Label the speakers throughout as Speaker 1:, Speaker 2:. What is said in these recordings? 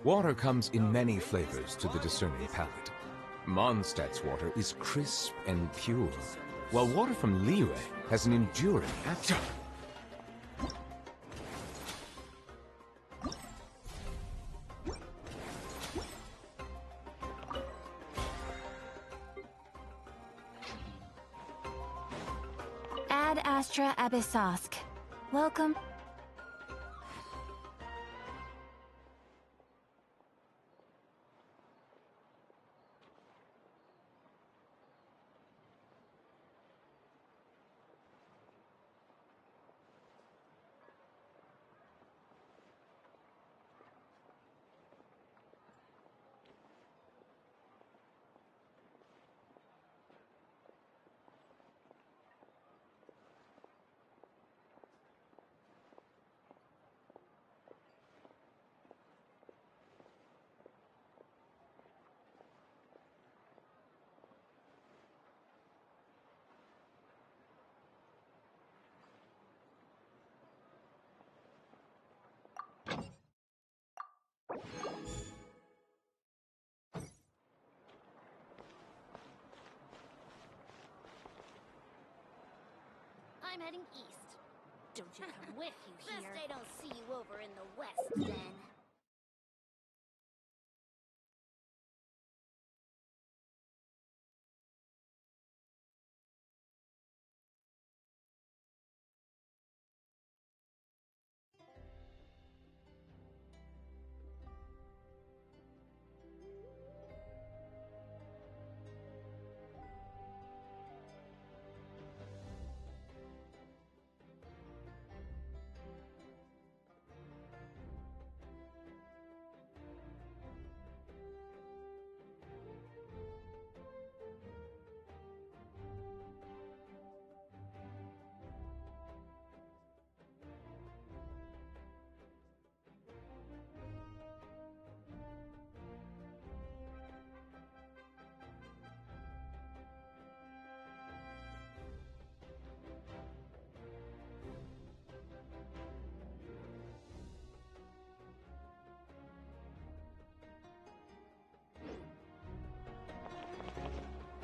Speaker 1: Water comes in many flavors to the discerning palate. Mondstadt's water is crisp and pure, while water from Liyue has an enduring after.
Speaker 2: Ad Astra Abyssosk. Welcome.
Speaker 3: I'm heading east. Don't you come with, you hear? Best I don't see you over in the west, then.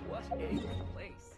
Speaker 4: What a place.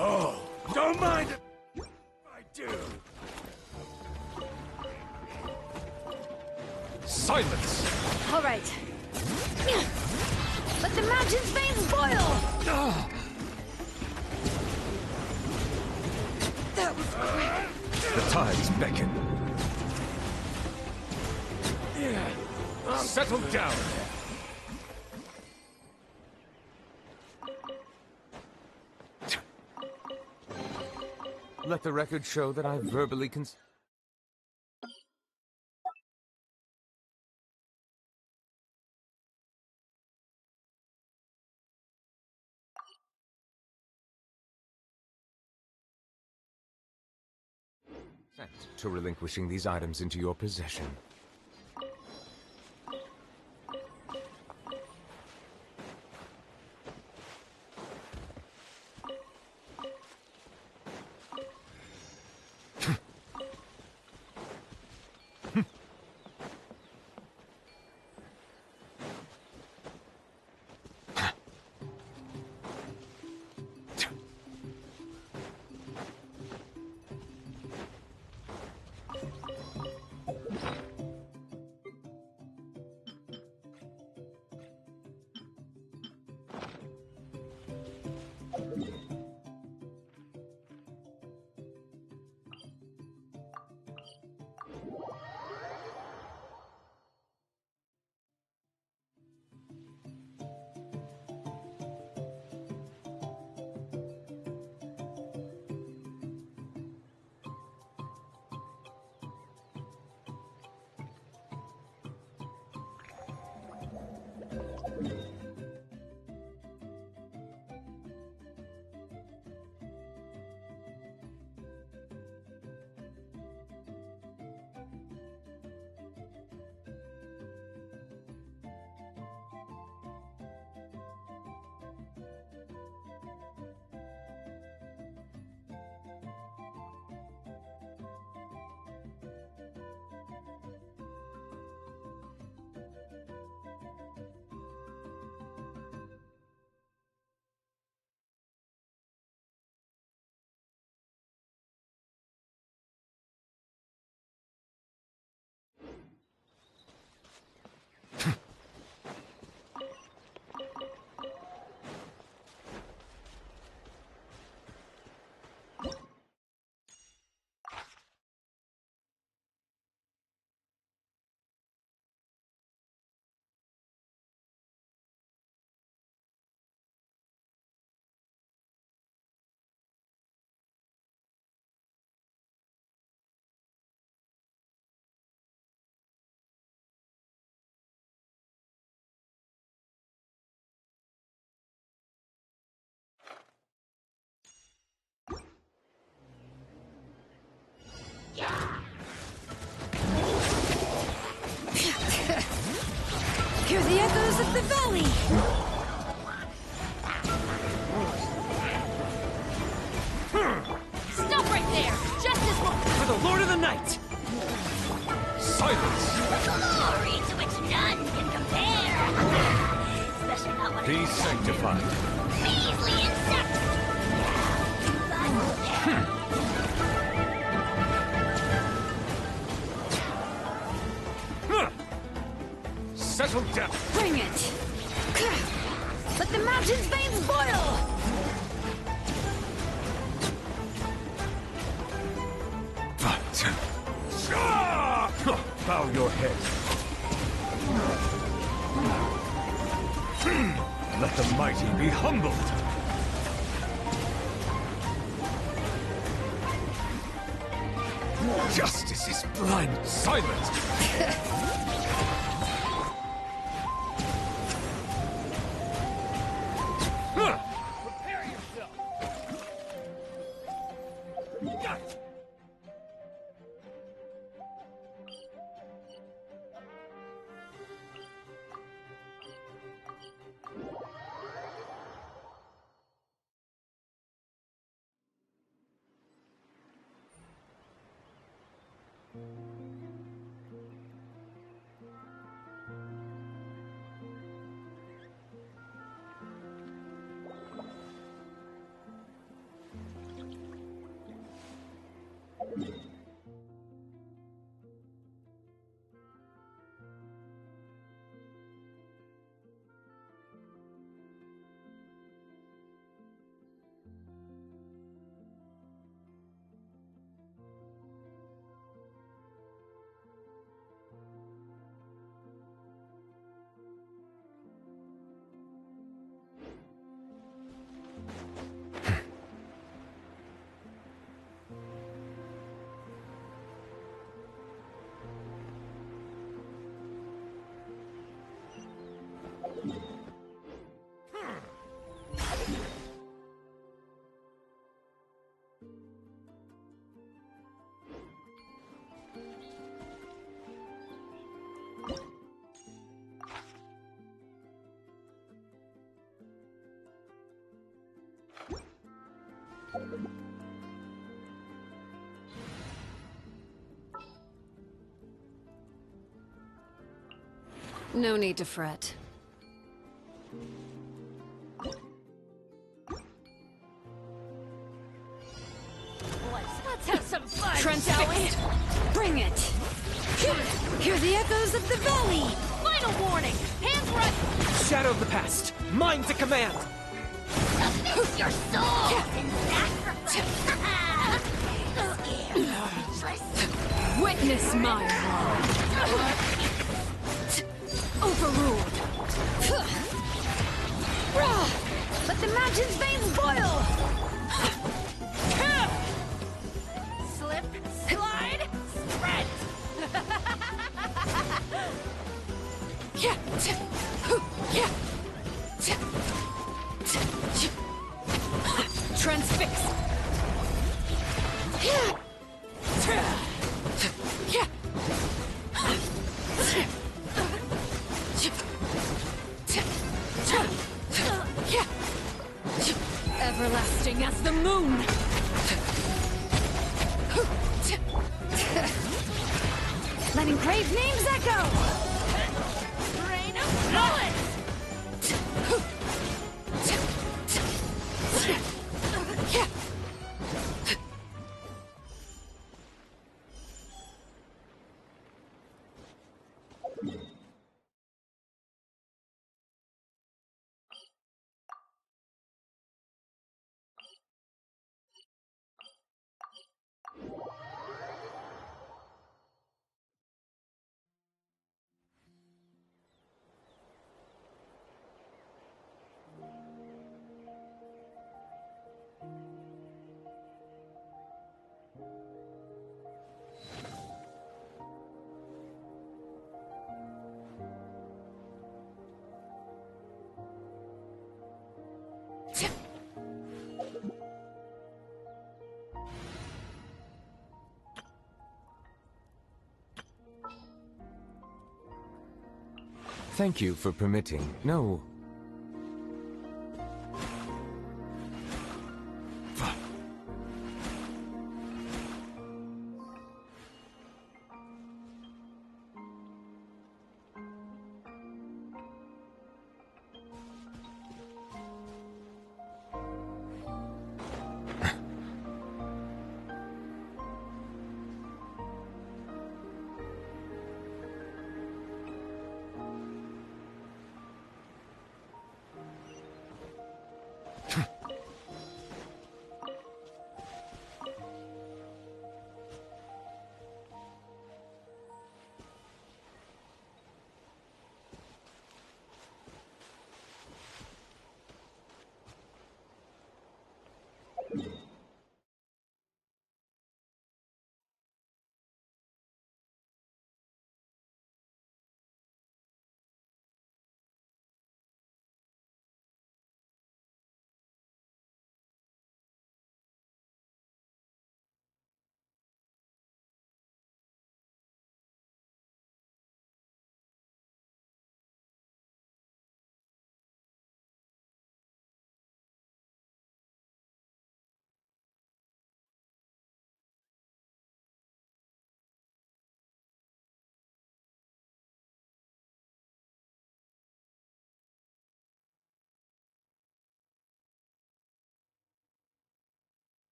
Speaker 1: Oh, don't mind it. I do. Silence!
Speaker 2: All right. Let the mountain's veins boil! That was quick.
Speaker 1: The tides beckon. Settle down. Let the record show that I verbally consent to relinquishing these items into your possession.
Speaker 2: the valley!
Speaker 3: Stop right there! Justice will...
Speaker 4: For the Lord of the Night!
Speaker 1: Silence!
Speaker 3: Glory to which none can compare! Especially not when
Speaker 1: Be
Speaker 3: it's
Speaker 1: sanctified.
Speaker 3: measly insect!
Speaker 1: Settle down.
Speaker 2: Bring it! Let the mountain's veins boil!
Speaker 1: Bow your head. Let the mighty be humbled. Justice is blind. Silence. Prepare yourself.
Speaker 2: No need to fret.
Speaker 3: Let's have some fun, shall we?
Speaker 2: Transfixed! Bring it! Hear the echoes of the valley!
Speaker 3: Final warning! Hands right!
Speaker 4: Shadow of the past! Mine to command!
Speaker 3: Submit your soul in sacrifice!
Speaker 2: Witness my wrath! Overruled! Let the mountain's veins boil!
Speaker 3: Slip, slide, sprint!
Speaker 2: Transfix! Everlasting as the moon! Letting grave names echo!
Speaker 3: Rain of bullets!
Speaker 1: Thank you for permitting. No.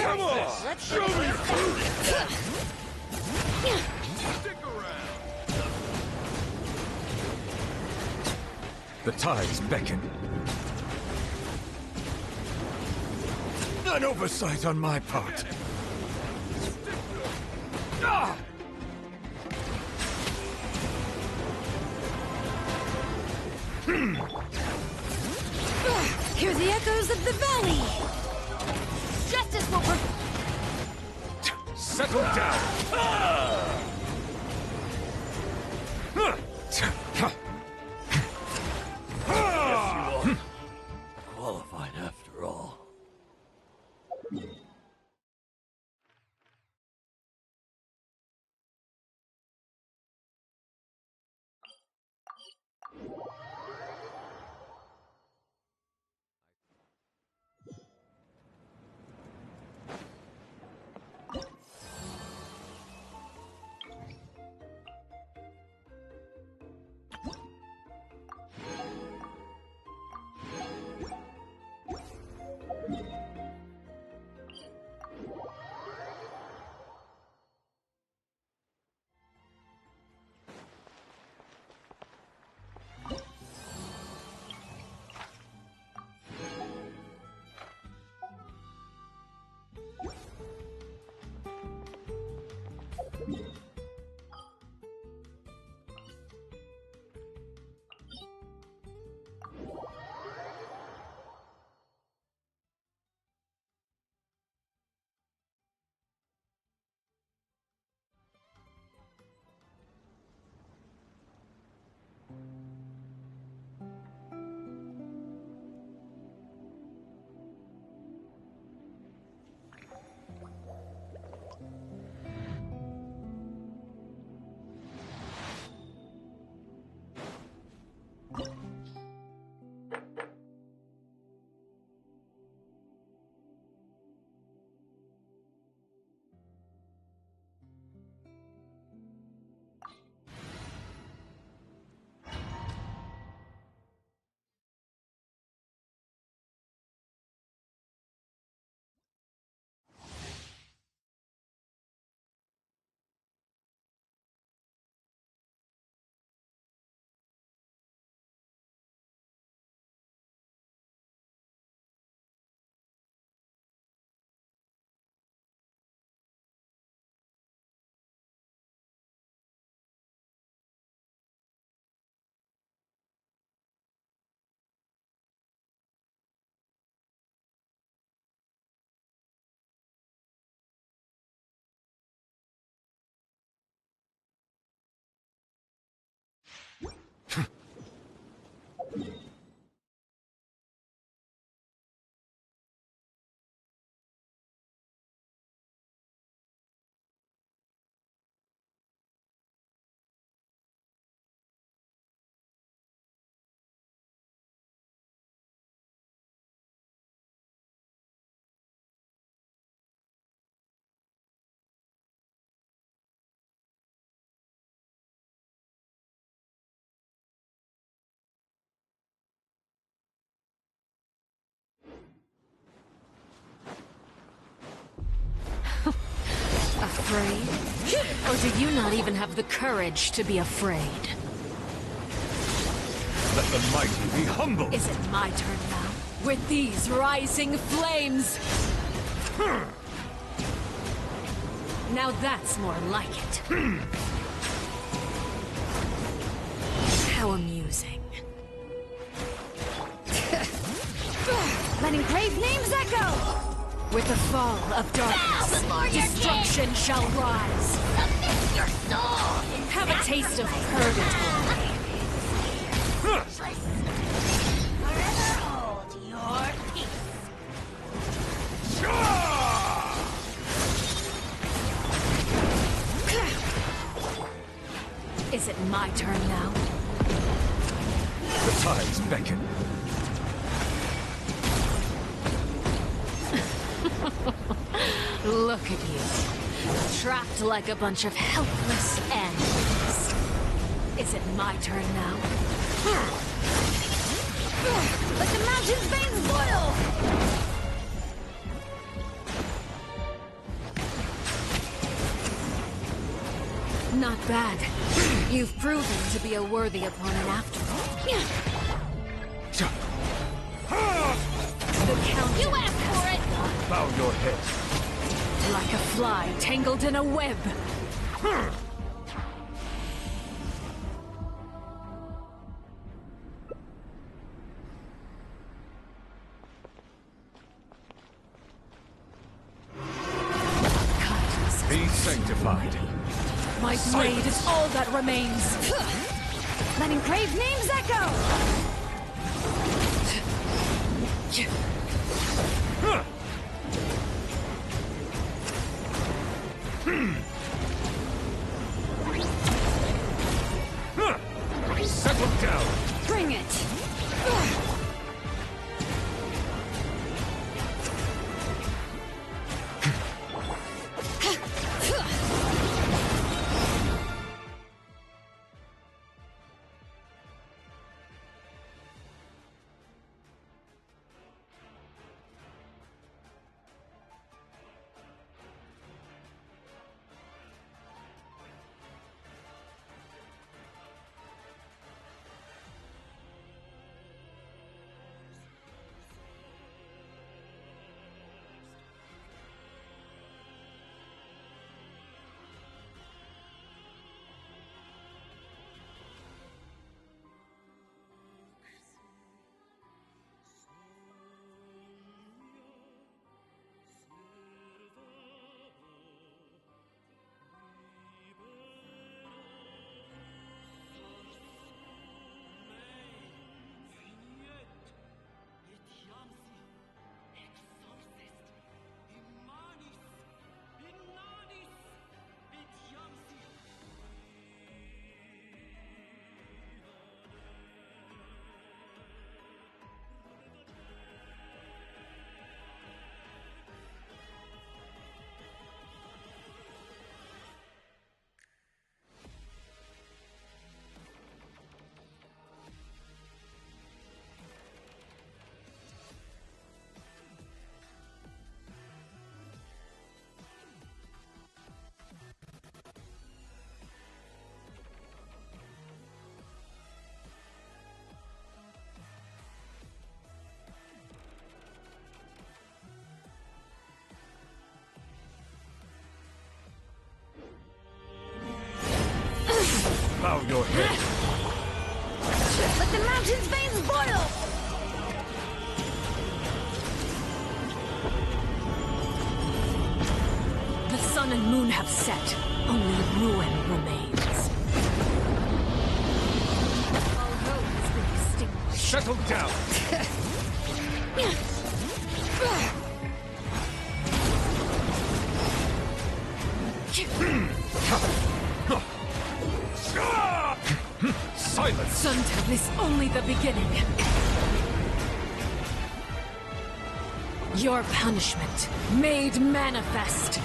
Speaker 2: Come on! Let's show me your
Speaker 5: Stick around.
Speaker 1: The tides beckon. An oversight on my part. Ah!
Speaker 2: Hear the echoes of the valley! Justice will
Speaker 1: Settle down!
Speaker 5: Qualified after all.
Speaker 2: afraid? Or do you not even have the courage to be afraid?
Speaker 5: Let the mighty be humble!
Speaker 2: Is it my turn now? With these rising flames! Now that's more like it. How amusing.
Speaker 3: Letting grave names echo!
Speaker 2: With the fall of darkness,
Speaker 3: before your
Speaker 2: destruction shall rise.
Speaker 3: Submit your soul!
Speaker 2: Have a taste of purgatory.
Speaker 3: Forever hold your peace.
Speaker 2: Is it my turn now?
Speaker 5: The tides beckon.
Speaker 2: Look at you. Trapped like a bunch of helpless animals. Is it my turn now?
Speaker 3: Let the mountain's veins boil!
Speaker 2: Not bad. You've proven to be a worthy opponent after all. The count.
Speaker 3: You asked for it!
Speaker 5: Bow your head.
Speaker 2: Like a fly tangled in a web.
Speaker 5: Be sanctified.
Speaker 2: My blade is all that remains.
Speaker 3: Letting grave names echo!
Speaker 5: Settle down.
Speaker 2: Bring it!
Speaker 5: Bow your head.
Speaker 3: Let the mountain's veins boil!
Speaker 2: The sun and moon have set. Only ruin remains. All hope has been extinguished.
Speaker 5: Settle down. Silence.
Speaker 2: Suntab is only the beginning. Your punishment made manifest.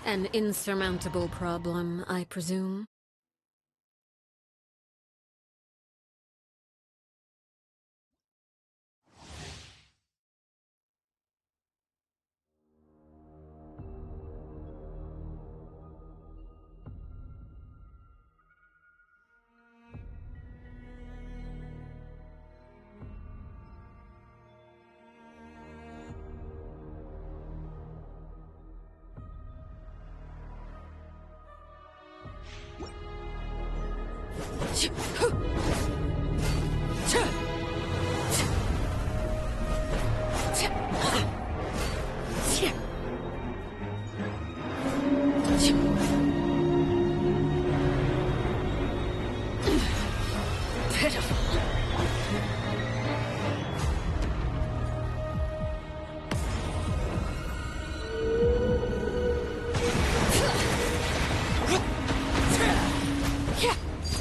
Speaker 2: An insurmountable problem, I presume.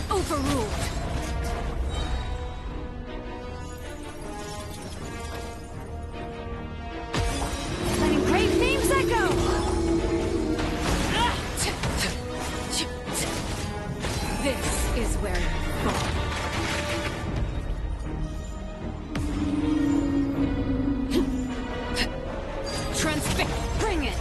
Speaker 2: Overruled. Letting great names echo. This is where you fall. Transfix. Bring it.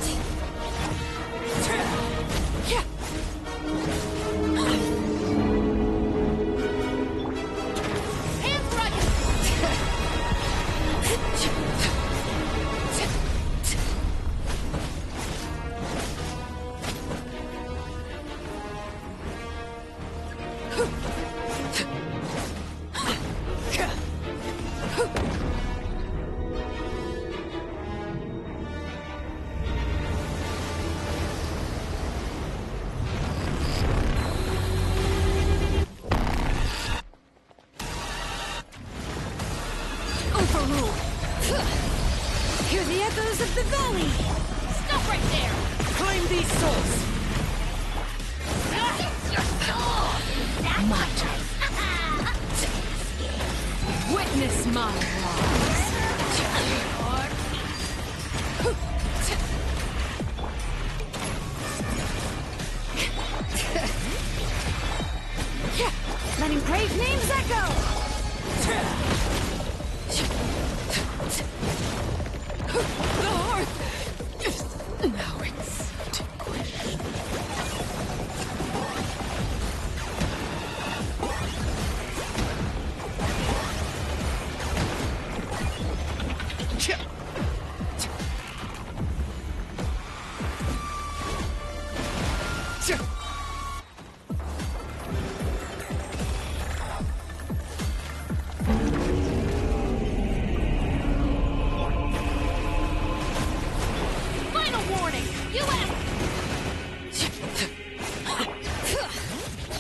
Speaker 2: Hear the echoes of the valley!
Speaker 3: Stop right there!
Speaker 4: Claim these souls!
Speaker 3: It's your soul!
Speaker 2: My turn. Witness my wrongs. Letting brave names echo! The hearth! Now it's extinguished.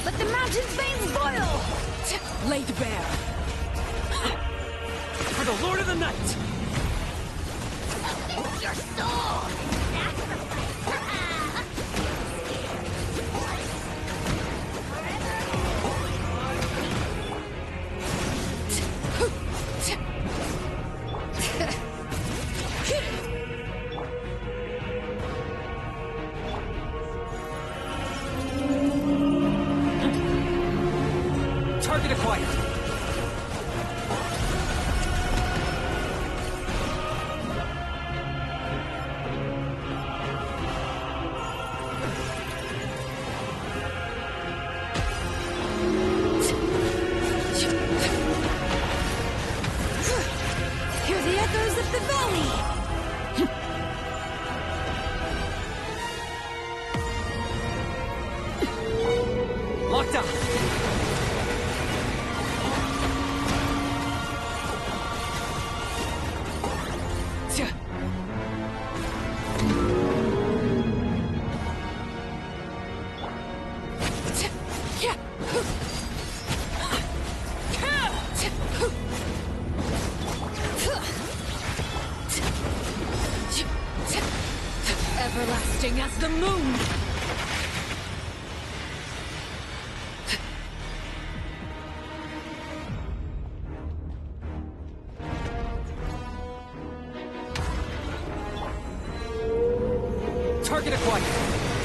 Speaker 2: Let the mountain's veins boil! Laid bare.
Speaker 4: For the Lord of the Night!
Speaker 3: It's your soul!
Speaker 4: Target acquired!
Speaker 2: Hear the echoes of the valley!
Speaker 4: Locked up!
Speaker 2: Everlasting as the moon!
Speaker 4: Target acquired!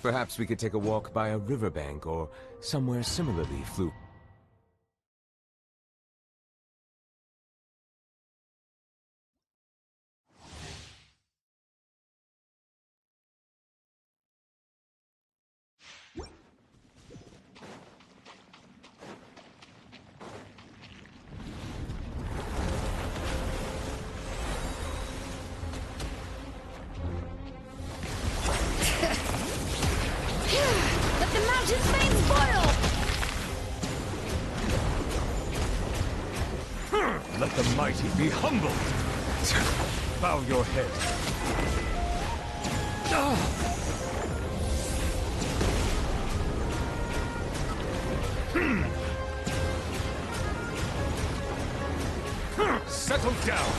Speaker 1: Perhaps we could take a walk by a riverbank or somewhere similarly fluke.
Speaker 2: Let the mountain's veins boil!
Speaker 5: Let the mighty be humbled. Bow your head. Settle down.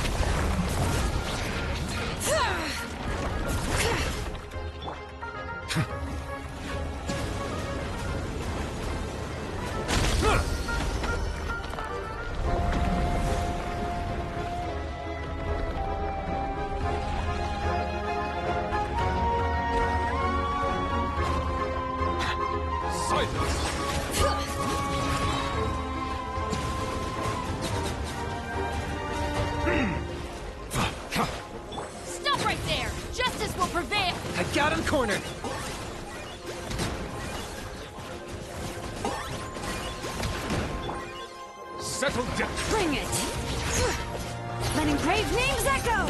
Speaker 2: Stop right there! Justice will prevail!
Speaker 4: I got him cornered.
Speaker 5: Settle down.
Speaker 2: Bring it! Letting brave names echo!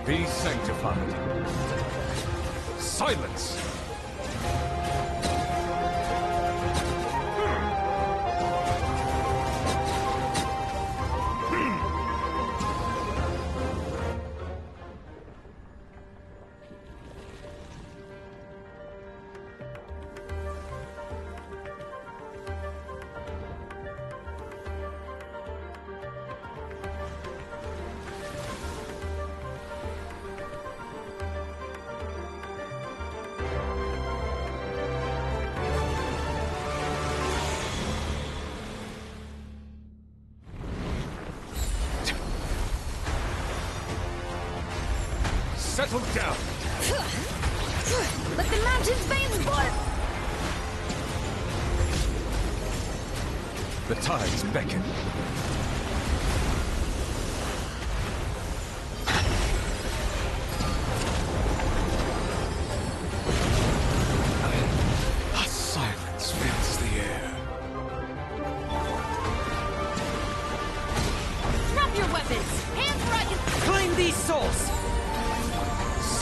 Speaker 5: Be sanctified. Silence. Settle down.
Speaker 2: Let the mountain's veins boil!
Speaker 5: The tides beckon. A silence fills the air.
Speaker 2: Drop your weapons! Hands where I can...
Speaker 4: Claim these souls!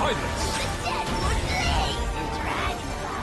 Speaker 5: Silence!
Speaker 3: Dead would lay, you dragonfly!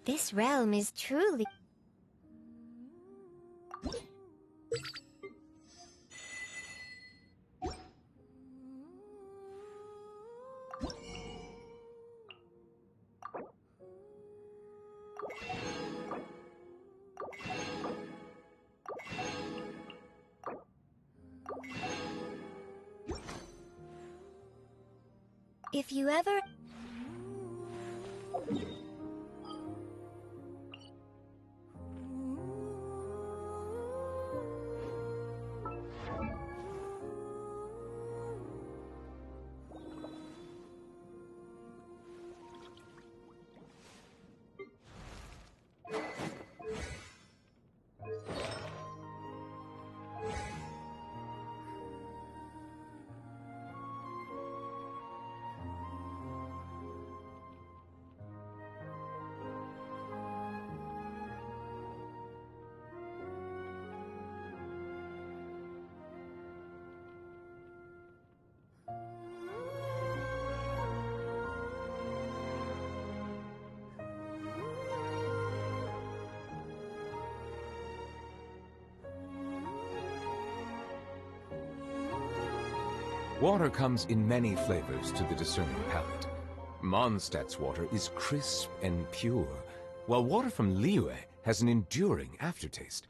Speaker 6: This realm is truly... If you ever...
Speaker 1: Water comes in many flavors to the discerning palate. Mondstadt's water is crisp and pure, while water from Liyue has an enduring aftertaste.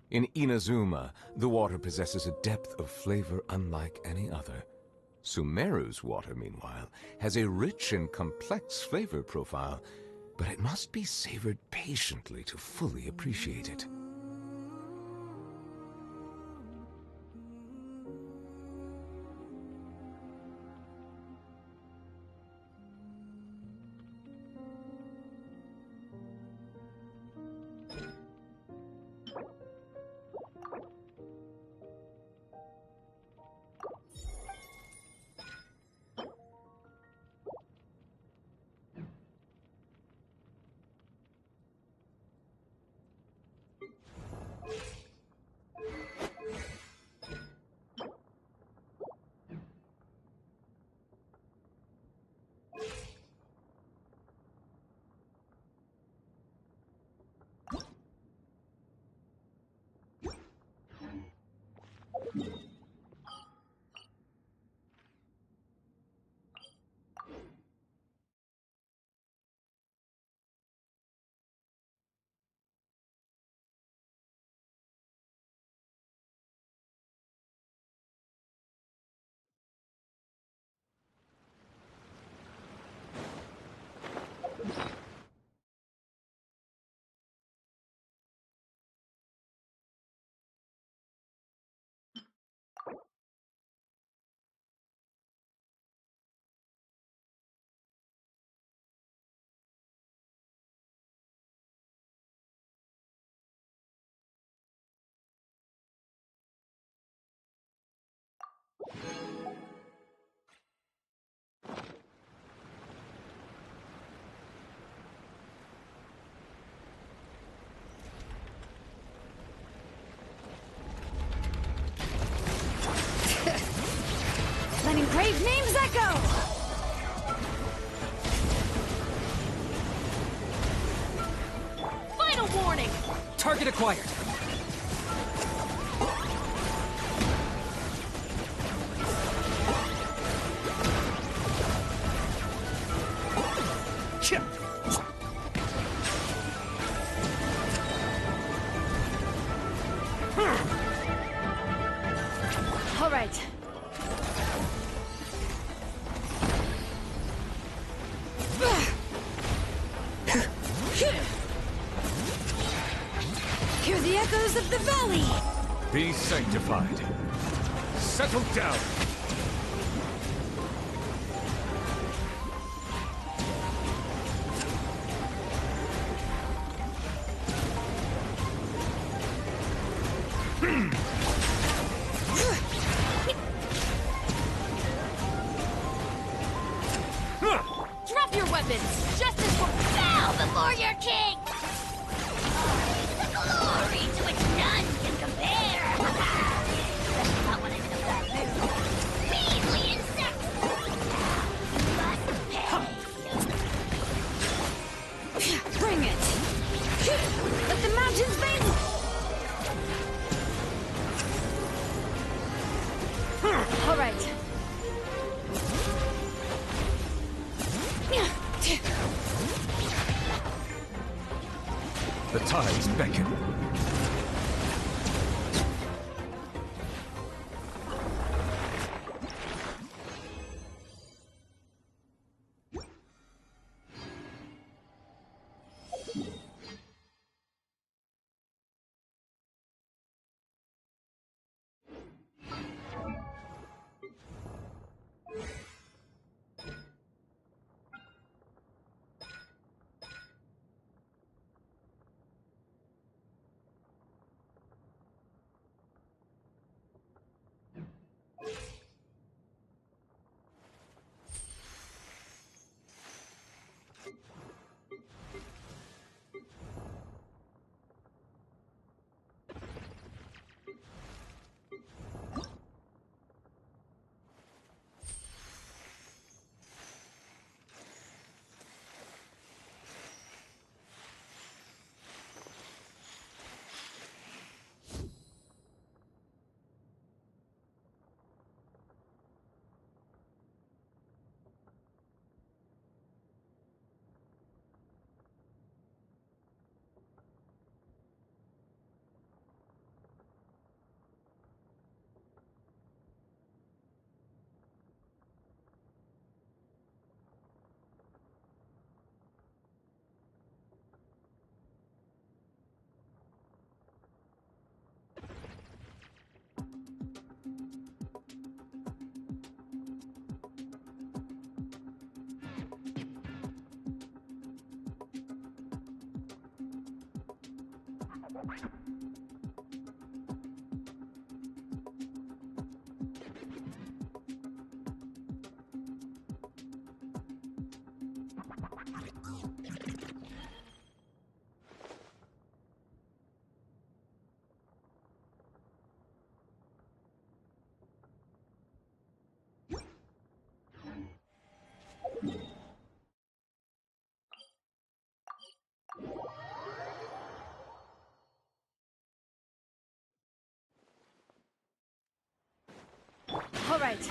Speaker 1: In Inazuma, the water possesses a depth of flavor unlike any other. Sumeru's water, meanwhile, has a rich and complex flavor profile, but it must be savored patiently to fully appreciate it.
Speaker 2: Letting brave names echo! Final warning!
Speaker 4: Target acquired. Chip.
Speaker 2: right. Hear the echoes of the valley!
Speaker 5: Be sanctified. Settle down.
Speaker 2: Drop your weapons! Justice will
Speaker 3: Bow before your king! The glory to which none can compare! That's not what I did about you. Measly insects! You must pay!
Speaker 2: bring it! Let the mountains bend! All right.
Speaker 5: The tides beckon.
Speaker 2: All right.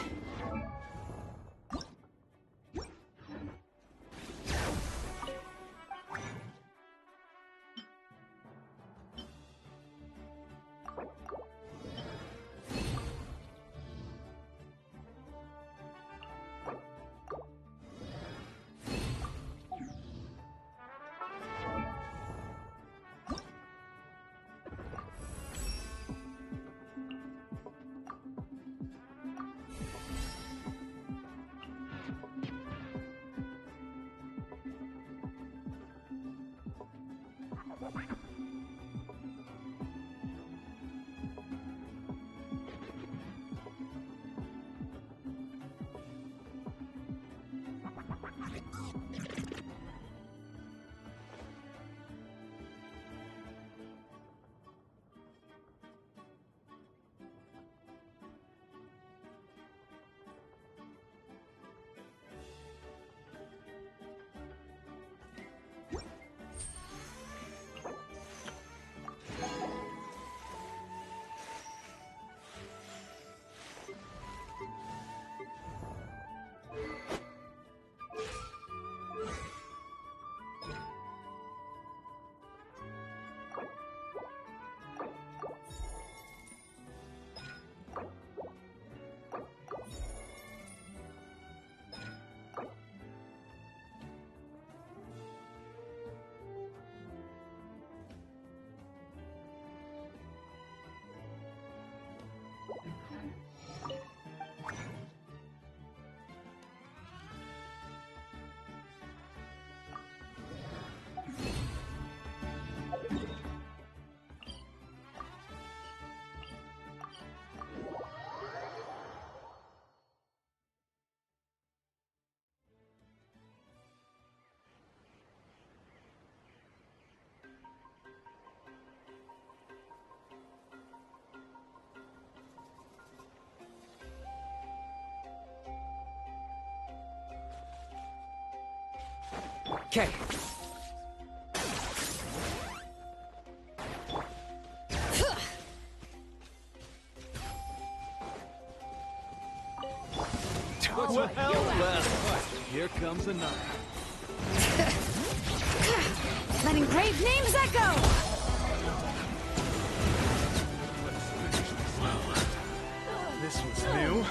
Speaker 4: Okay.
Speaker 5: Well, here comes another.
Speaker 2: Letting brave names echo!
Speaker 5: This was new.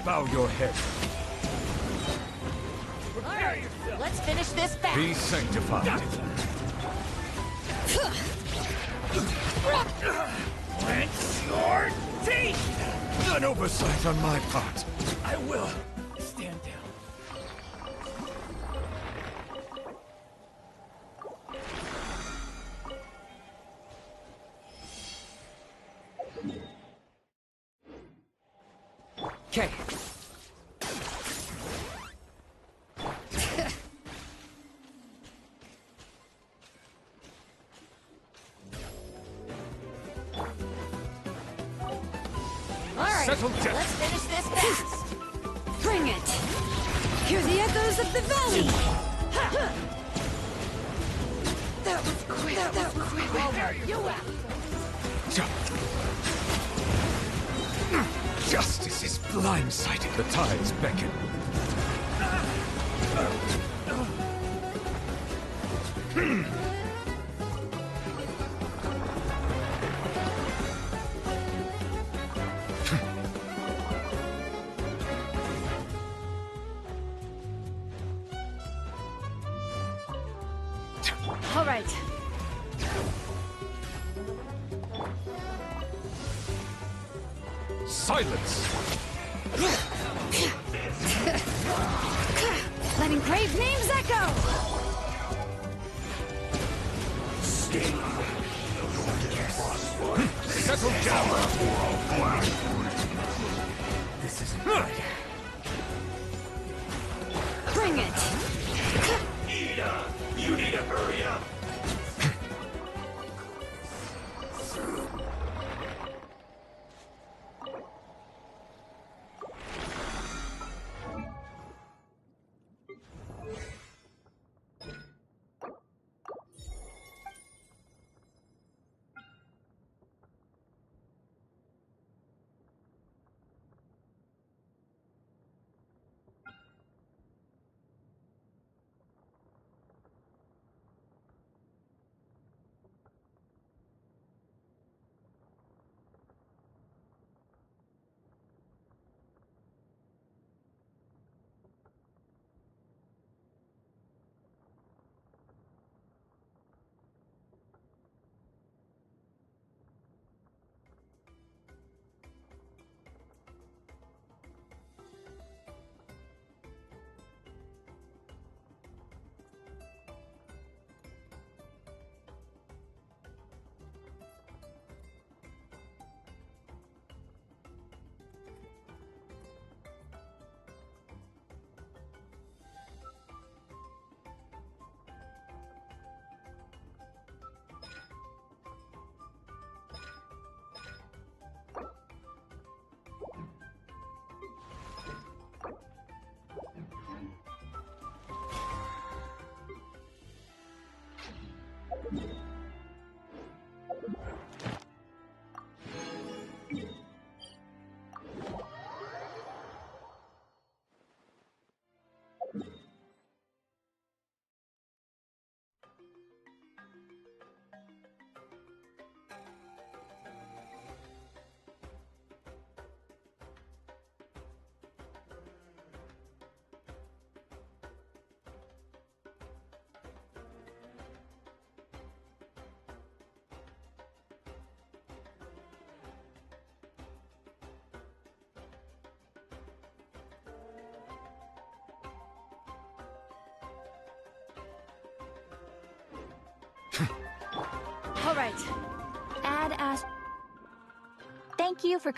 Speaker 5: Bow your head.
Speaker 2: Alright, let's finish this fast!
Speaker 5: Be sanctified. Clench your teeth! An oversight on my part. I will stand down.
Speaker 4: Okay.
Speaker 2: Alright,
Speaker 5: Settle down.
Speaker 2: let's finish this fast!
Speaker 7: Bring it! Hear the echoes of the valley! That was quick. That was quick.
Speaker 2: You out!
Speaker 5: Justice is blindsided. The tides beckon.
Speaker 2: Alright,
Speaker 5: Silence!
Speaker 7: Letting brave names echo!
Speaker 5: Settle down! This isn't right.
Speaker 7: Bring it!
Speaker 5: You need to hurry up!
Speaker 2: alright.
Speaker 6: Add as. Thank you for.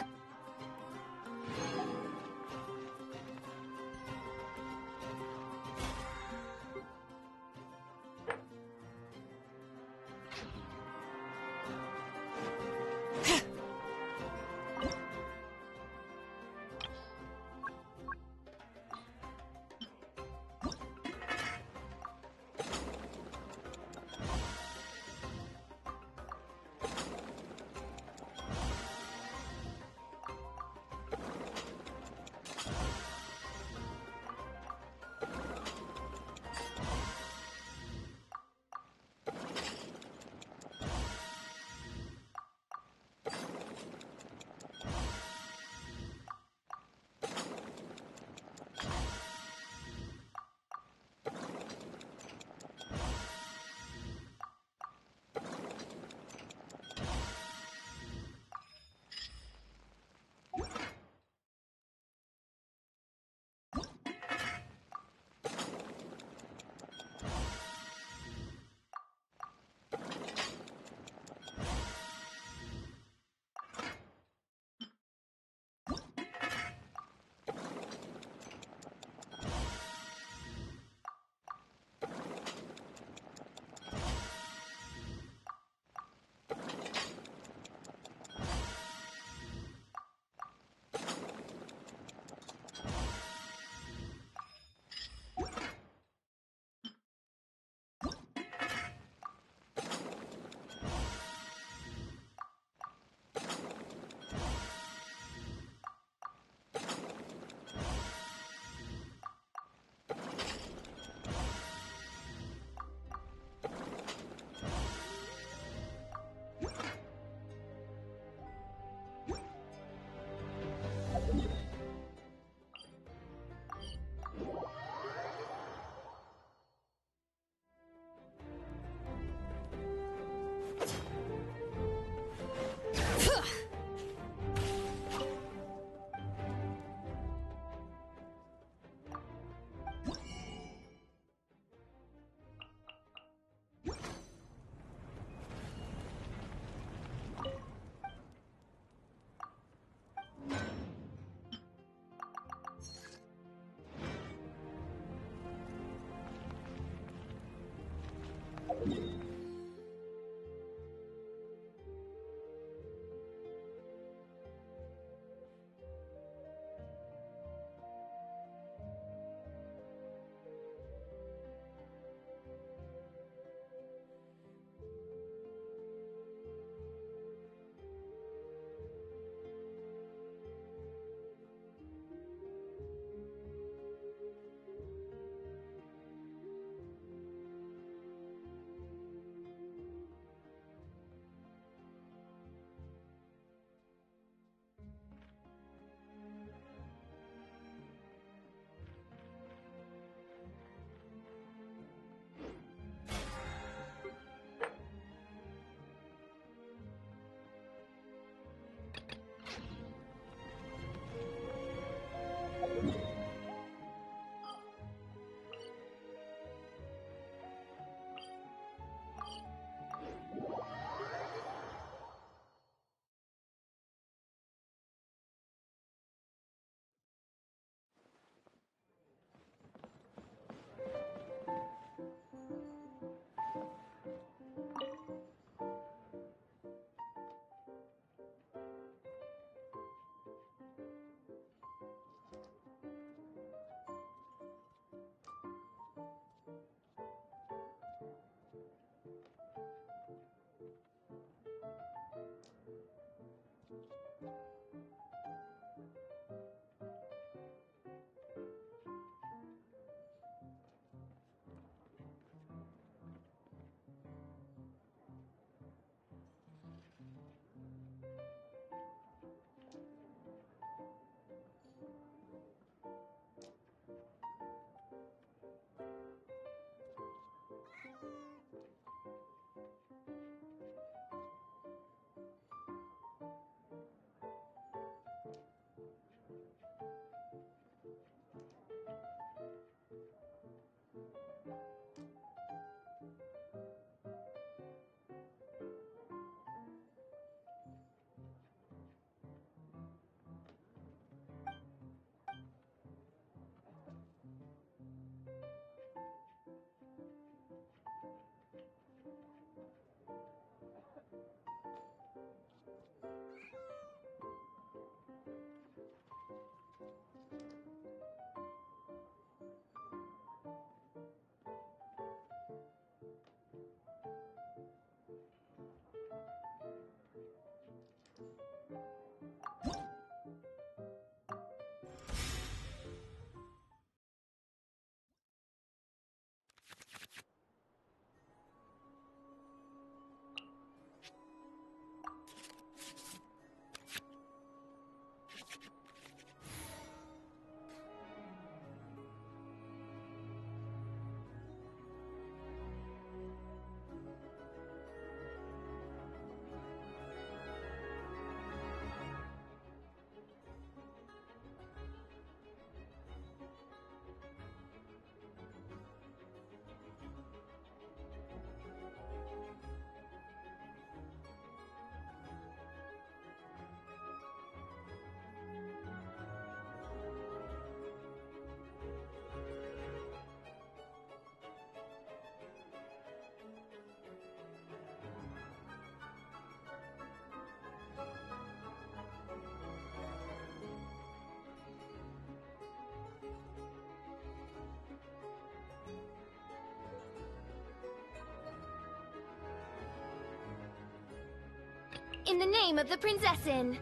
Speaker 3: In the name of the Prinzessin!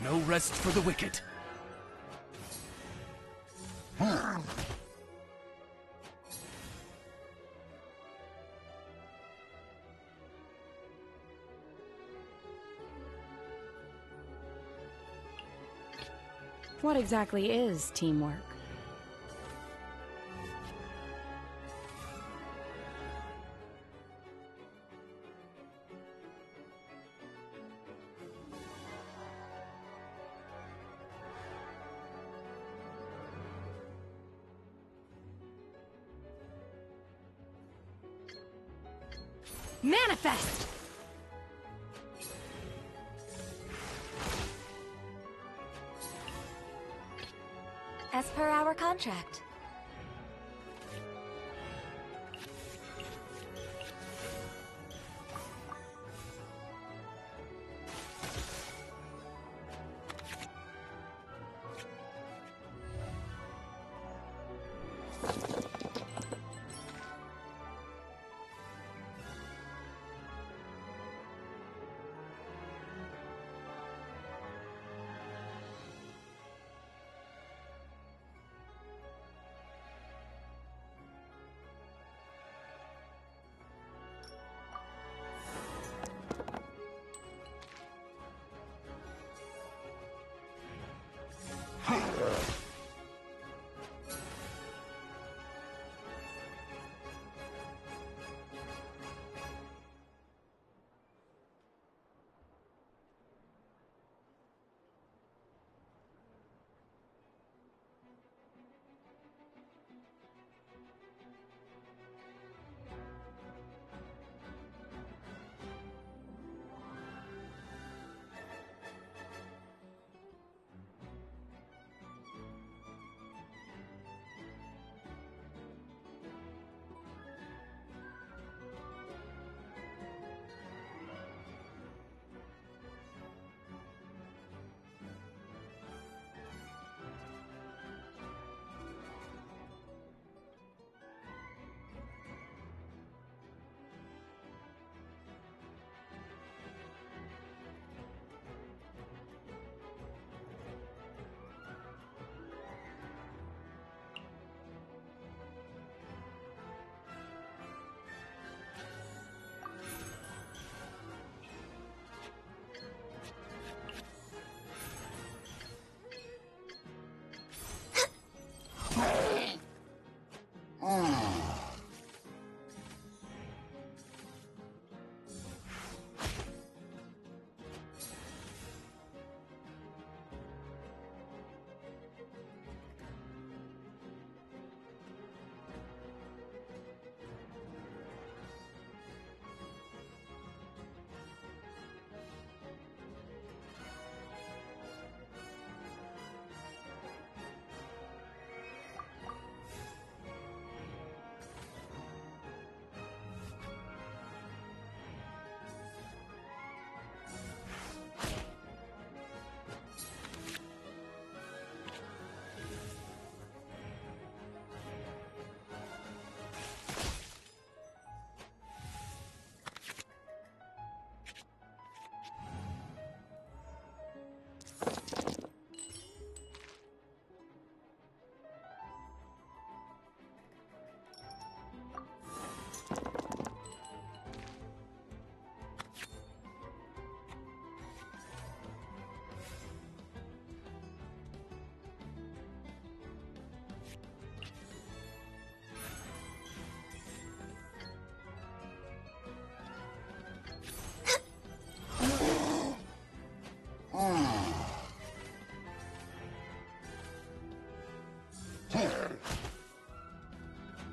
Speaker 5: No rest for the wicked.
Speaker 7: What exactly is teamwork? Manifest!
Speaker 6: As per our contract.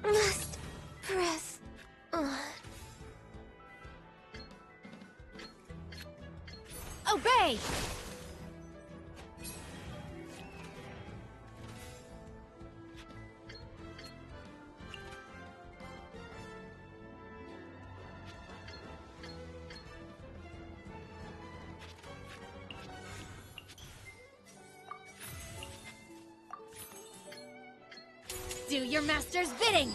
Speaker 6: Must press on.
Speaker 2: Obey! Do your master's bidding!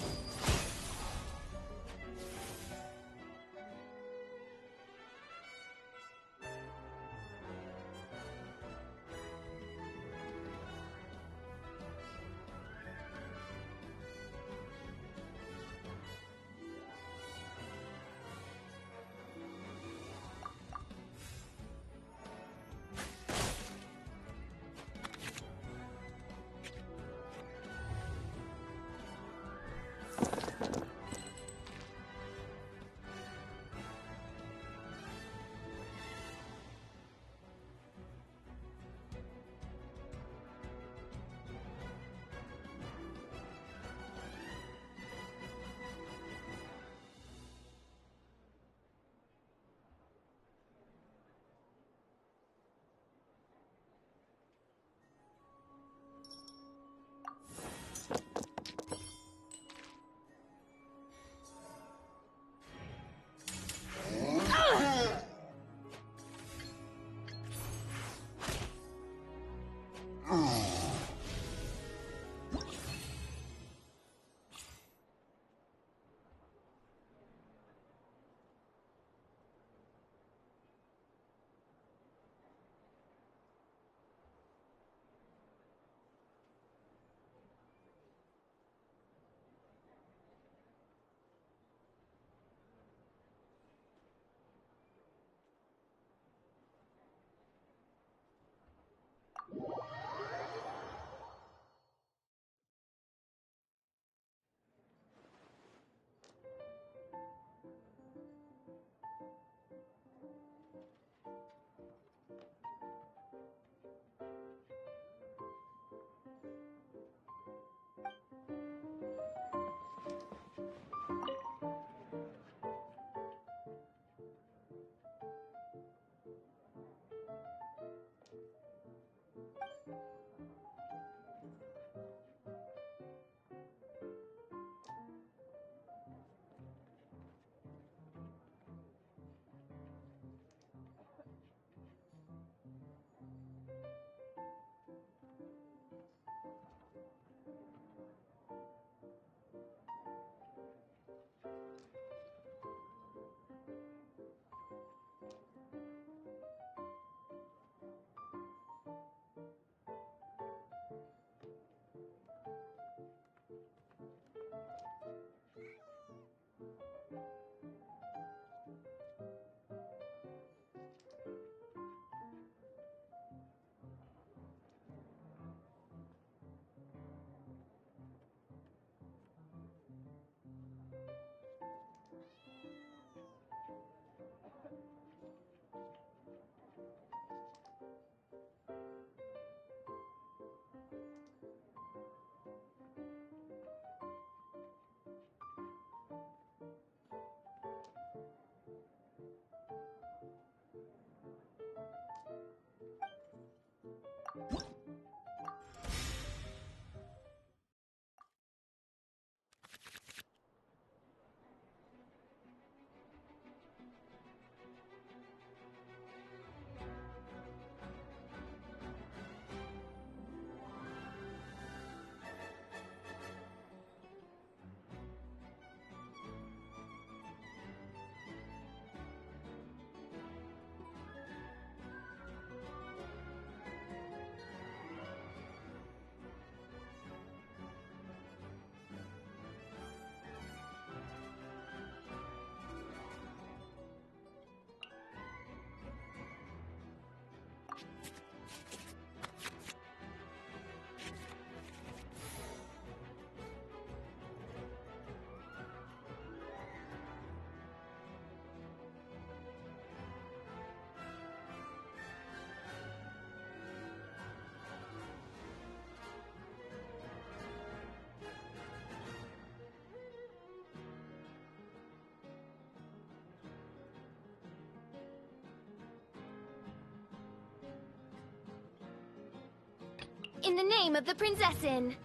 Speaker 6: in the name of the Prinzessin.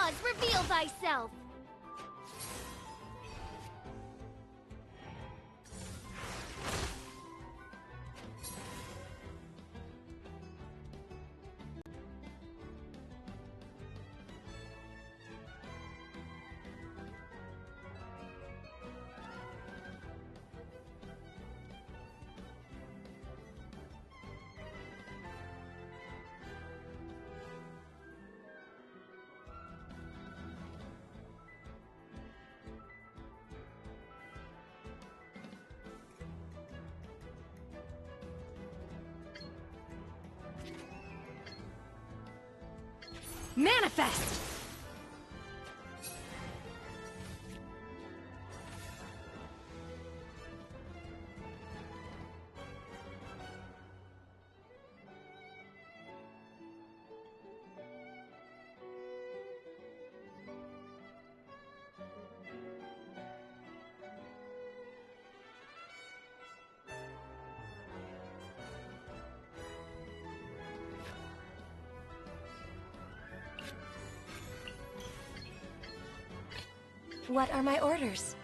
Speaker 6: Oz, reveal thyself!
Speaker 7: Manifest! What are my orders?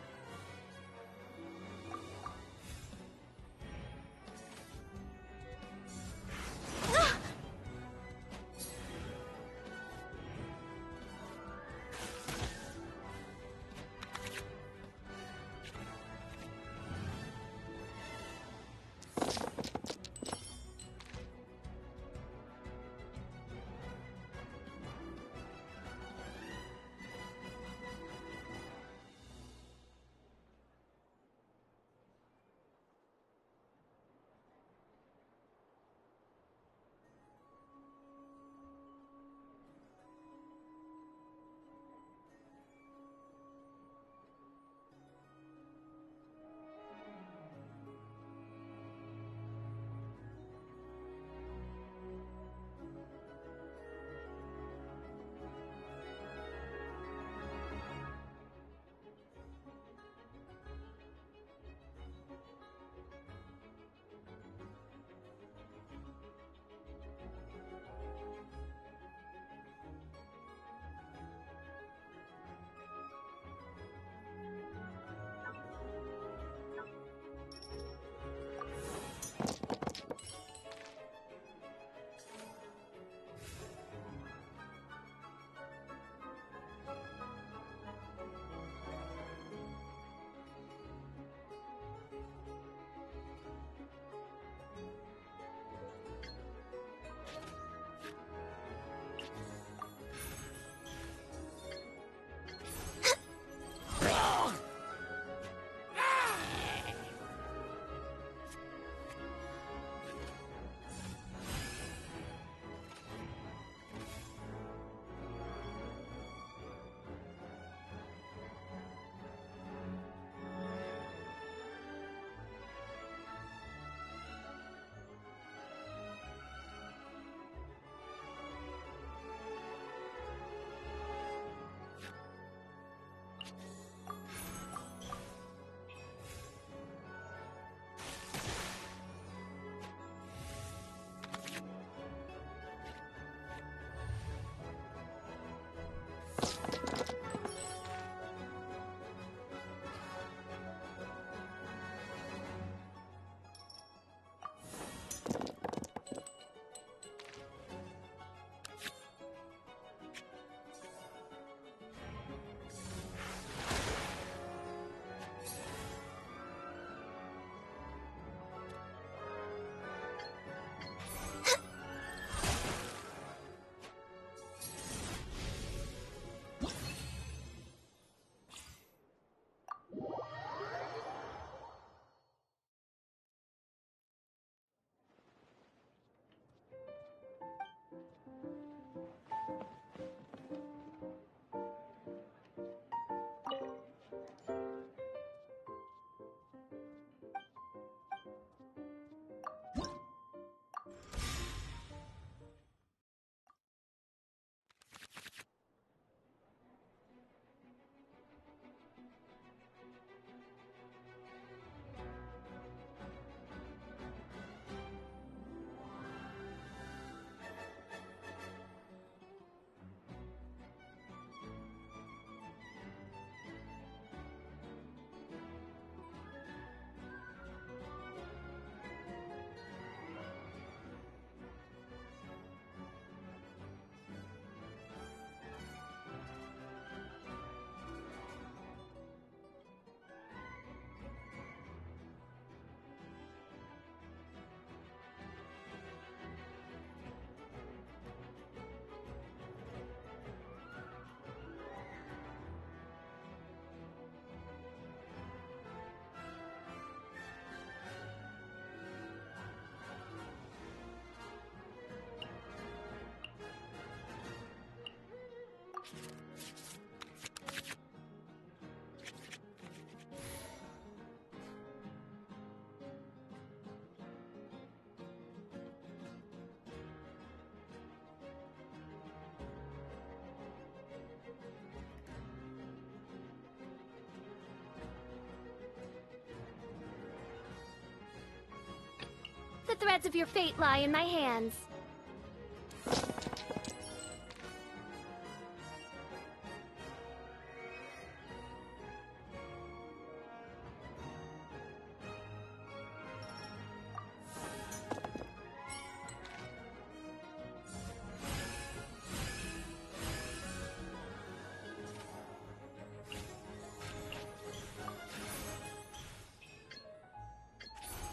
Speaker 6: the threads of your fate lie in my hands.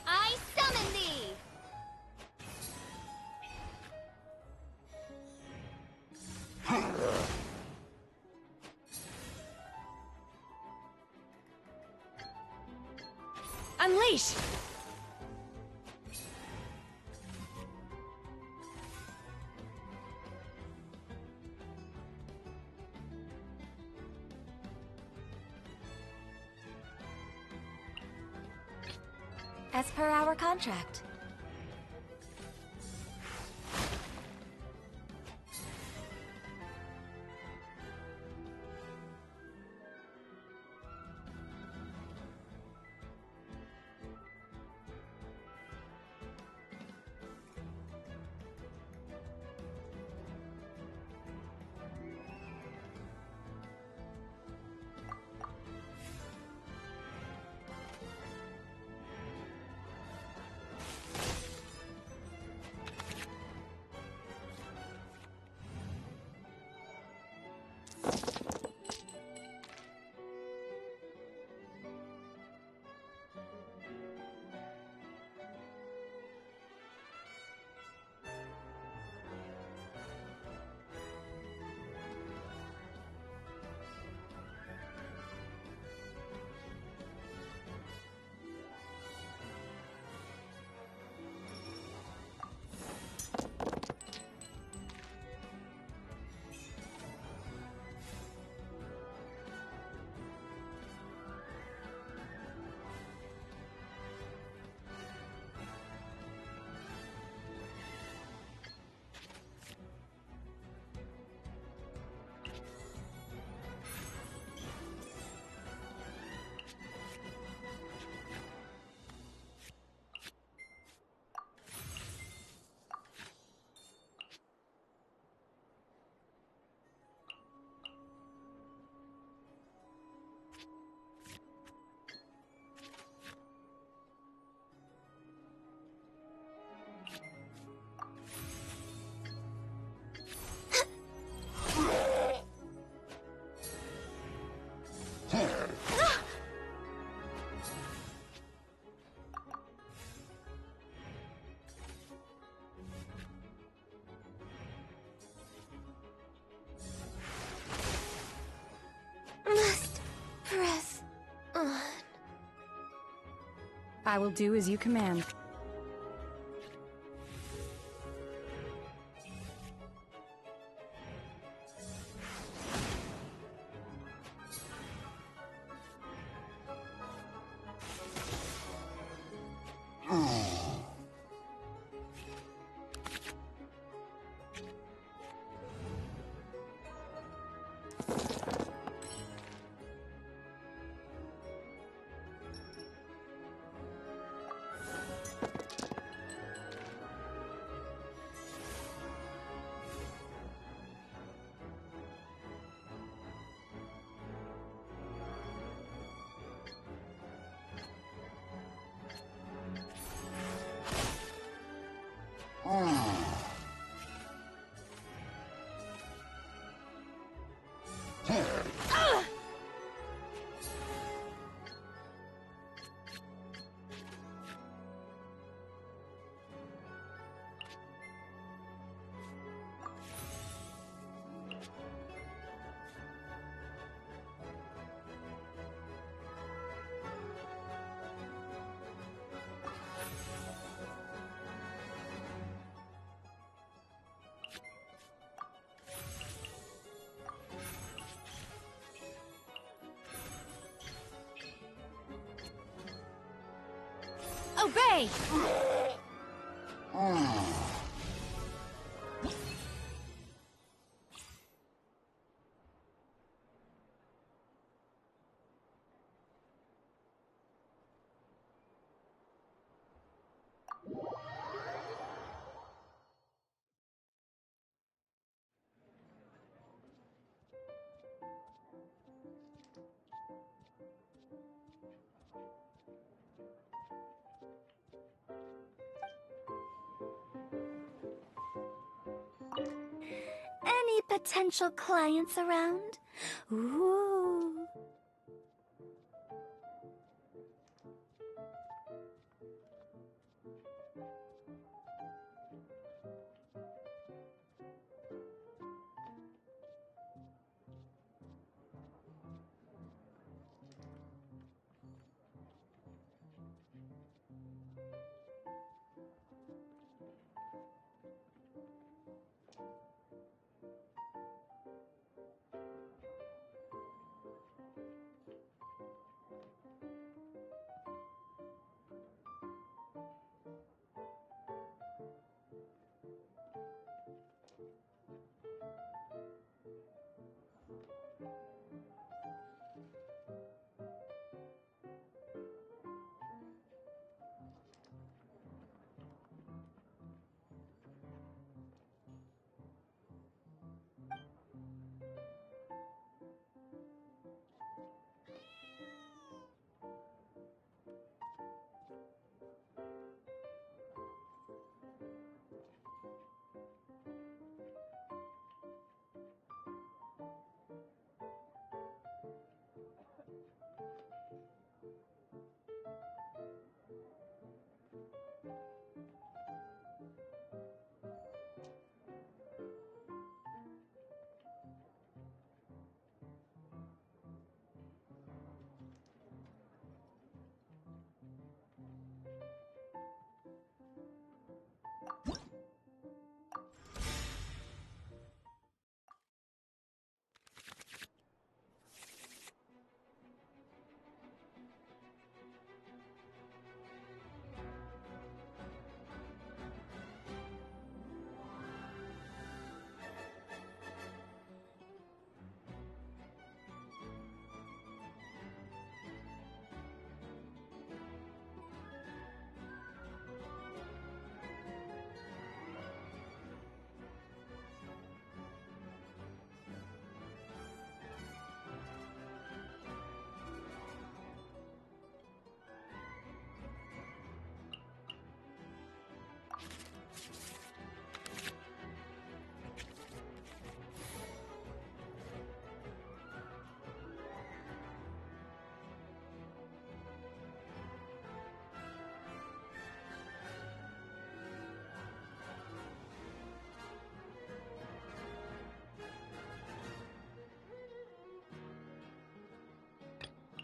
Speaker 6: I summon thee!
Speaker 7: Unleash!
Speaker 2: As per our contract.
Speaker 6: Must press on.
Speaker 7: I will do as you command.
Speaker 2: Obey!
Speaker 6: potential clients around? Ooh.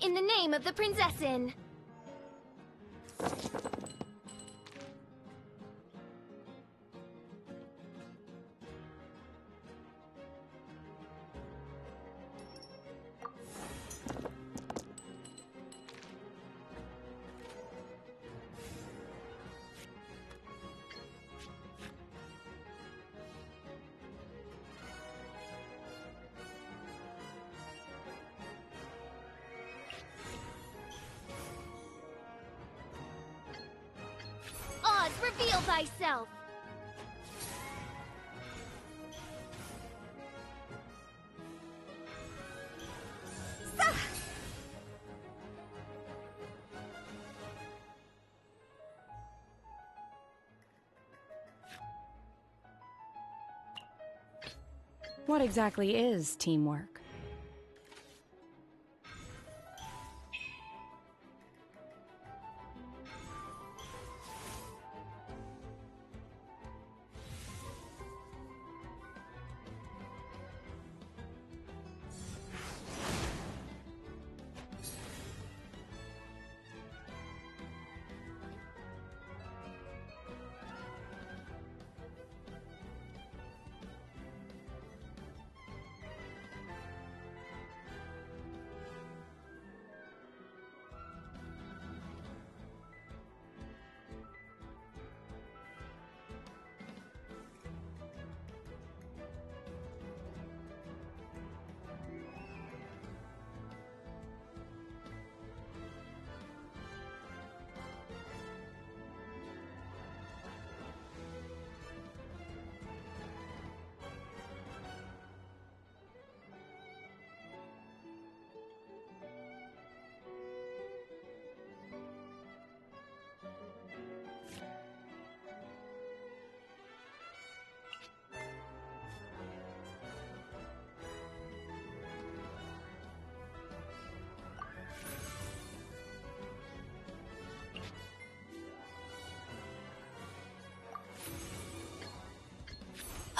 Speaker 6: In the name of the Prinzessin! Oz, reveal thyself!
Speaker 7: What exactly is teamwork?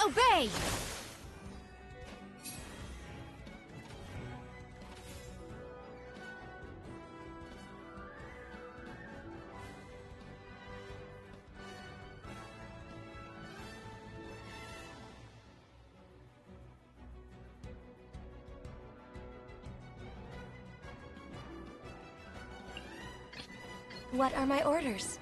Speaker 2: Obey!
Speaker 7: What are my orders?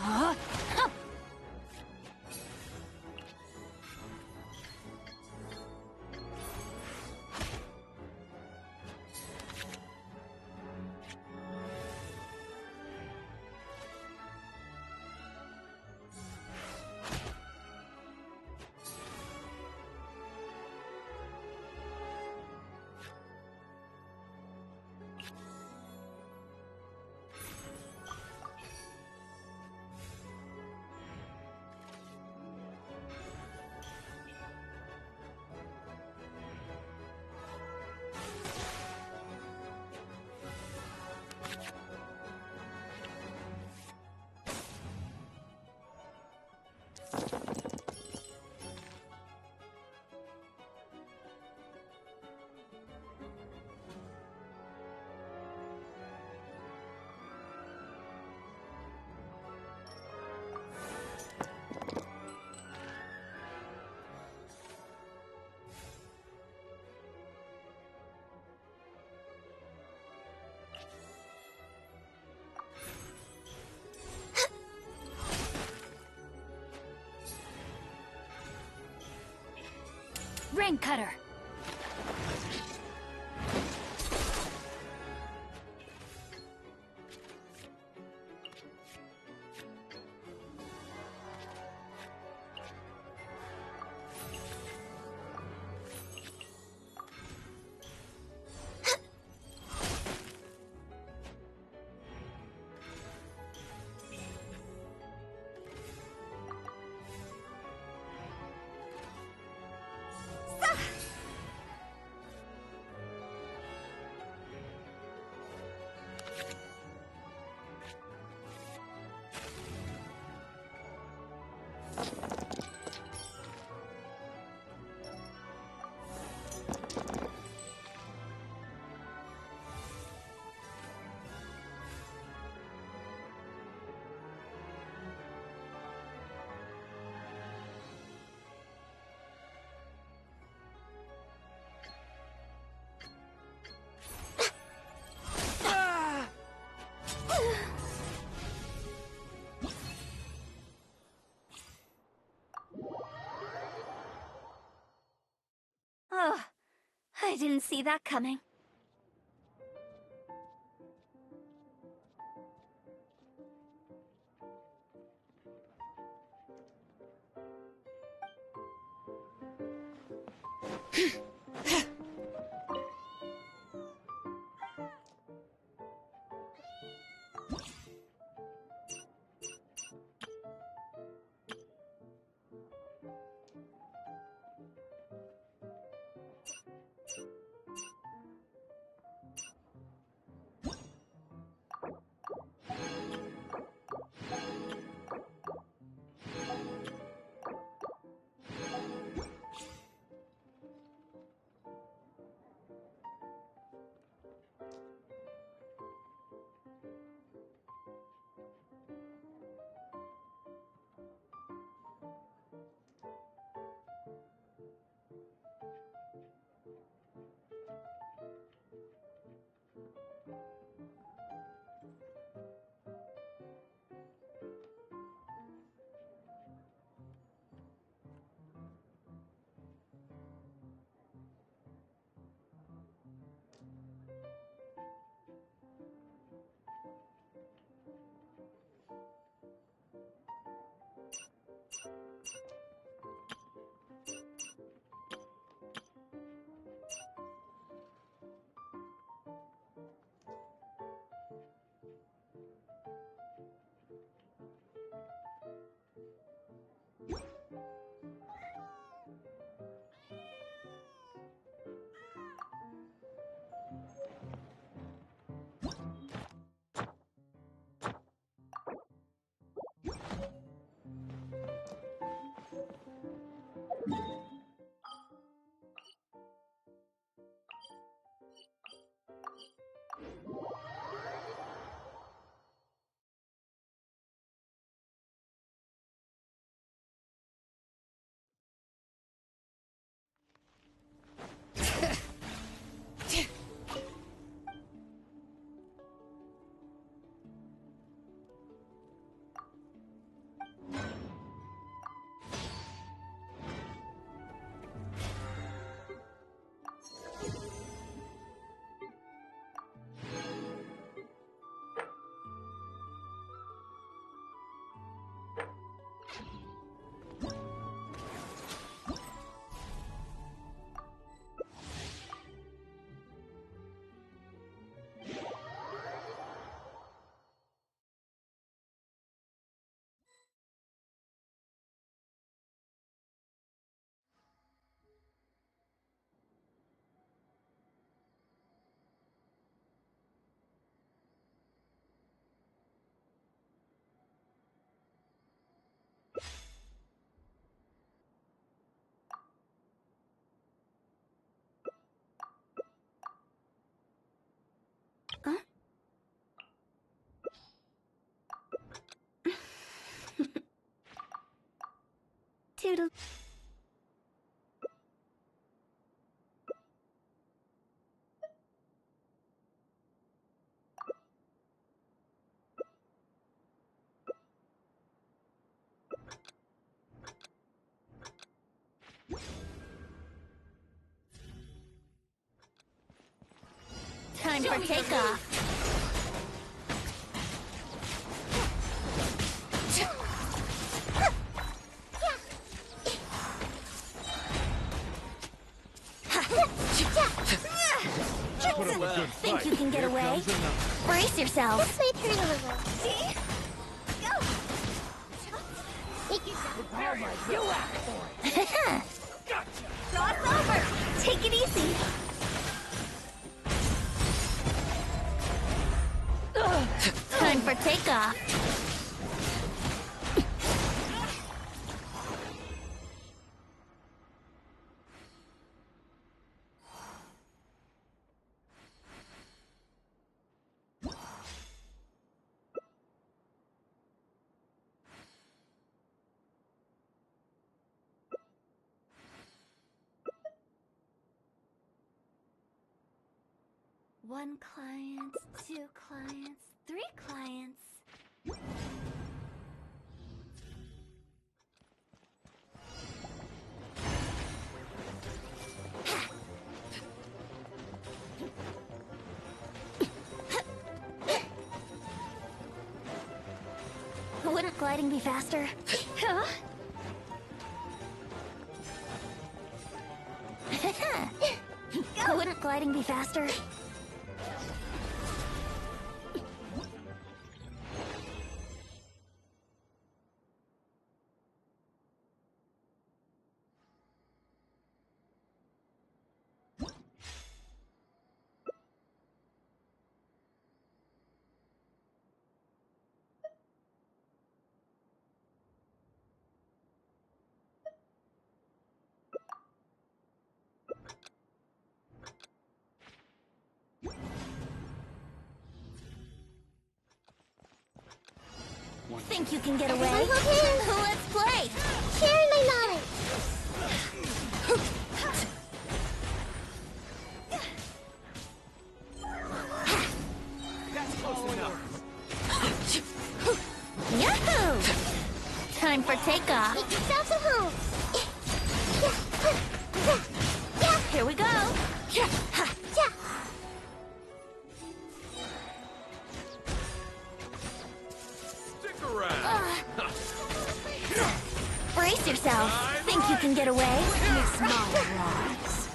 Speaker 2: Huh? Huh. Ring cutter.
Speaker 6: Oh, I didn't see that coming. little... Time for takeoff.
Speaker 5: Put up a good
Speaker 6: Think
Speaker 5: fight.
Speaker 6: you can get
Speaker 5: Here
Speaker 6: away?
Speaker 5: comes another.
Speaker 6: Brace yourself. This may turn a little. See? Go!
Speaker 3: Make yourself you act for it.
Speaker 6: Cross over! Take it easy. Time for takeoff. One client, two clients, three clients. Wouldn't gliding be faster? Huh? Wouldn't gliding be faster? Think you can get away? Let's play!
Speaker 3: Sharing my knowledge.
Speaker 5: That's close enough.
Speaker 6: Yahoo! Time for takeoff.
Speaker 3: Make yourself at home.
Speaker 6: Here we go.
Speaker 5: Stick around.
Speaker 6: Brace yourself. Think you can get away?
Speaker 2: Miss my rise.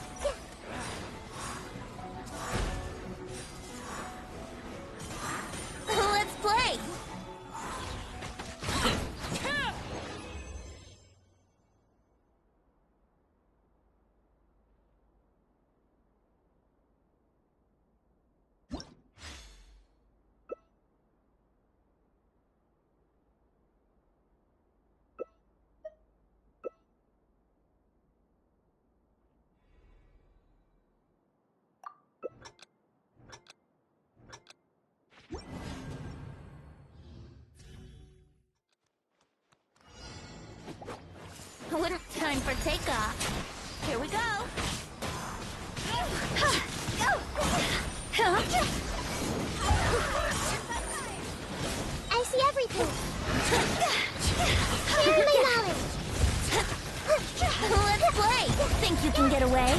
Speaker 6: Let's play! Time for takeoff. Here we go.
Speaker 3: I see everything. Sharing my knowledge.
Speaker 6: Let's play. Think you can get away?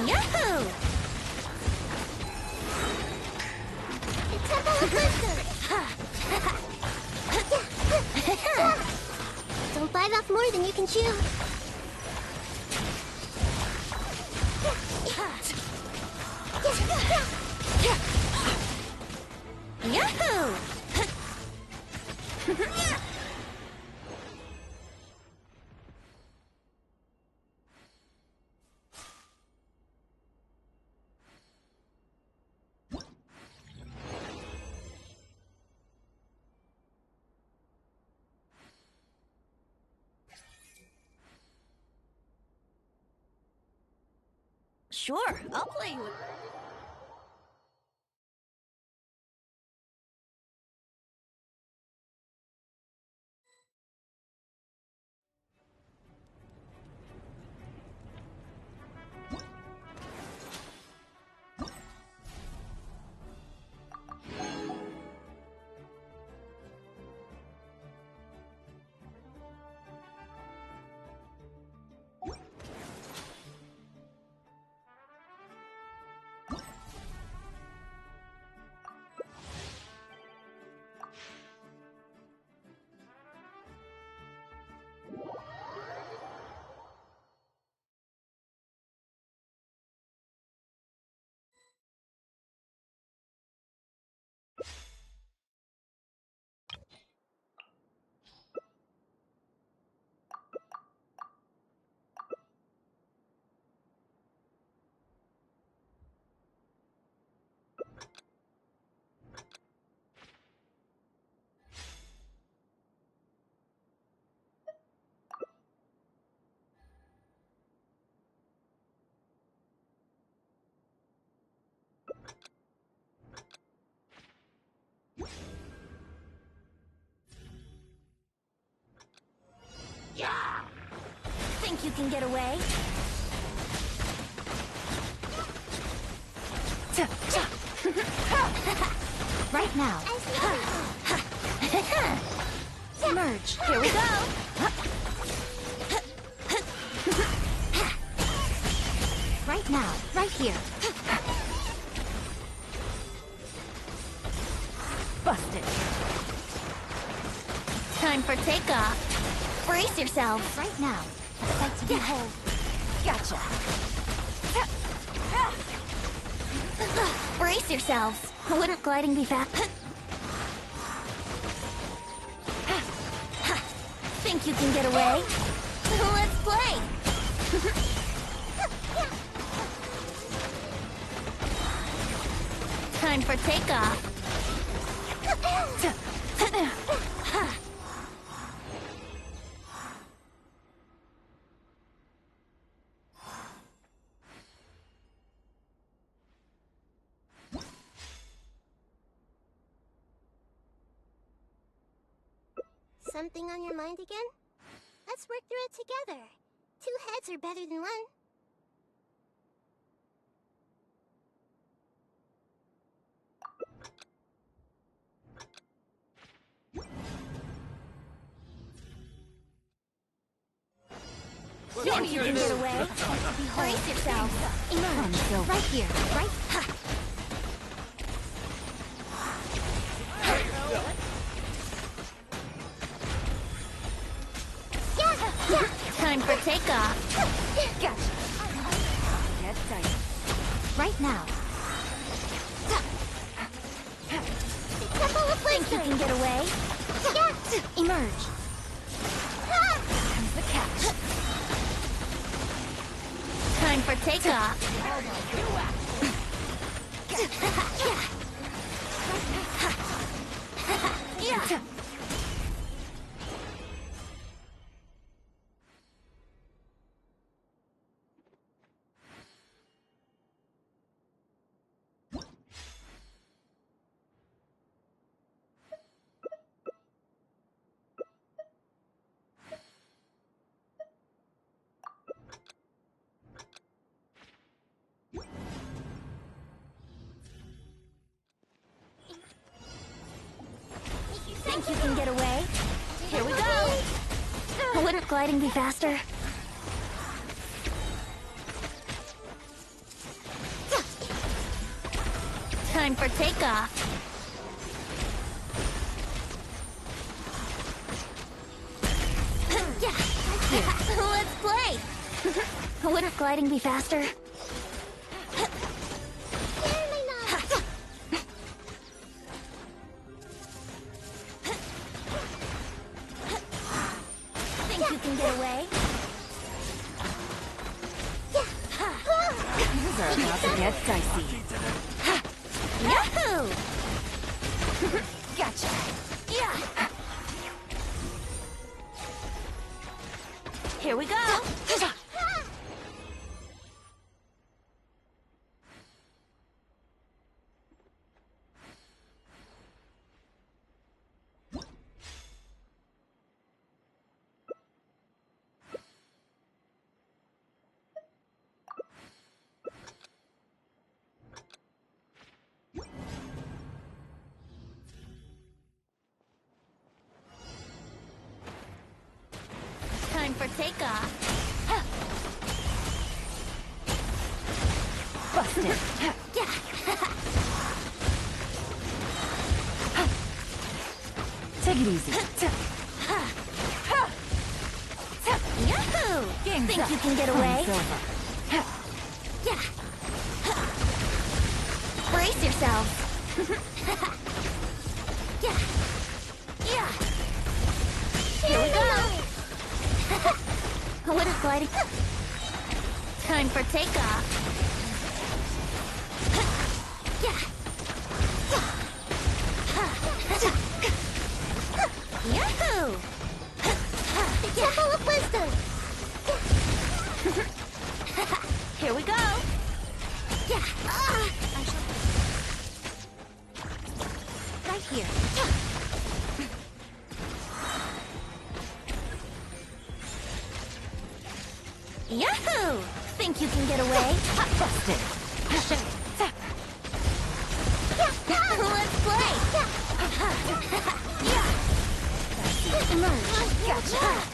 Speaker 6: Yahoo!
Speaker 3: The Temple of Wisdom. Don't bite off more than you can chew.
Speaker 6: Yahoo! Sure, I'll play you with... can get away? Right now. Merge. Here we go. Right now. Right here. Busted. Time for takeoff. Brace yourselves. Right now. A sight to behold. Gotcha. Brace yourselves. Wouldn't gliding be fast? Think you can get away? Let's play! Time for takeoff.
Speaker 3: Something on your mind again? Let's work through it together. 2 heads are better than 1.
Speaker 6: Think you can get away? Brace yourselves. Emerge. Right here. Right? Time for takeoff. Gotcha. Get tight. Right now. Think you can get away? Emerge. Comes the catch. Time for takeoff. Yeah. Think you can get away? Here we go! Wouldn't gliding be faster? Time for takeoff. Let's play! Wouldn't gliding be faster? Think you can get away? Things are about to get dicey. Yahoo! Gotcha. Yeah. Here we go. Time for takeoff. Busted. Take it easy. Yahoo! Think you can get away? Yeah. Brace yourselves. Yeah. Yeah. Here we go. What is gliding? Time for takeoff. Yeah. Yahoo! It's full of wisdom. Here we go. Yeah. Right here. Think you can get away?
Speaker 2: Busted.
Speaker 6: Let's play! Emerge. Gotcha.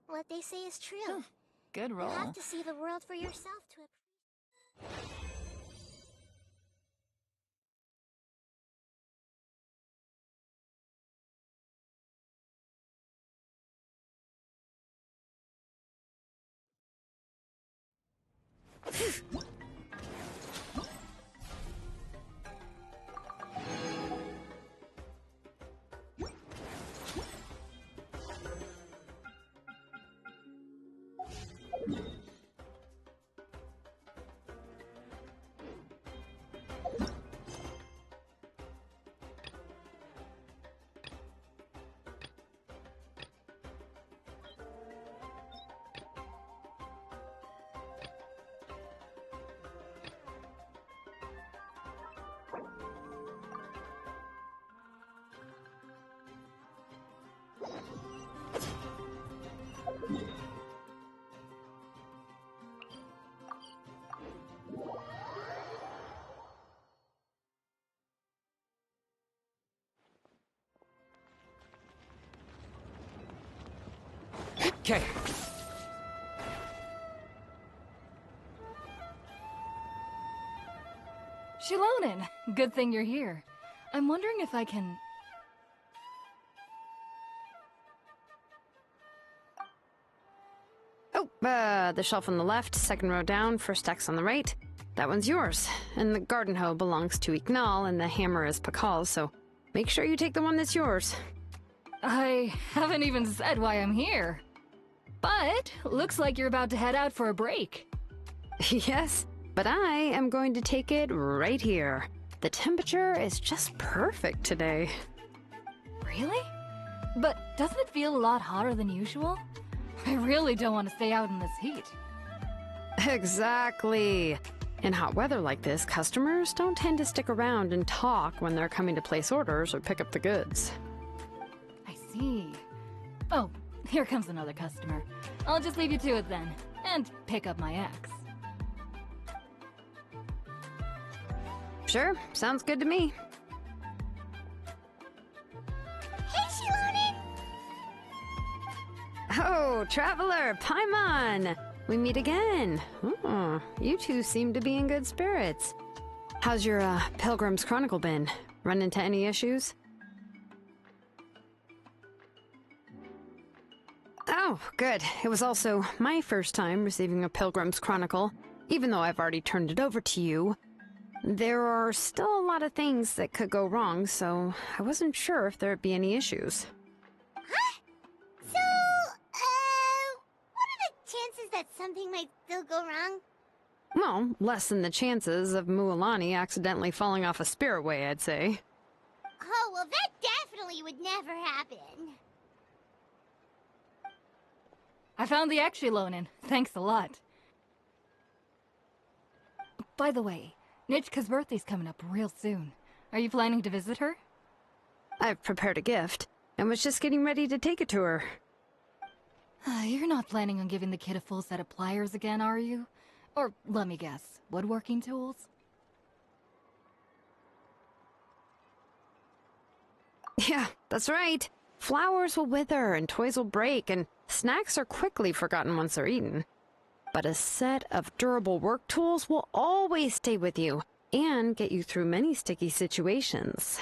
Speaker 6: What they say is true.
Speaker 2: Good
Speaker 6: You
Speaker 2: roll.
Speaker 6: have to see the world for yourself to appreciate.
Speaker 4: Okay.
Speaker 2: Xilonen, good thing you're here. I'm wondering if I can...
Speaker 7: Oh, the shelf on the left, second row down, first X on the right. That one's yours. And the garden hoe belongs to Ignal, and the hammer is Pakal's, so make sure you take the one that's yours.
Speaker 2: I haven't even said why I'm here. But, looks like you're about to head out for a break.
Speaker 7: Yes, but I am going to take it right here. The temperature is just perfect today.
Speaker 2: Really? But doesn't it feel a lot hotter than usual? I really don't want to stay out in this heat.
Speaker 7: Exactly. In hot weather like this, customers don't tend to stick around and talk when they're coming to place orders or pick up the goods.
Speaker 2: I see. Oh, here comes another customer. I'll just leave you to it then, and pick up my axe.
Speaker 7: Sure, sounds good to me.
Speaker 6: Hey, Xilonen!
Speaker 7: Oh, Traveler, Paimon! We meet again. Oh, you two seem to be in good spirits. How's your, Pilgrim's Chronicle been? Run into any issues? Oh, good. It was also my first time receiving a Pilgrim's Chronicle, even though I've already turned it over to you. There are still a lot of things that could go wrong, so I wasn't sure if there'd be any issues.
Speaker 6: Huh? So, what are the chances that something might still go wrong?
Speaker 7: Well, less than the chances of Mualani accidentally falling off a spiritway, I'd say.
Speaker 6: Oh, well, that definitely would never happen.
Speaker 2: I found the axe, Xilonen. Thanks a lot. By the way, Nichka's birthday's coming up real soon. Are you planning to visit her?
Speaker 7: I've prepared a gift, and was just getting ready to take it to her.
Speaker 2: You're not planning on giving the kid a full set of pliers again, are you? Or, let me guess, woodworking tools?
Speaker 7: Yeah, that's right. Flowers will wither, and toys will break, and snacks are quickly forgotten once they're eaten. But a set of durable work tools will always stay with you, and get you through many sticky situations.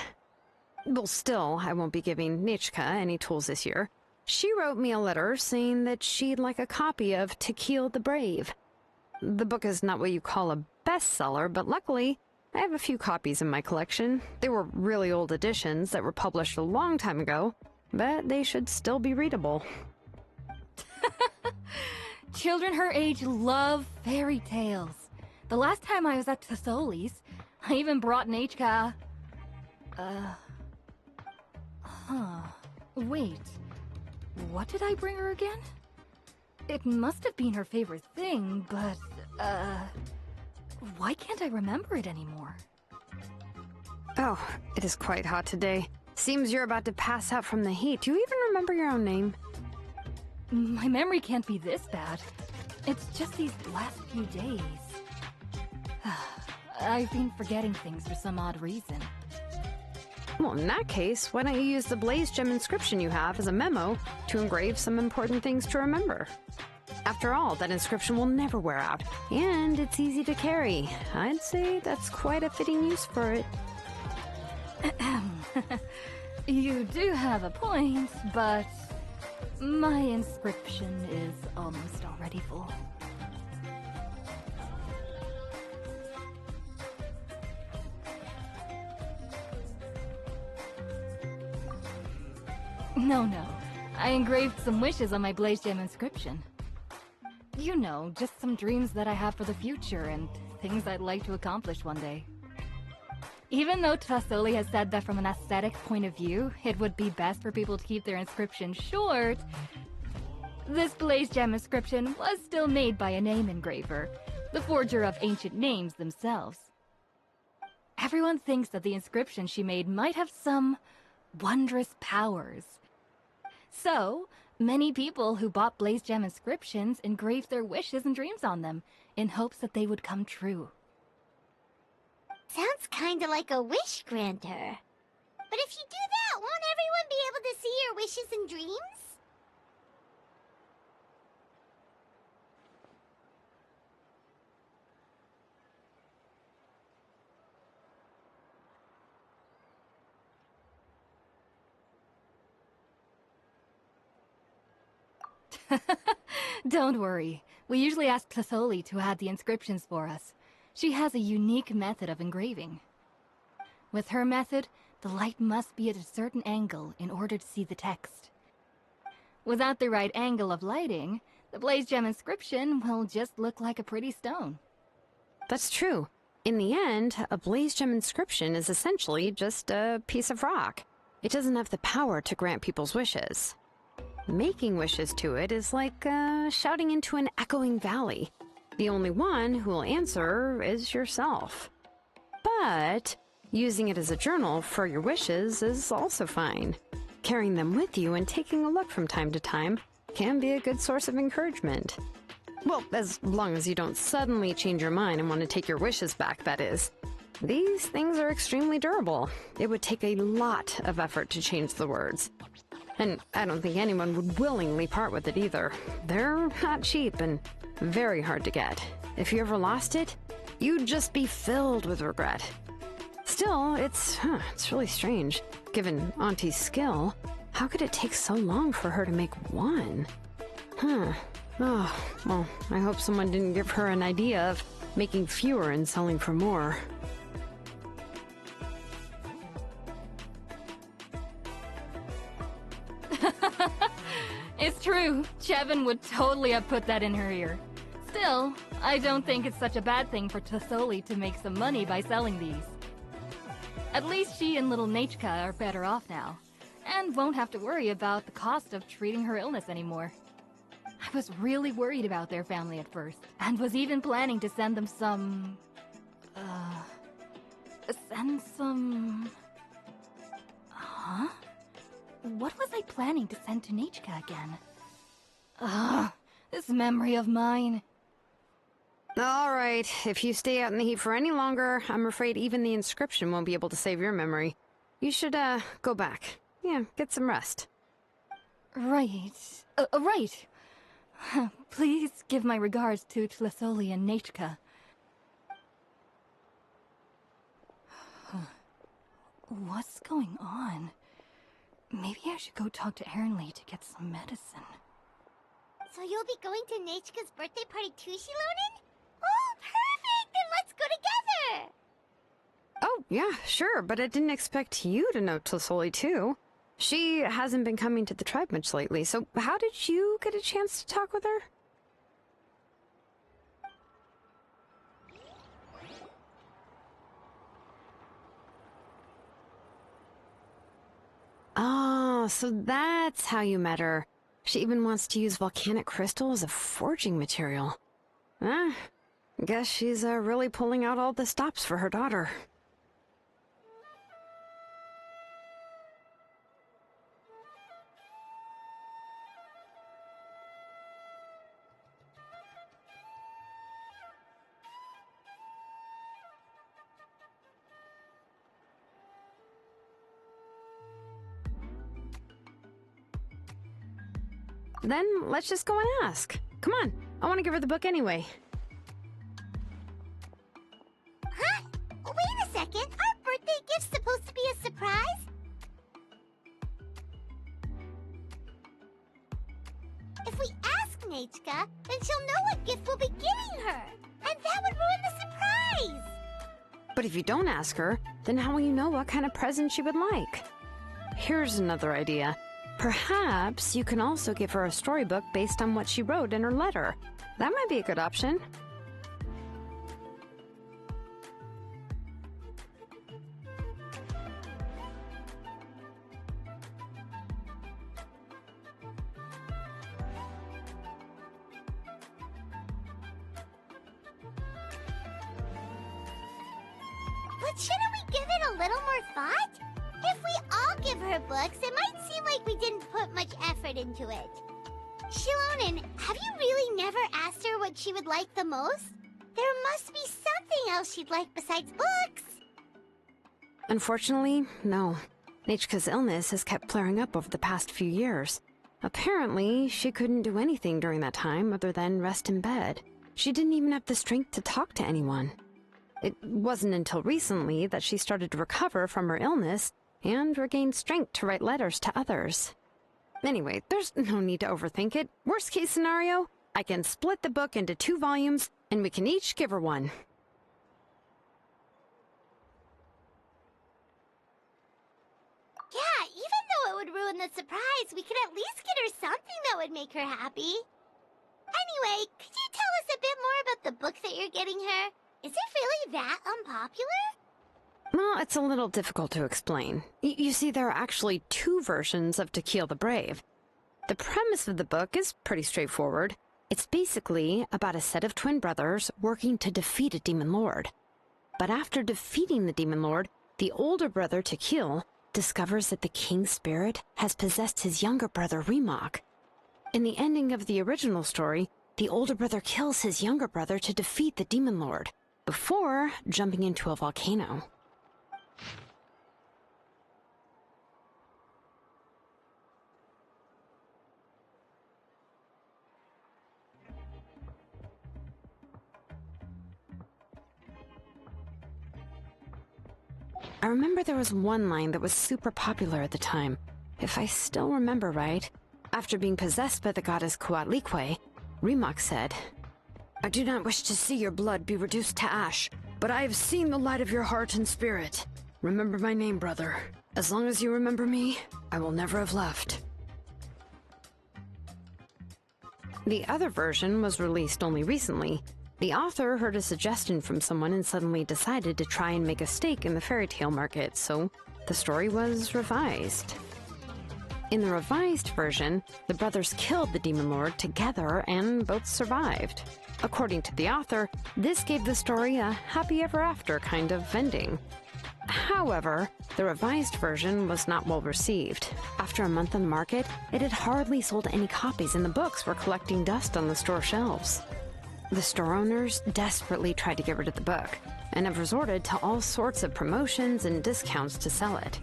Speaker 7: Well, still, I won't be giving Nichka any tools this year. She wrote me a letter saying that she'd like a copy of To Kill the Brave. The book is not what you call a bestseller, but luckily, I have a few copies in my collection. They were really old editions that were published a long time ago, but they should still be readable.
Speaker 2: Children her age love fairy tales. The last time I was at Tasoli's, I even brought Nichka... Wait. What did I bring her again? It must have been her favorite thing, but, why can't I remember it anymore?
Speaker 7: Oh, it is quite hot today. Seems you're about to pass out from the heat. Do you even remember your own name?
Speaker 2: My memory can't be this bad. It's just these last few days. I've been forgetting things for some odd reason.
Speaker 7: Well, in that case, why don't you use the Blaze Gem inscription you have as a memo to engrave some important things to remember? After all, that inscription will never wear out, and it's easy to carry. I'd say that's quite a fitting use for it.
Speaker 2: You do have a point, but my inscription is almost already full. No. I engraved some wishes on my Blaze Gem inscription. You know, just some dreams that I have for the future and things I'd like to accomplish one day. Even though Tasoli has said that from an aesthetic point of view, it would be best for people to keep their inscription short, this Blaze Gem inscription was still made by a name engraver, the forger of ancient names themselves. Everyone thinks that the inscription she made might have some wondrous powers. So, many people who bought Blaze Gem inscriptions engraved their wishes and dreams on them, in hopes that they would come true.
Speaker 6: Sounds kinda like a wish granter. But if you do that, won't everyone be able to see your wishes and dreams?
Speaker 2: Don't worry. We usually ask Tasoli to add the inscriptions for us. She has a unique method of engraving. With her method, the light must be at a certain angle in order to see the text. Without the right angle of lighting, the Blaze Gem inscription will just look like a pretty stone.
Speaker 7: That's true. In the end, a Blaze Gem inscription is essentially just a piece of rock. It doesn't have the power to grant people's wishes. Making wishes to it is like shouting into an echoing valley. The only one who will answer is yourself. But using it as a journal for your wishes is also fine. Carrying them with you and taking a look from time to time can be a good source of encouragement. Well, as long as you don't suddenly change your mind and want to take your wishes back, that is. These things are extremely durable. It would take a lot of effort to change the words. And I don't think anyone would willingly part with it either. They're not cheap and very hard to get. If you ever lost it, you'd just be filled with regret. Still, it's really strange. Given Auntie's skill, how could it take so long for her to make one? Oh, well, I hope someone didn't give her an idea of making fewer and selling for more.
Speaker 2: It's true. Chevin would totally have put that in her ear. Still, I don't think it's such a bad thing for Tasoli to make some money by selling these. At least she and little Nachka are better off now, and won't have to worry about the cost of treating her illness anymore. I was really worried about their family at first, and was even planning to send them some... Huh? What was I planning to send to Nachka again? This memory of mine.
Speaker 7: Alright, if you stay out in the heat for any longer, I'm afraid even the inscription won't be able to save your memory. You should, go back. Yeah, get some rest.
Speaker 2: Right. Right. Please give my regards to Tlasoli and Nachka. What's going on? Maybe I should go talk to Ernly to get some medicine.
Speaker 6: So you'll be going to Nachka's birthday party too, Xilonen? Oh, perfect! Then let's go together!
Speaker 7: Oh, yeah, sure, but I didn't expect you to know Tlasoli too. She hasn't been coming to the tribe much lately, so how did you get a chance to talk with her? Oh, so that's how you met her. She even wants to use volcanic crystal as a forging material. Guess she's really pulling out all the stops for her daughter. Then let's just go and ask. Come on, I want to give her the book anyway.
Speaker 6: Huh? Wait a second. Our birthday gift's supposed to be a surprise? If we ask Nechka, then she'll know what gift we'll be giving her. And that would ruin the surprise.
Speaker 7: But if you don't ask her, then how will you know what kind of present she would like? Here's another idea. Perhaps you can also give her a storybook based on what she wrote in her letter. That might be a good option.
Speaker 6: But shouldn't we give it a little more thought? If we all give her books, it might seem like we didn't put much effort into it. Xilonen, have you really never asked her what she would like the most? There must be something else she'd like besides books.
Speaker 7: Unfortunately, no. Nechka's illness has kept flaring up over the past few years. Apparently, she couldn't do anything during that time other than rest in bed. She didn't even have the strength to talk to anyone. It wasn't until recently that she started to recover from her illness and regained strength to write letters to others. Anyway, there's no need to overthink it. Worst case scenario, I can split the book into 2 volumes, and we can each give her one.
Speaker 6: Yeah, even though it would ruin the surprise, we could at least get her something that would make her happy. Anyway, could you tell us a bit more about the book that you're getting her? Is it really that unpopular?
Speaker 7: Well, it's a little difficult to explain. You see, there are actually 2 versions of To Kill the Brave. The premise of the book is pretty straightforward. It's basically about a set of twin brothers working to defeat a demon lord. But after defeating the demon lord, the older brother, To Kill, discovers that the king's spirit has possessed his younger brother, Remok. In the ending of the original story, the older brother kills his younger brother to defeat the demon lord, before jumping into a volcano. I remember there was one line that was super popular at the time. If I still remember right, after being possessed by the goddess Coatlicue, Remok said, "I do not wish to see your blood be reduced to ash, but I have seen the light of your heart and spirit. Remember my name, brother. As long as you remember me, I will never have left." The other version was released only recently. The author heard a suggestion from someone and suddenly decided to try and make a stake in the fairy tale market, so the story was revised. In the revised version, the brothers killed the demon lord together and both survived. According to the author, this gave the story a happy ever after kind of ending. However, the revised version was not well received. After a month on the market, it had hardly sold any copies and the books were collecting dust on the store shelves. The store owners desperately tried to get rid of the book, and have resorted to all sorts of promotions and discounts to sell it.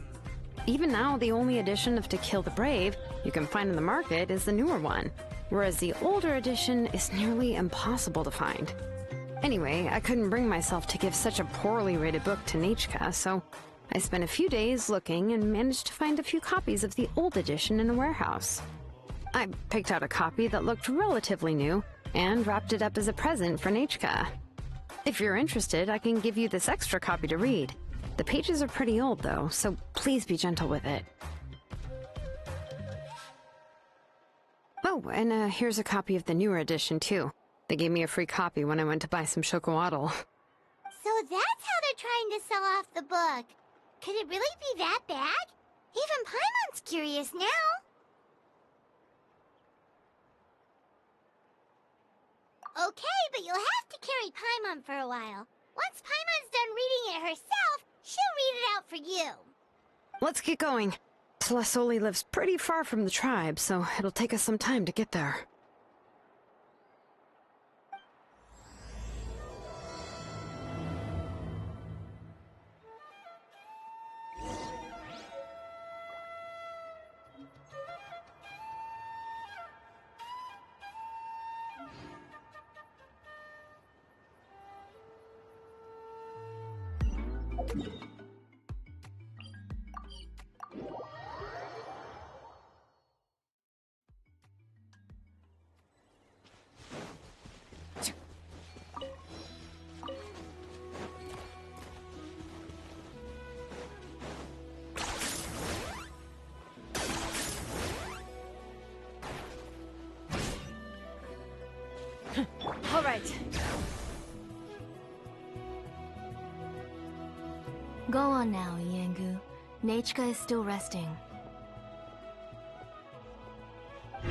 Speaker 7: Even now, the only edition of To Kill the Brave you can find in the market is the newer one, whereas the older edition is nearly impossible to find. Anyway, I couldn't bring myself to give such a poorly rated book to Nechka, so I spent a few days looking and managed to find a few copies of the old edition in a warehouse. I picked out a copy that looked relatively new, and wrapped it up as a present for Nechka. If you're interested, I can give you this extra copy to read. The pages are pretty old, though, so please be gentle with it. Oh, and here's a copy of the newer edition, too. They gave me a free copy when I went to buy some chocowaddle.
Speaker 6: So that's how they're trying to sell off the book. Could it really be that bad? Even Paimon's curious now. Okay, but you'll have to carry Paimon for a while. Once Paimon's done reading it herself, she'll read it out for you.
Speaker 7: Let's get going. Tlasoli lives pretty far from the tribe, so it'll take us some time to get there.
Speaker 2: All right. Go on now, Iengu. Nechka is still resting.
Speaker 6: Hey,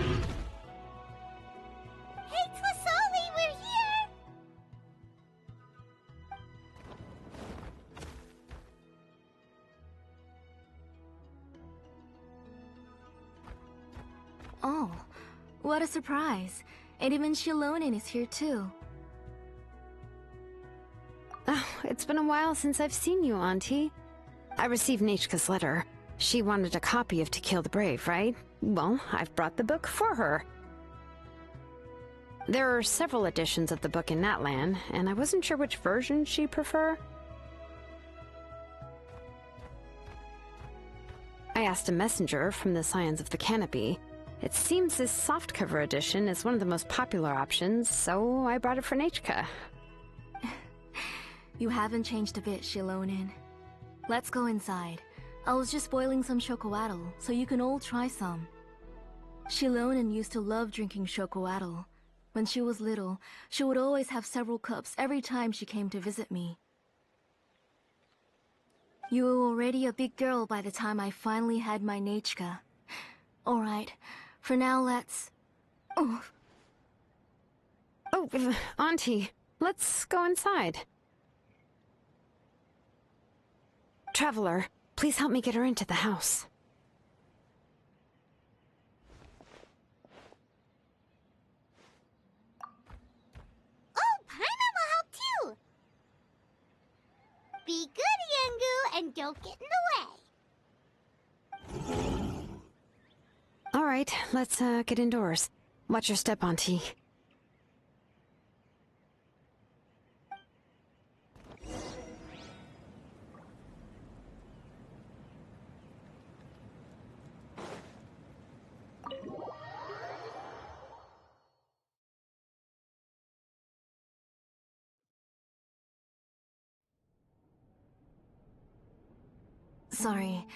Speaker 6: Tlasoli, we're here!
Speaker 2: Oh, what a surprise. And even Xilonen is here too.
Speaker 7: Oh, it's been a while since I've seen you, Auntie. I received Nechka's letter. She wanted a copy of To Kill the Brave, right? Well, I've brought the book for her. There are several editions of the book in Natlan, and I wasn't sure which version she'd prefer. I asked a messenger from the Scions of the Canopy. It seems this softcover edition is one of the most popular options, so I brought it for Nechka.
Speaker 2: You haven't changed a bit, Xilonen. Let's go inside. I was just boiling some chocoatl, so you can all try some. Xilonen used to love drinking chocoatl. When she was little, she would always have several cups every time she came to visit me. You were already a big girl by the time I finally had my Nechka. Alright, for now let's... Oh,
Speaker 7: Auntie, let's go inside. Traveler, please help me get her into the house.
Speaker 6: Oh, Paimon will help too! Be good, Iengu, and don't get in the way.
Speaker 7: All right, let's get indoors. Watch your step, Auntie.
Speaker 2: sorry.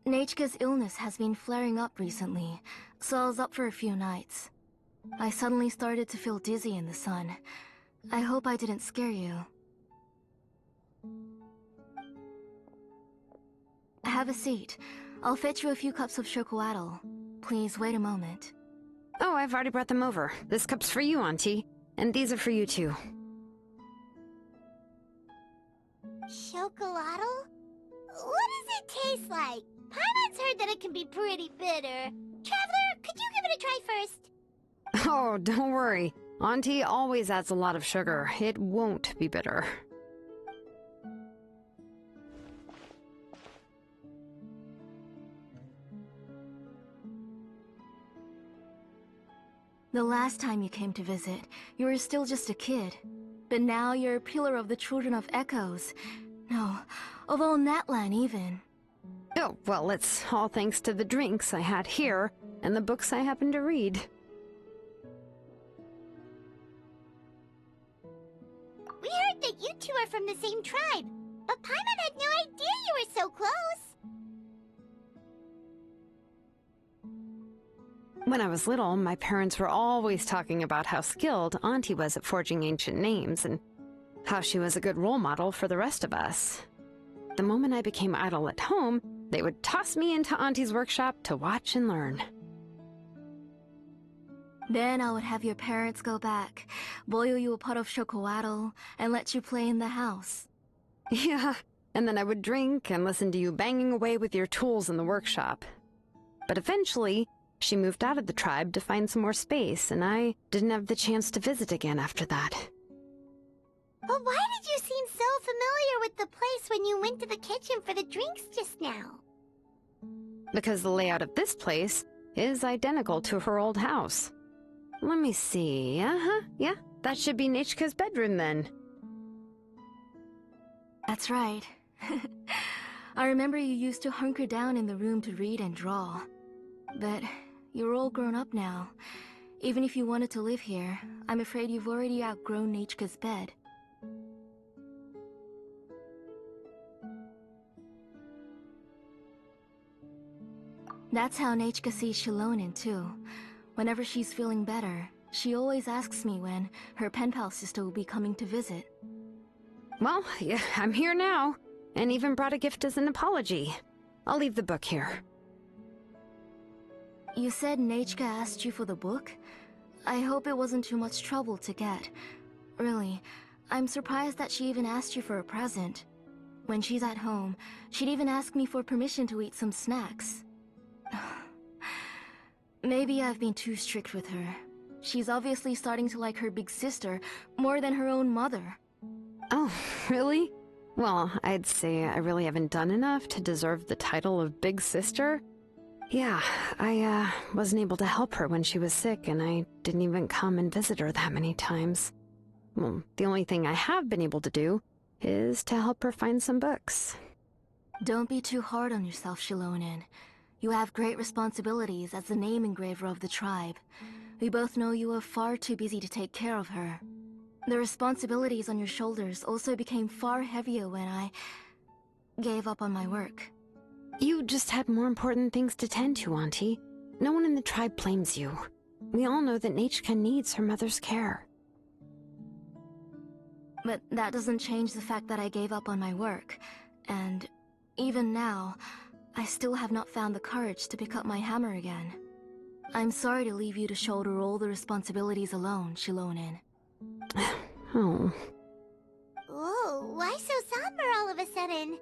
Speaker 2: Nechka's illness has been flaring up recently, so I was up for a few nights. I suddenly started to feel dizzy in the sun. I hope I didn't scare you. Have a seat. I'll fetch you a few cups of chocoatl. Please wait a moment.
Speaker 7: Oh, I've already brought them over. This cup's for you, Auntie. And these are for you, too.
Speaker 6: Chocolatl? What does it taste like? Paimon's heard that it can be pretty bitter. Traveler, could you give it a try first?
Speaker 7: Oh, don't worry. Auntie always adds a lot of sugar. It won't be bitter.
Speaker 2: The last time you came to visit, you were still just a kid. But now you're a pillar of the Children of Echoes. No, of all Natlan even.
Speaker 7: Oh, well, it's all thanks to the drinks I had here and the books I happened to read.
Speaker 6: We heard that you two are from the same tribe, but Paimon had no idea you were so close.
Speaker 7: When I was little, my parents were always talking about how skilled Auntie was at forging ancient names and how she was a good role model for the rest of us. The moment I became idle at home, they would toss me into Auntie's workshop to watch and learn.
Speaker 8: Then I would have your parents go back, boil you a pot of chocolatl, and let you play in the house.
Speaker 7: Yeah, and then I would drink and listen to you banging away with your tools in the workshop. But eventually, she moved out of the tribe to find some more space, and I didn't have the chance to visit again after that.
Speaker 6: But why did you seem so familiar with the place when you went to the kitchen for the drinks just now?
Speaker 7: Because the layout of this place is identical to her old house. Let me see. Yeah, that should be Nechka's bedroom then.
Speaker 8: That's right. I remember you used to hunker down in the room to read and draw. But you're all grown up now. Even if you wanted to live here, I'm afraid you've already outgrown Nechka's bed. That's how Nechka sees Xilonen too. Whenever she's feeling better, she always asks me when her pen pal sister will be coming to visit.
Speaker 7: Well, yeah, I'm here now, and even brought a gift as an apology. I'll leave the book here.
Speaker 8: You said Nechka asked you for the book? I hope it wasn't too much trouble to get. Really, I'm surprised that she even asked you for a present. When she's at home, she'd even ask me for permission to eat some snacks. Maybe I've been too strict with her. She's obviously starting to like her big sister more than her own mother.
Speaker 7: Oh, really? Well, I'd say I really haven't done enough to deserve the title of Big Sister. Yeah, I wasn't able to help her when she was sick, and I didn't even come and visit her that many times. Well, the only thing I have been able to do is to help her find some books.
Speaker 8: Don't be too hard on yourself, Xilonen. You have great responsibilities as the name engraver of the tribe. We both know you are far too busy to take care of her. The responsibilities on your shoulders also became far heavier when I gave up on my work.
Speaker 7: You just had more important things to tend to, Auntie. No one in the tribe blames you. We all know that Nechka needs her mother's care.
Speaker 8: But that doesn't change the fact that I gave up on my work. And even now, I still have not found the courage to pick up my hammer again. I'm sorry to leave you to shoulder all the responsibilities alone, Xilonen.
Speaker 7: Oh.
Speaker 6: Whoa, why so somber all of a sudden?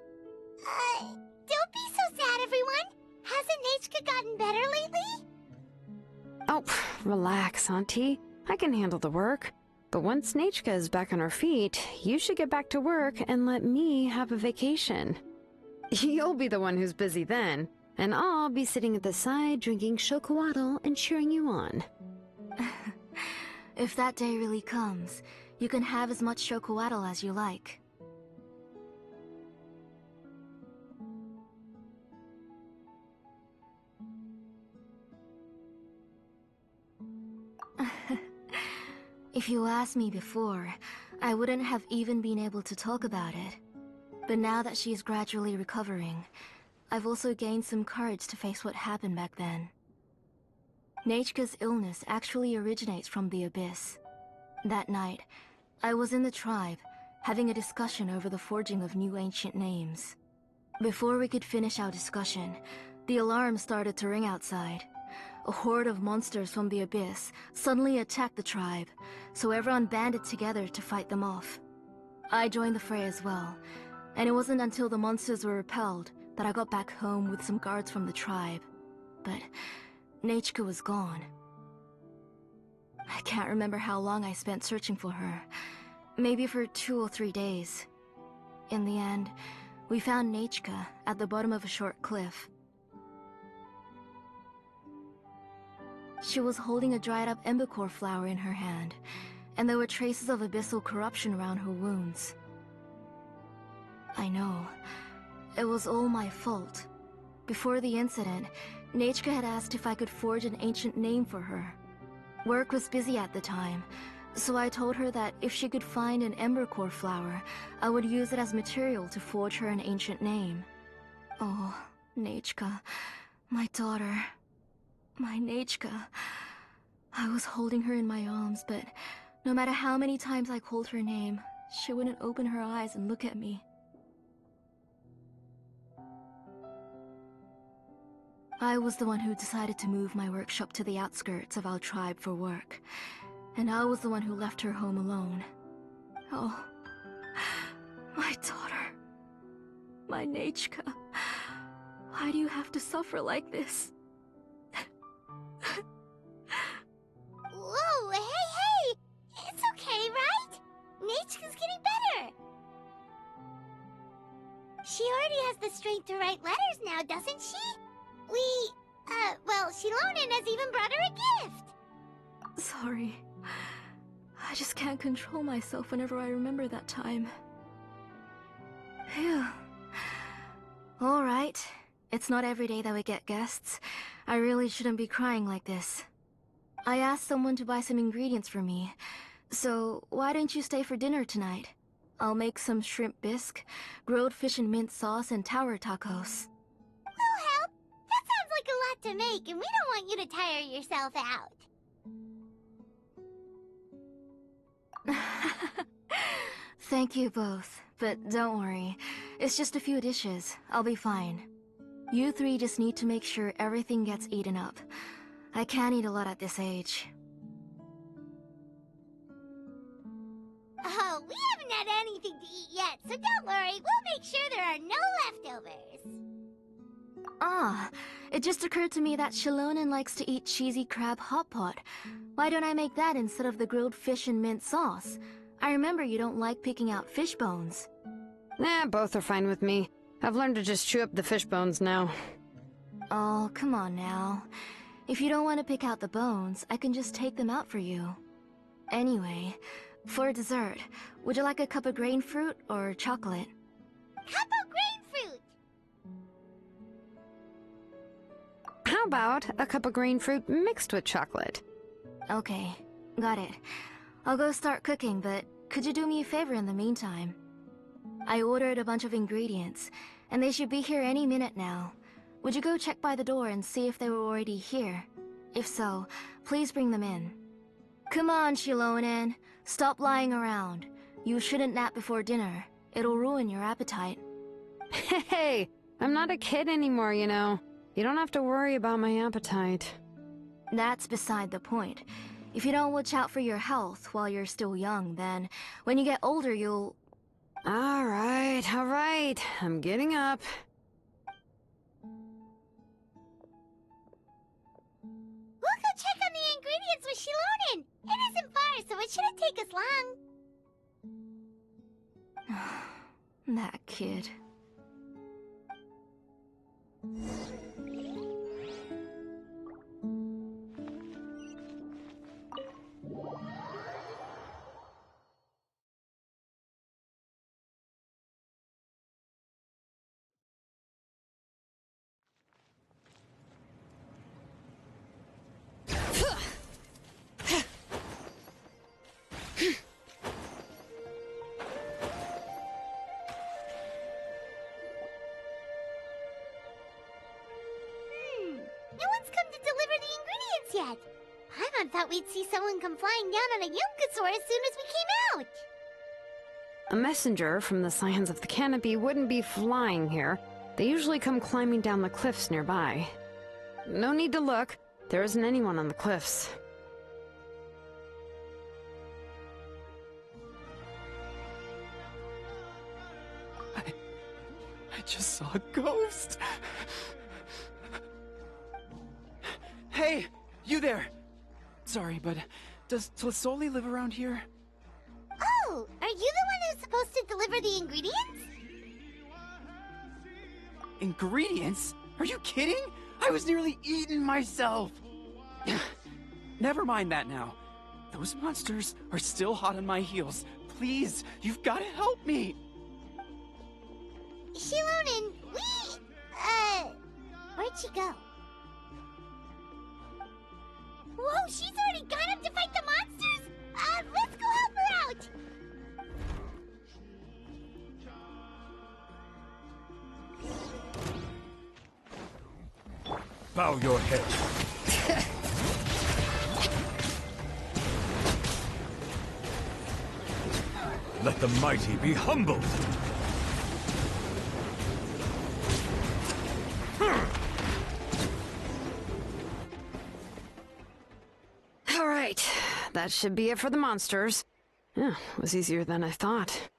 Speaker 6: Don't be so sad, everyone! Hasn't Nechka gotten better lately?
Speaker 7: Oh, relax, Auntie. I can handle the work. But once Nechka is back on her feet, you should get back to work and let me have a vacation. You'll be the one who's busy then, and I'll be sitting at the side drinking chocolatl and cheering you on.
Speaker 8: If that day really comes, you can have as much chocolatl as you like. If you asked me before, I wouldn't have even been able to talk about it. But now that she's gradually recovering, I've also gained some courage to face what happened back then. Nechka's illness actually originates from the Abyss. That night, I was in the tribe, having a discussion over the forging of new ancient names. Before we could finish our discussion, the alarm started to ring outside. A horde of monsters from the Abyss suddenly attacked the tribe, so everyone banded together to fight them off. I joined the fray as well, and it wasn't until the monsters were repelled that I got back home with some guards from the tribe. But Nechka was gone. I can't remember how long I spent searching for her. Maybe for 2 or 3 days. In the end, we found Nechka at the bottom of a short cliff. She was holding a dried-up embercore flower in her hand, and there were traces of abyssal corruption around her wounds. I know. It was all my fault. Before the incident, Nechka had asked if I could forge an ancient name for her. Work was busy at the time, so I told her that if she could find an embercore flower, I would use it as material to forge her an ancient name. Oh, Nechka, my daughter. My Nechka. I was holding her in my arms, but no matter how many times I called her name, she wouldn't open her eyes and look at me. I was the one who decided to move my workshop to the outskirts of our tribe for work. And I was the one who left her home alone. Oh, my daughter. My Nechka. Why do you have to suffer like this?
Speaker 6: Whoa, hey! It's okay, right? Nechka's getting better. She already has the strength to write letters now, doesn't she? Well, Xilonen has even brought her a gift.
Speaker 8: Sorry. I just can't control myself whenever I remember that time. Phew. Alright. It's not every day that we get guests. I really shouldn't be crying like this. I asked someone to buy some ingredients for me. So, why don't you stay for dinner tonight? I'll make some shrimp bisque, grilled fish and mint sauce, and tower tacos.
Speaker 6: We'll help. That sounds like a lot to make, and we don't want you to tire yourself out.
Speaker 8: Thank you both, but don't worry. It's just a few dishes. I'll be fine. You three just need to make sure everything gets eaten up. I can't eat a lot at this age.
Speaker 6: Oh, we haven't had anything to eat yet, so don't worry. We'll make sure there are no leftovers.
Speaker 8: Ah, it just occurred to me that Xilonen likes to eat cheesy crab hot pot. Why don't I make that instead of the grilled fish and mint sauce? I remember you don't like picking out fish bones.
Speaker 7: Nah, both are fine with me. I've learned to just chew up the fish bones now.
Speaker 8: Oh, come on now. If you don't want to pick out the bones, I can just take them out for you. Anyway, for dessert, would you like a cup of grain fruit or chocolate?
Speaker 6: Cup of grain fruit!
Speaker 7: How about a cup of green fruit mixed with chocolate?
Speaker 8: Okay, got it. I'll go start cooking, but could you do me a favor in the meantime? I ordered a bunch of ingredients, and they should be here any minute now. Would you go check by the door and see if they were already here? If so, please bring them in. Come on, Xilonen. Stop lying around. You shouldn't nap before dinner. It'll ruin your appetite.
Speaker 7: Hey, I'm not a kid anymore, you know. You don't have to worry about my appetite.
Speaker 8: That's beside the point. If you don't watch out for your health while you're still young, then when you get older, you'll...
Speaker 7: All right. I'm getting up.
Speaker 6: We'll go check on the ingredients with Xilonen. It isn't far, so it shouldn't take us long.
Speaker 8: That kid.
Speaker 6: No one's come to deliver the ingredients yet. Paimon thought we'd see someone come flying down on a Yunkasaur as soon as we came out.
Speaker 7: A messenger from the Scions of the Canopy wouldn't be flying here. They usually come climbing down the cliffs nearby. No need to look. There isn't anyone on the cliffs.
Speaker 5: I just saw a ghost. Hey, you there! Sorry, but does Tlisoli live around here?
Speaker 6: Oh, are you the one who's supposed to deliver the ingredients?
Speaker 5: Ingredients? Are you kidding? I was nearly eaten myself! Never mind that now. Those monsters are still hot on my heels. Please, you've got to help me!
Speaker 6: Xilonen, where'd she go? Whoa, she's already gone up to fight the monsters! Let's go help her out!
Speaker 5: Bow your head. Let the mighty be humbled!
Speaker 7: that should be it for the monsters. Yeah, it was easier than I thought.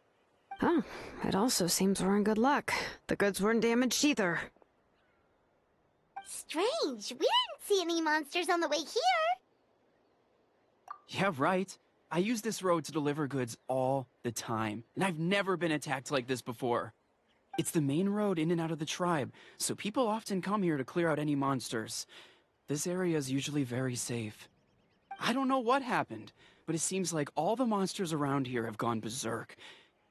Speaker 7: Oh, it also seems we're in good luck. The goods weren't damaged either.
Speaker 6: Strange. We didn't see any monsters on the way here.
Speaker 5: Yeah, right. I use this road to deliver goods all the time, and I've never been attacked like this before. It's the main road in and out of the tribe, so people often come here to clear out any monsters. This area is usually very safe. I don't know what happened, but it seems like all the monsters around here have gone berserk.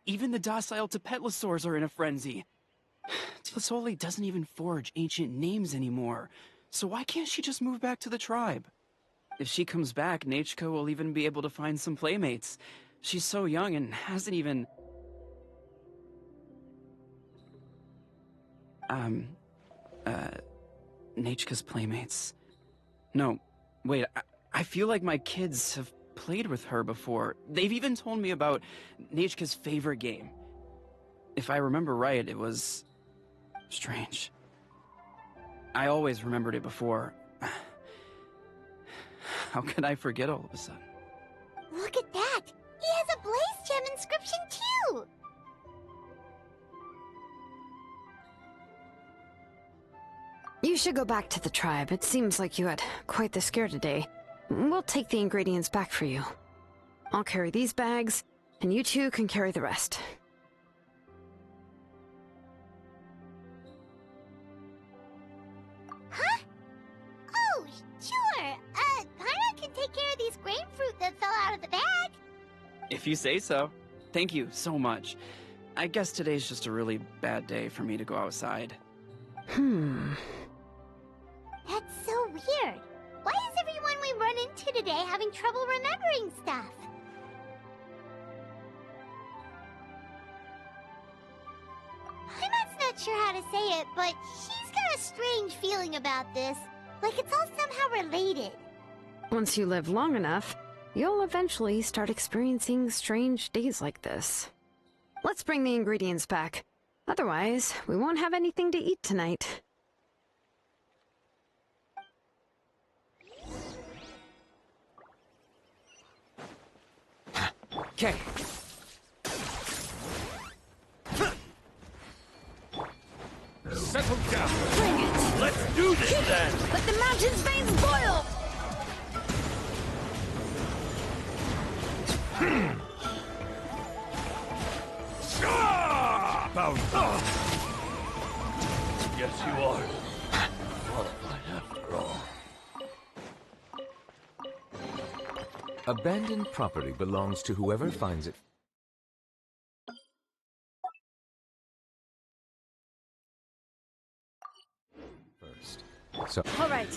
Speaker 5: Even the docile Tepetlosaurs are in a frenzy. Tlisoli doesn't even forge ancient names anymore, so why can't she just move back to the tribe? If she comes back, Nachka will even be able to find some playmates. She's so young and hasn't even... Nachka's playmates. No, wait, I feel like my kids have played with her before. They've even told me about Nachka's favorite game. If I remember right, it was... strange. I always remembered it before. How could I forget all of a sudden?
Speaker 6: Look at that! He has a Blaze Gem inscription too!
Speaker 7: You should go back to the tribe. It seems like you had quite the scare today. We'll take the ingredients back for you. I'll carry these bags, and you two can carry the rest.
Speaker 6: Huh? Oh, sure. Paimon can take care of these grapefruit that fell out of the bag.
Speaker 5: If you say so. Thank you so much. I guess today's just a really bad day for me to go outside.
Speaker 6: That's so weird. Why is everyone we run into today having trouble remembering stuff? Paimon's not sure how to say it, but she's got a strange feeling about this. Like it's all somehow related.
Speaker 7: Once you live long enough, you'll eventually start experiencing strange days like this. Let's bring the ingredients back. Otherwise, we won't have anything to eat tonight.
Speaker 4: Okay.
Speaker 9: Settle down.
Speaker 7: Bring it!
Speaker 9: Let's do this then.
Speaker 7: Let the mountain's veins boil!
Speaker 9: Bound. Yes, you are. Qualified after all.
Speaker 1: Abandoned property belongs to whoever finds it first. So,
Speaker 7: All right.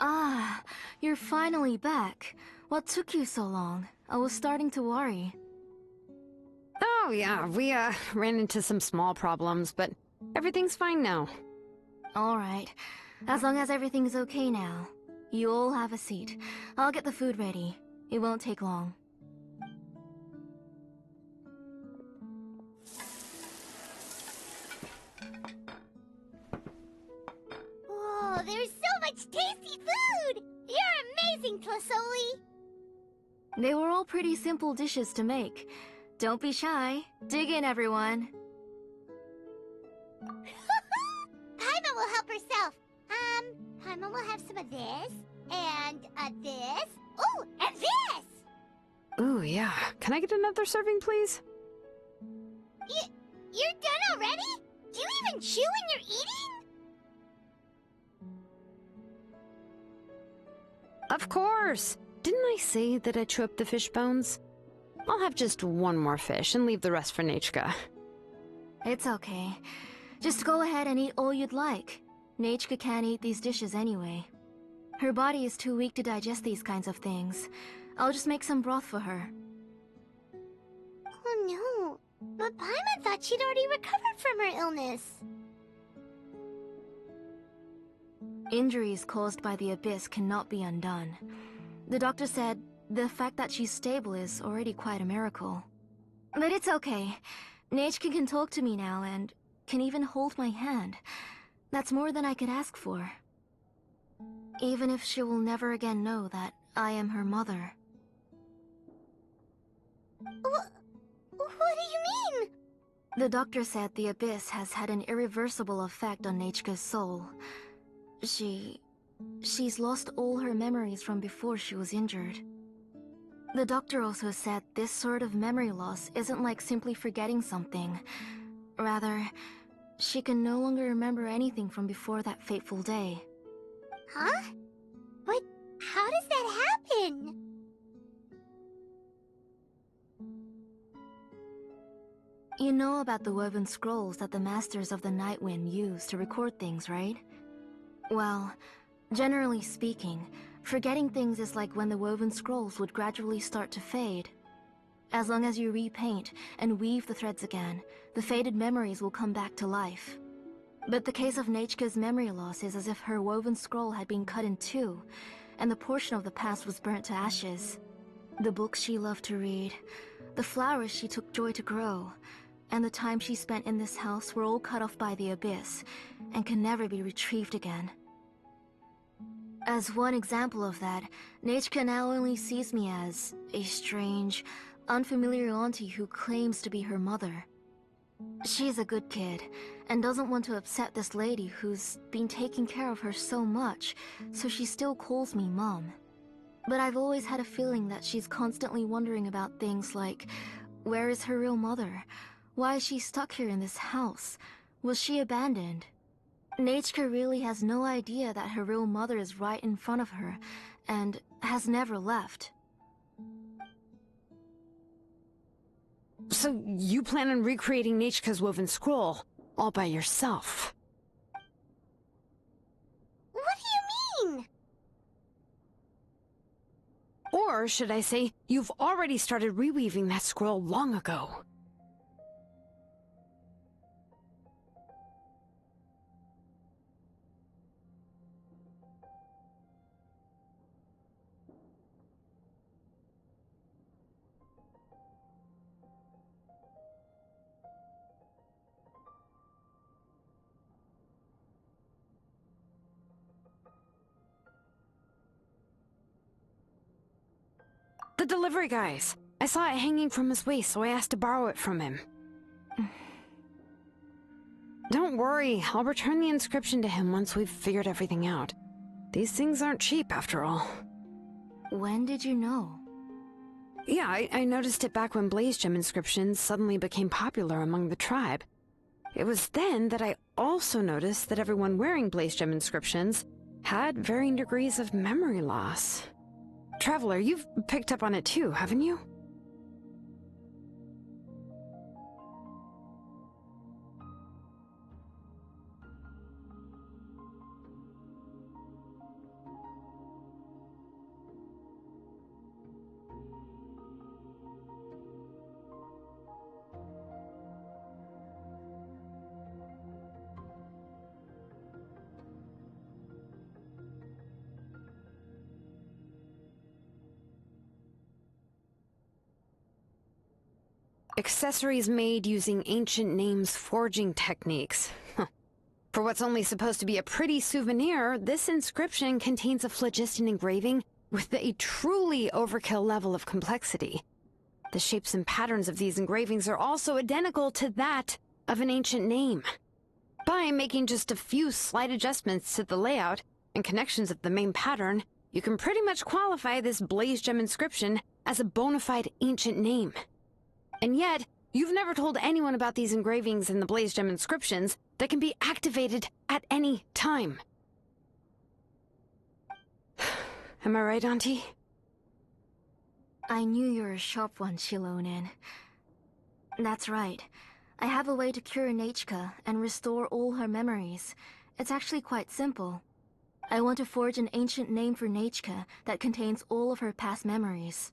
Speaker 8: Ah, you're finally back. What took you so long? I was starting to worry.
Speaker 7: Oh, yeah, we, ran into some small problems, but everything's fine now.
Speaker 8: Alright. As long as everything's okay now. You all have a seat. I'll get the food ready. It won't take long.
Speaker 6: Whoa, there's so much tasty food! You're amazing, Tlisoli!
Speaker 8: They were all pretty simple dishes to make. Don't be shy. Dig in, everyone.
Speaker 6: Paimon will help herself. Paimon will have some of this, and this. Oh, and this!
Speaker 7: Ooh, yeah. Can I get another serving, please?
Speaker 6: You're done already? Do you even chew when you're eating?
Speaker 7: Of course! Didn't I say that I chew up the fish bones? I'll have just one more fish and leave the rest for Nachka.
Speaker 8: It's okay. Just go ahead and eat all you'd like. Nachka can't eat these dishes anyway. Her body is too weak to digest these kinds of things. I'll just make some broth for her.
Speaker 6: Oh no, but Paimon thought she'd already recovered from her illness.
Speaker 8: Injuries caused by the Abyss cannot be undone. The doctor said the fact that she's stable is already quite a miracle. But it's okay. Nechka can talk to me now and can even hold my hand. That's more than I could ask for. Even if she will never again know that I am her mother.
Speaker 6: What do you mean?
Speaker 8: The doctor said the Abyss has had an irreversible effect on Nechka's soul. She's lost all her memories from before she was injured. The doctor also said this sort of memory loss isn't like simply forgetting something. Rather, she can no longer remember anything from before that fateful day.
Speaker 6: Huh? But how does that happen?
Speaker 8: You know about the woven scrolls that the Masters of the Night Wind use to record things, right? Well, generally speaking, forgetting things is like when the woven scrolls would gradually start to fade. As long as you repaint and weave the threads again, the faded memories will come back to life. But the case of Nechka's memory loss is as if her woven scroll had been cut in two, and the portion of the past was burnt to ashes. The books she loved to read, the flowers she took joy to grow, and the time she spent in this house were all cut off by the Abyss, and can never be retrieved again. As one example of that, Nechka now only sees me as a strange, unfamiliar auntie who claims to be her mother. She's a good kid, and doesn't want to upset this lady who's been taking care of her so much, so she still calls me Mom. But I've always had a feeling that she's constantly wondering about things like, where is her real mother? Why is she stuck here in this house? Was she abandoned? Nechka really has no idea that her real mother is right in front of her, and has never left.
Speaker 7: So you plan on recreating Nechka's woven scroll, all by yourself?
Speaker 6: What do you mean?
Speaker 7: Or should I say, you've already started reweaving that scroll long ago. The delivery guys. I saw it hanging from his waist, so I asked to borrow it from him. Don't worry, I'll return the inscription to him once we've figured everything out. These things aren't cheap, after all.
Speaker 8: When did you know?
Speaker 7: Yeah, I noticed it back when blaze gem inscriptions suddenly became popular among the tribe. It was then that I also noticed that everyone wearing blaze gem inscriptions had varying degrees of memory loss. Traveler, you've picked up on it too, haven't you? Accessories made using ancient names forging techniques. For what's only supposed to be a pretty souvenir, this inscription contains a phlogiston engraving with a truly overkill level of complexity. The shapes and patterns of these engravings are also identical to that of an ancient name. By making just a few slight adjustments to the layout and connections of the main pattern, you can pretty much qualify this blaze gem inscription as a bona fide ancient name. And yet, you've never told anyone about these engravings in the blaze gem inscriptions that can be activated at any time. Am I right, Auntie?
Speaker 8: I knew you were a sharp one, Xilonen. That's right. I have a way to cure Nechka and restore all her memories. It's actually quite simple. I want to forge an ancient name for Nechka that contains all of her past memories.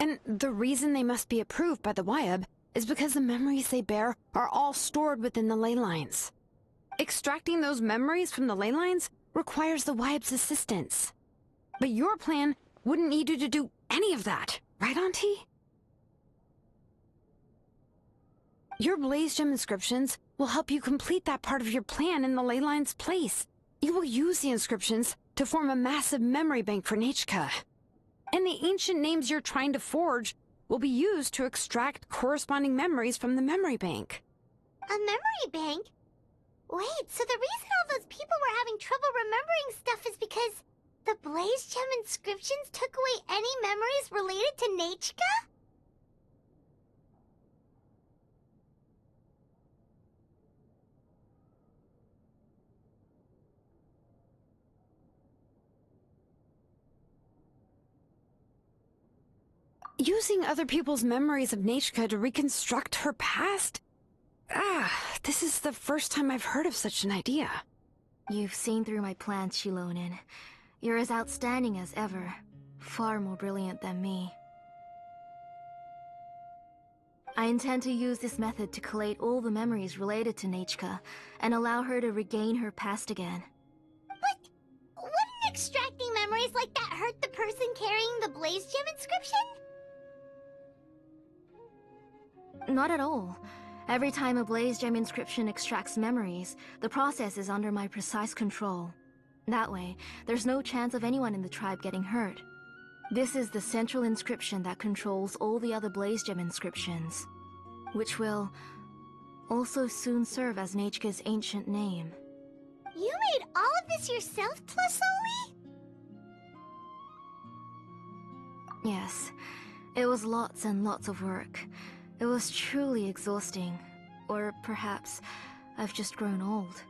Speaker 7: And the reason they must be approved by the Wyab is because the memories they bear are all stored within the ley lines. Extracting those memories from the ley lines requires the Wyb's assistance. But your plan wouldn't need you to do any of that, right, Auntie? Your Blaze Gem inscriptions will help you complete that part of your plan in the ley line's place. You will use the inscriptions to form a massive memory bank for Nechka. And the ancient names you're trying to forge will be used to extract corresponding memories from the memory bank.
Speaker 6: A memory bank? Wait, so the reason all those people were having trouble remembering stuff is because the Blaze Gem inscriptions took away any memories related to Nechka?
Speaker 7: Using other people's memories of Nechka to reconstruct her past? This is the first time I've heard of such an idea.
Speaker 8: You've seen through my plans, Xilonen. You're as outstanding as ever. Far more brilliant than me. I intend to use this method to collate all the memories related to Nechka, and allow her to regain her past again.
Speaker 6: But wouldn't extracting memories like that hurt the person carrying the Blaze Gem inscription?
Speaker 8: Not at all. Every time a Blaze Gem inscription extracts memories, the process is under my precise control. That way, there's no chance of anyone in the tribe getting hurt. This is the central inscription that controls all the other Blaze Gem inscriptions, which will also soon serve as Nechka's ancient name.
Speaker 6: You made all of this yourself, plus Oli?
Speaker 8: Yes, it was lots and lots of work. It was truly exhausting. Or perhaps I've just grown old.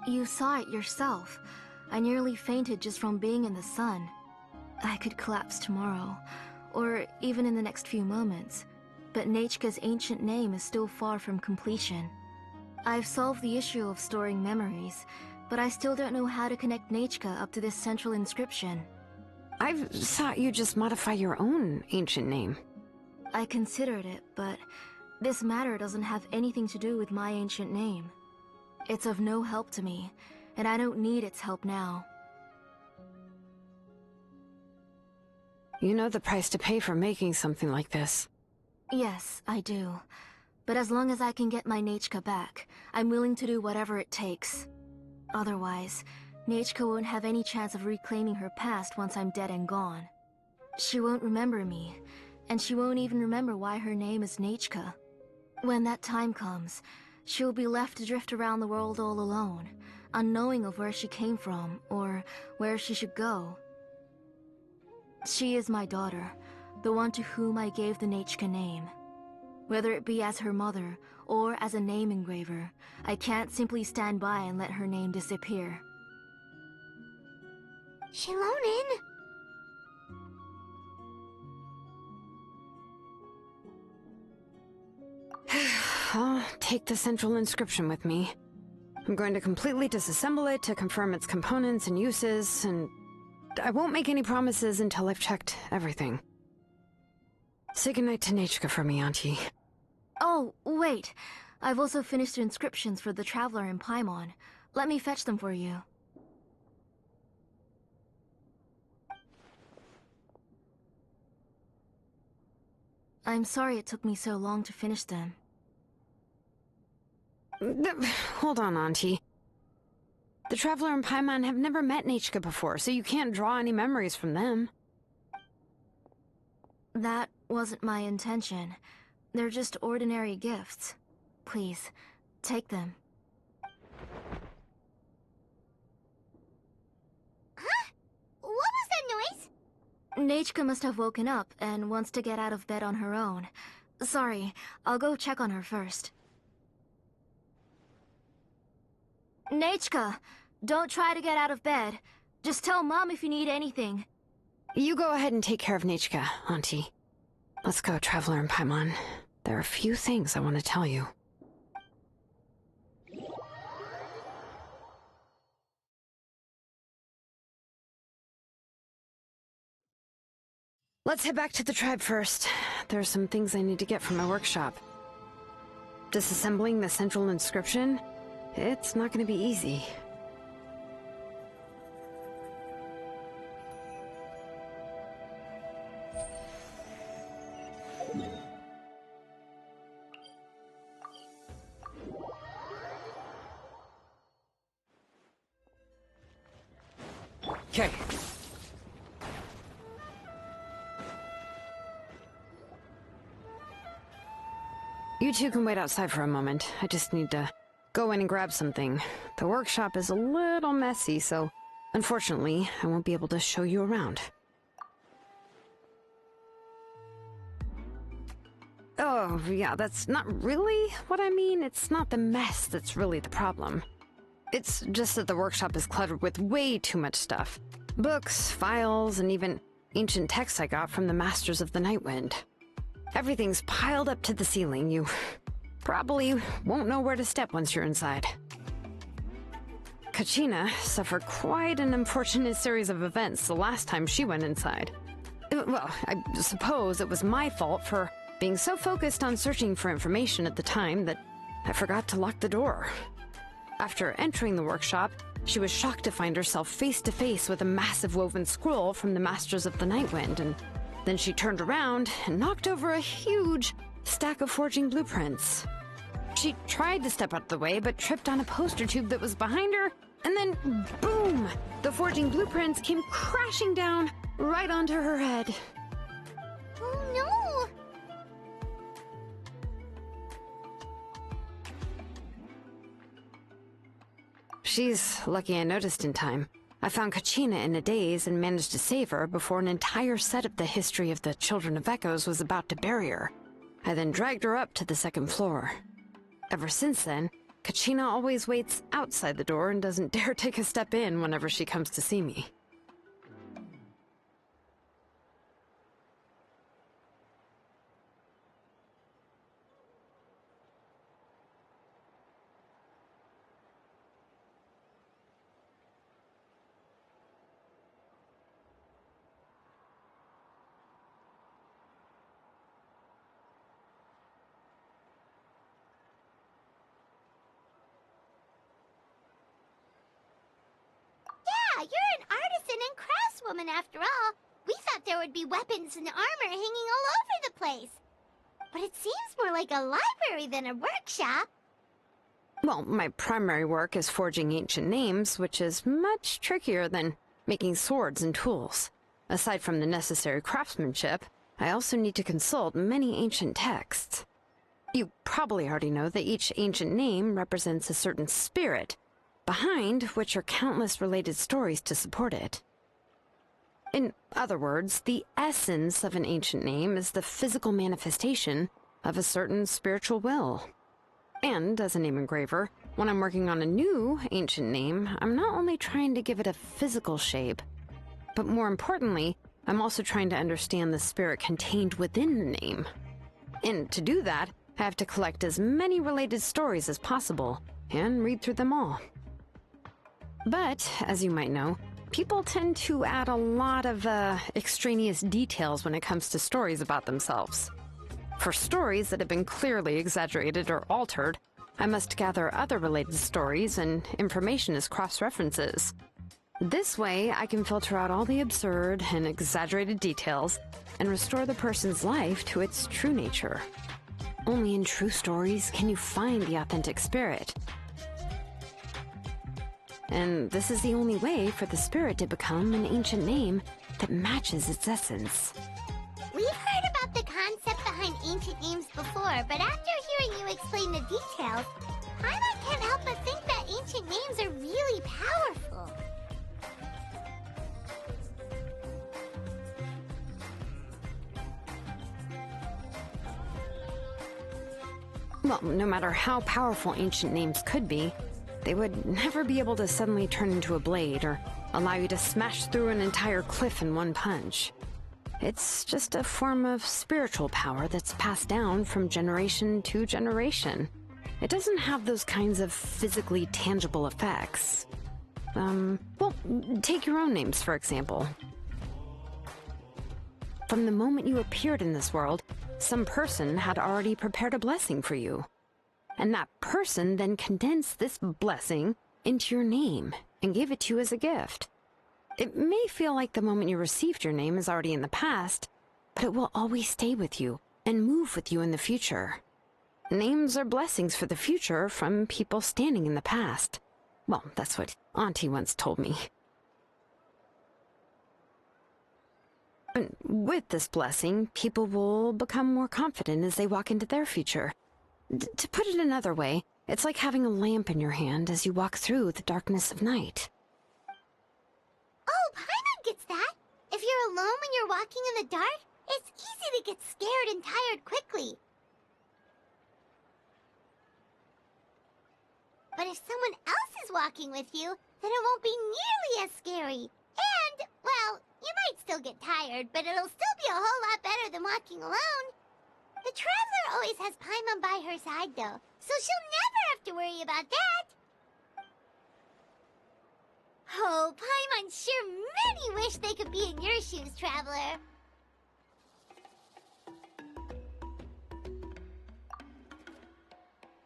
Speaker 8: You saw it yourself. I nearly fainted just from being in the sun. I could collapse tomorrow, or even in the next few moments. But Nechka's ancient name is still far from completion. I've solved the issue of storing memories, but I still don't know how to connect Nechka up to this central inscription.
Speaker 7: I've thought you just modify your own ancient name.
Speaker 8: I considered it, but this matter doesn't have anything to do with my ancient name. It's of no help to me, and I don't need its help now.
Speaker 7: You know the price to pay for making something like this.
Speaker 8: Yes, I do. But as long as I can get my Nechka back, I'm willing to do whatever it takes. Otherwise, Nechka won't have any chance of reclaiming her past once I'm dead and gone. She won't remember me, and she won't even remember why her name is Nechka. When that time comes, she'll be left to drift around the world all alone, unknowing of where she came from, or where she should go. She is my daughter, the one to whom I gave the Nechka name. Whether it be as her mother, or as a name engraver, I can't simply stand by and let her name disappear.
Speaker 6: Xilonen!
Speaker 7: I'll take the central inscription with me. I'm going to completely disassemble it to confirm its components and uses, and I won't make any promises until I've checked everything. Say goodnight to Nechka for me, Auntie.
Speaker 8: Oh, wait. I've also finished inscriptions for the Traveler in Paimon. Let me fetch them for you. I'm sorry it took me so long to finish them.
Speaker 7: Hold on, Auntie. The Traveler and Paimon have never met Nechka before, so you can't draw any memories from them.
Speaker 8: That wasn't my intention. They're just ordinary gifts. Please, take them.
Speaker 6: Huh? What was that noise?
Speaker 8: Nechka must have woken up and wants to get out of bed on her own. Sorry, I'll go check on her first. Nechka, don't try to get out of bed. Just tell Mom if you need anything.
Speaker 7: You go ahead and take care of Nechka, Auntie. Let's go, Traveler and Paimon. There are a few things I want to tell you. Let's head back to the tribe first. There are some things I need to get from my workshop. disassembling the central inscription, it's not going to be easy.
Speaker 4: Okay.
Speaker 7: You two can wait outside for a moment. I just need to go in and grab something. The workshop is a little messy, so unfortunately, I won't be able to show you around. Oh, yeah, that's not really what I mean. It's not the mess that's really the problem. It's just that the workshop is cluttered with way too much stuff. Books, files, and even ancient texts I got from the Masters of the Nightwind. Everything's piled up to the ceiling. You probably won't know where to step once you're inside. Kachina suffered quite an unfortunate series of events the last time she went inside. Well, I suppose it was my fault for being so focused on searching for information at the time that I forgot to lock the door. After entering the workshop, she was shocked to find herself face to face with a massive woven scroll from the Masters of the Nightwind, and then she turned around and knocked over a huge stack of forging blueprints. She tried to step out of the way, but tripped on a poster tube that was behind her, and then boom! The forging blueprints came crashing down right onto her head.
Speaker 6: Oh no!
Speaker 7: She's lucky I noticed in time. I found Kachina in a daze and managed to save her before an entire set of the history of the Children of Echoes was about to bury her. I then dragged her up to the second floor. Ever since then, Kachina always waits outside the door and doesn't dare take a step in whenever she comes to see me.
Speaker 6: Yeah, you're an artisan and craftswoman after all. We thought there would be weapons and armor hanging all over the place. But it seems more like a library than a workshop.
Speaker 7: Well, my primary work is forging ancient names, which is much trickier than making swords and tools. Aside from the necessary craftsmanship, I also need to consult many ancient texts. You probably already know that each ancient name represents a certain spirit, behind which are countless related stories to support it. In other words, the essence of an ancient name is the physical manifestation of a certain spiritual will. And as a name engraver, when I'm working on a new ancient name, I'm not only trying to give it a physical shape, but more importantly, I'm also trying to understand the spirit contained within the name. And to do that, I have to collect as many related stories as possible, and read through them all. But, as you might know, people tend to add a lot of extraneous details when it comes to stories about themselves. For stories that have been clearly exaggerated or altered, I must gather other related stories and information as cross-references. This way, I can filter out all the absurd and exaggerated details and restore the person's life to its true nature. Only in true stories can you find the authentic spirit. And this is the only way for the spirit to become an ancient name that matches its essence.
Speaker 6: We've heard about the concept behind ancient names before, but after hearing you explain the details, Paimon can't help but think that ancient names are really powerful.
Speaker 7: Well, no matter how powerful ancient names could be, they would never be able to suddenly turn into a blade or allow you to smash through an entire cliff in one punch. It's just a form of spiritual power that's passed down from generation to generation. It doesn't have those kinds of physically tangible effects. Well, take your own names, for example. From the moment you appeared in this world, some person had already prepared a blessing for you. and that person then condensed this blessing into your name and gave it to you as a gift. It may feel like the moment you received your name is already in the past, but it will always stay with you and move with you in the future. Names are blessings for the future from people standing in the past. Well, that's what Auntie once told me. And with this blessing, people will become more confident as they walk into their future. To put it another way, it's like having a lamp in your hand as you walk through the darkness of night.
Speaker 6: Oh, Paimon gets that. If you're alone when you're walking in the dark, it's easy to get scared and tired quickly. But if someone else is walking with you, then it won't be nearly as scary. And, well, you might still get tired, but it'll still be a whole lot better than walking alone. The Traveler always has Paimon by her side, though, so she'll never have to worry about that. Oh, Paimon sure many wish they could be in your shoes, Traveler.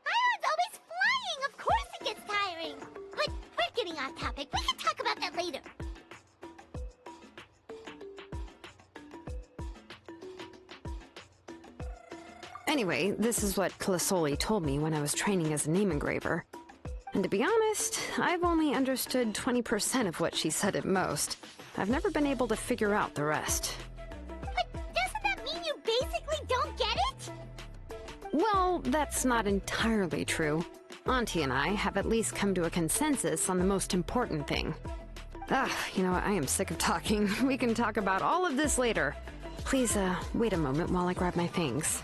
Speaker 6: Paimon's always flying, of course it gets tiring. But we're getting off topic. We can talk about that later.
Speaker 7: Anyway, this is what Clisoli told me when I was training as a name engraver. And to be honest, I've only understood 20% of what she said at most. I've never been able to figure out the rest.
Speaker 6: But doesn't that mean you basically don't get it?
Speaker 7: Well, that's not entirely true. Auntie and I have at least come to a consensus on the most important thing. You know what? I am sick of talking. We can talk about all of this later. Please, wait a moment while I grab my things.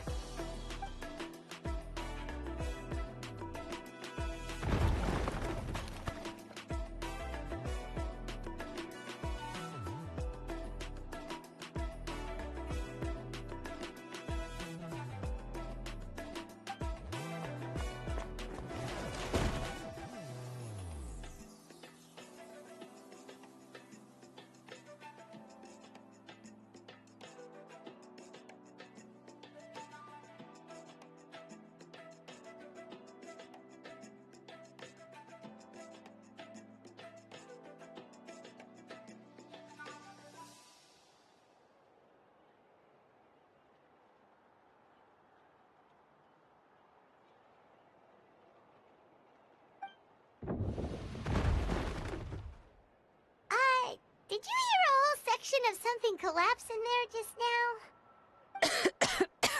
Speaker 6: Did you hear a whole section of something collapse in there just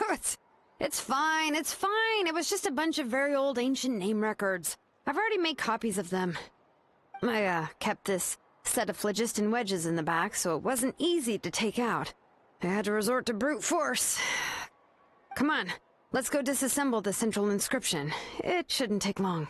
Speaker 6: now?
Speaker 7: It's fine, it's fine. It was just a bunch of very old ancient name records. I've already made copies of them. I, kept this set of phlogiston wedges in the back, so it wasn't easy to take out. I had to resort to brute force. Come on, let's go disassemble the central inscription. It shouldn't take long.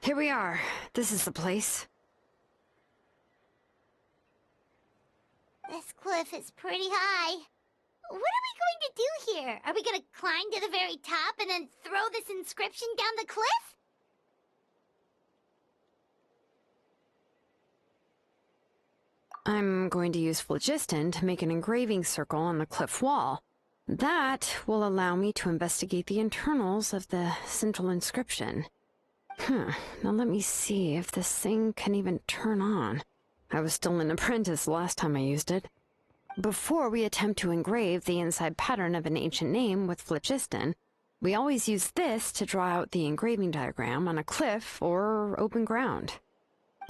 Speaker 7: Here we are. This is the place.
Speaker 6: This cliff is pretty high. What are we going to do here? Are we going to climb to the very top and then throw this inscription down the cliff?
Speaker 7: I'm going to use phlogiston to make an engraving circle on the cliff wall. That will allow me to investigate the internals of the central inscription. Now let me see if this thing can even turn on. I was still an apprentice last time I used it. Before we attempt to engrave the inside pattern of an ancient name with phlogiston, we always use this to draw out the engraving diagram on a cliff or open ground.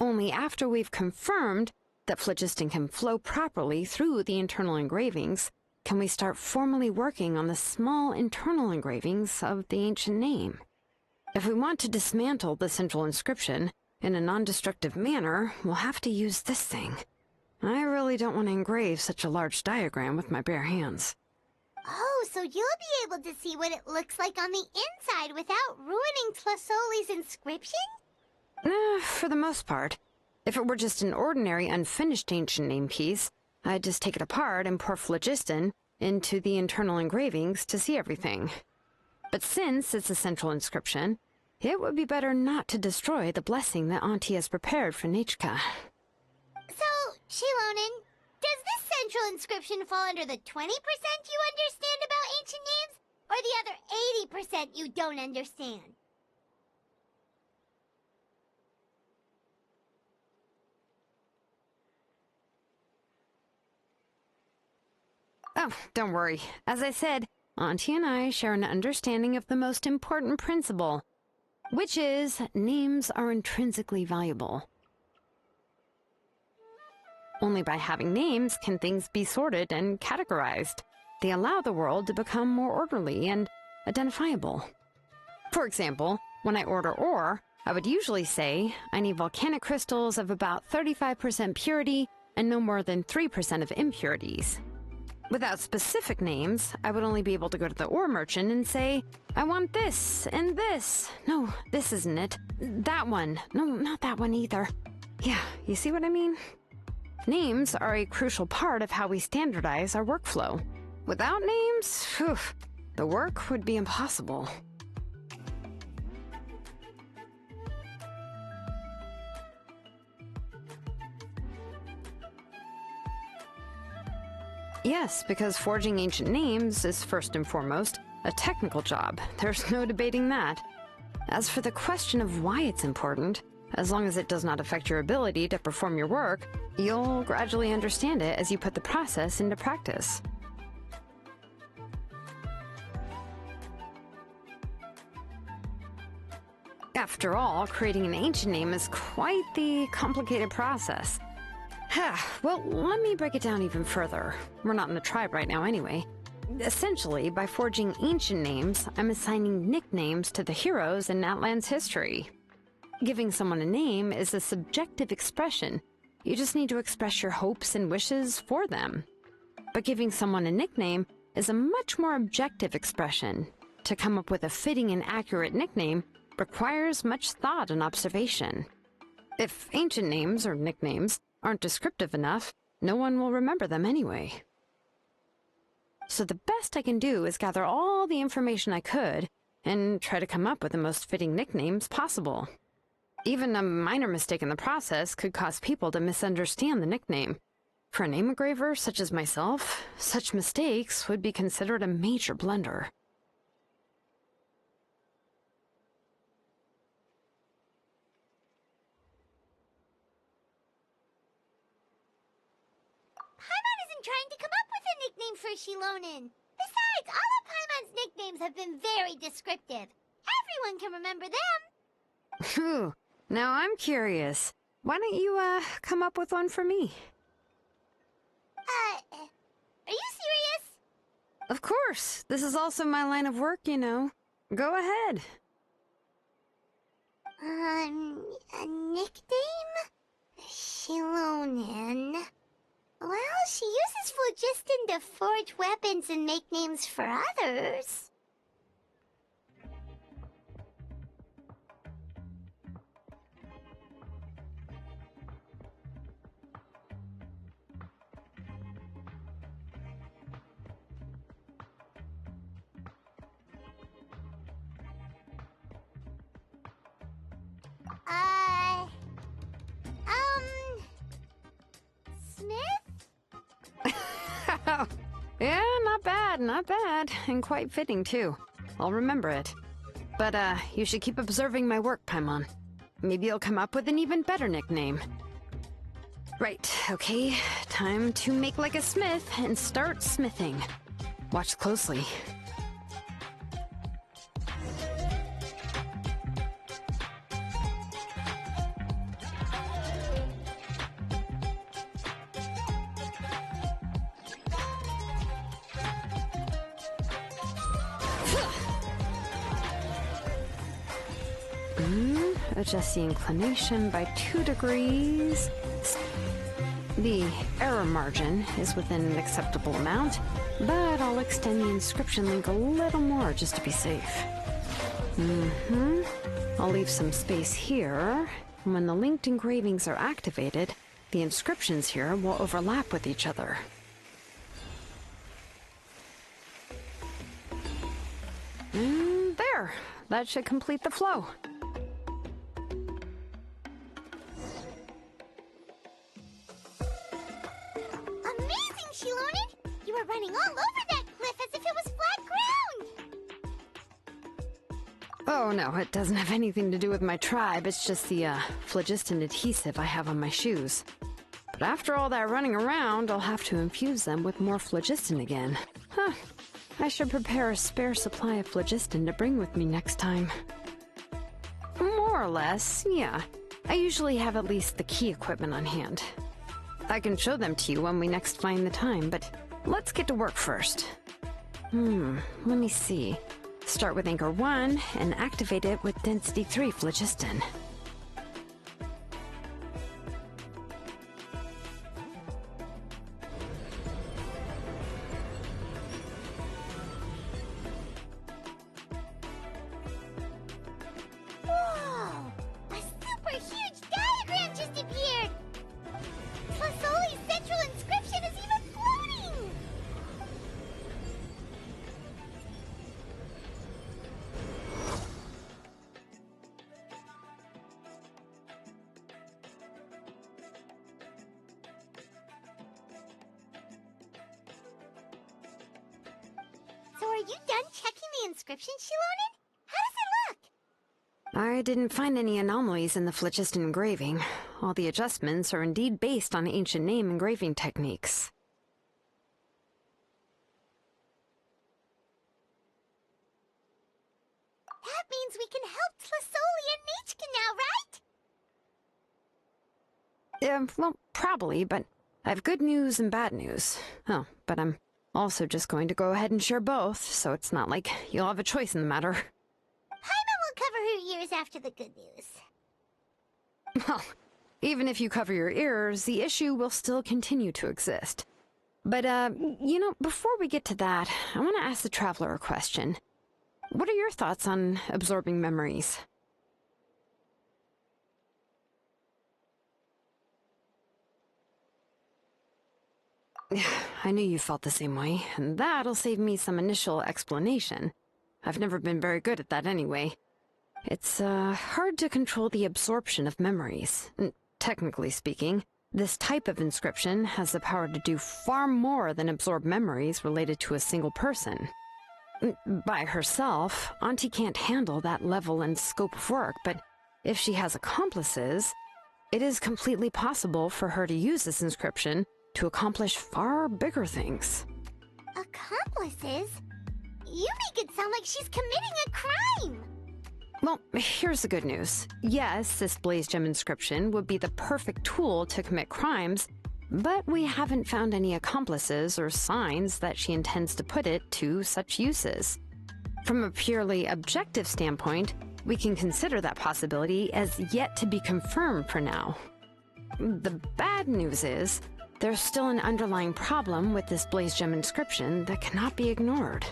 Speaker 7: Only after we've confirmed that phlogiston can flow properly through the internal engravings can we start formally working on the small internal engravings of the ancient name. If we want to dismantle the central inscription in a non-destructive manner, we'll have to use this thing. I really don't want to engrave such a large diagram with my bare hands.
Speaker 6: Oh, so you'll be able to see what it looks like on the inside without ruining Tlasoli's inscription?
Speaker 7: For the most part. If it were just an ordinary unfinished ancient name piece, I'd just take it apart and pour phlogiston into the internal engravings to see everything. But since it's a central inscription, it would be better not to destroy the blessing that Auntie has prepared for Nichka.
Speaker 6: So, Xilonen, does this central inscription fall under the 20% you understand about ancient names, or the other 80% you don't understand?
Speaker 7: Oh, don't worry. As I said, Auntie and I share an understanding of the most important principle, which is names are intrinsically valuable. Only by having names can things be sorted and categorized. They allow the world to become more orderly and identifiable. For example, when I order ore, I would usually say I need volcanic crystals of about 35% purity and no more than 3% of impurities. Without specific names, I would only be able to go to the ore merchant and say, I want this and this. No, this isn't it. That one. No, not that one either. Yeah, you see what I mean? Names are a crucial part of how we standardize our workflow. Without names, the work would be impossible. Yes, because forging ancient names is first and foremost a technical job. There's no debating that. As for the question of why it's important, as long as it does not affect your ability to perform your work, you'll gradually understand it as you put the process into practice. After all, creating an ancient name is quite the complicated process. Well, let me break it down even further. We're not in the tribe right now anyway. Essentially, by forging ancient names, I'm assigning nicknames to the heroes in Natlan's history. Giving someone a name is a subjective expression. You just need to express your hopes and wishes for them. But giving someone a nickname is a much more objective expression. To come up with a fitting and accurate nickname requires much thought and observation. If ancient names or nicknames aren't descriptive enough, no one will remember them anyway. So the best I can do is gather all the information I could and try to come up with the most fitting nicknames possible. Even a minor mistake in the process could cause people to misunderstand the nickname. For a name engraver such as myself, such mistakes would be considered a major blunder.
Speaker 6: Trying to come up with a nickname for Xilonen. Besides, all of Paimon's nicknames have been very descriptive. Everyone can remember them.
Speaker 7: Phew. Now I'm curious. Why don't you, come up with one for me?
Speaker 6: Are you serious?
Speaker 7: Of course. This is also my line of work, you know. Go ahead.
Speaker 6: A nickname? Xilonen. Well, she uses phlogiston to forge weapons and make names for others. Smith?
Speaker 7: Yeah, not bad, and quite fitting too. I'll remember it. But, you should keep observing my work, Paimon. Maybe you'll come up with an even better nickname. Right, okay, time to make like a smith and start smithing. Watch closely. Adjust the inclination by 2 degrees. The error margin is within an acceptable amount, but I'll extend the inscription link a little more just to be safe. I'll leave some space here. When the linked engravings are activated, the inscriptions here will overlap with each other. And there! That should complete the flow.
Speaker 6: Amazing, Xilonen! You were running all over that cliff as if it was flat ground!
Speaker 7: Oh no, it doesn't have anything to do with my tribe. It's just the phlogiston adhesive I have on my shoes. But after all that running around, I'll have to infuse them with more phlogiston again. Huh. I should prepare a spare supply of phlogiston to bring with me next time. More or less, yeah. I usually have at least the key equipment on hand. I can show them to you when we next find the time, but let's get to work first. Let me see. Start with Anchor 1 and activate it with Density 3 phlogiston.
Speaker 6: Whoa! A super huge diagram just appeared! Tlasoli's central inscription is even floating! So are you done checking the inscription, Xilonen? How does it look?
Speaker 7: I didn't find any anomalies in the phlogiston engraving. All the adjustments are indeed based on ancient name engraving techniques.
Speaker 6: That means we can help Tlasoli and Nichka now, right?
Speaker 7: Well, probably, but I have good news and bad news. Oh, but I'm also just going to go ahead and share both, so it's not like you'll have a choice in the matter.
Speaker 6: Paimon will cover her ears after the good news.
Speaker 7: Well, even if you cover your ears, the issue will still continue to exist. But, before we get to that, I want to ask the Traveler a question. What are your thoughts on absorbing memories? I knew you felt the same way, and that'll save me some initial explanation. I've never been very good at that anyway. It's, hard to control the absorption of memories. Technically speaking, this type of inscription has the power to do far more than absorb memories related to a single person. By herself, Auntie can't handle that level and scope of work, but if she has accomplices, it is completely possible for her to use this inscription to accomplish far bigger things.
Speaker 6: Accomplices? You make it sound like she's committing a crime!
Speaker 7: Well, here's the good news. Yes, this Blaze Gem inscription would be the perfect tool to commit crimes, but we haven't found any accomplices or signs that she intends to put it to such uses. From a purely objective standpoint, we can consider that possibility as yet to be confirmed for now. The bad news is, there's still an underlying problem with this Blaze Gem inscription that cannot be ignored.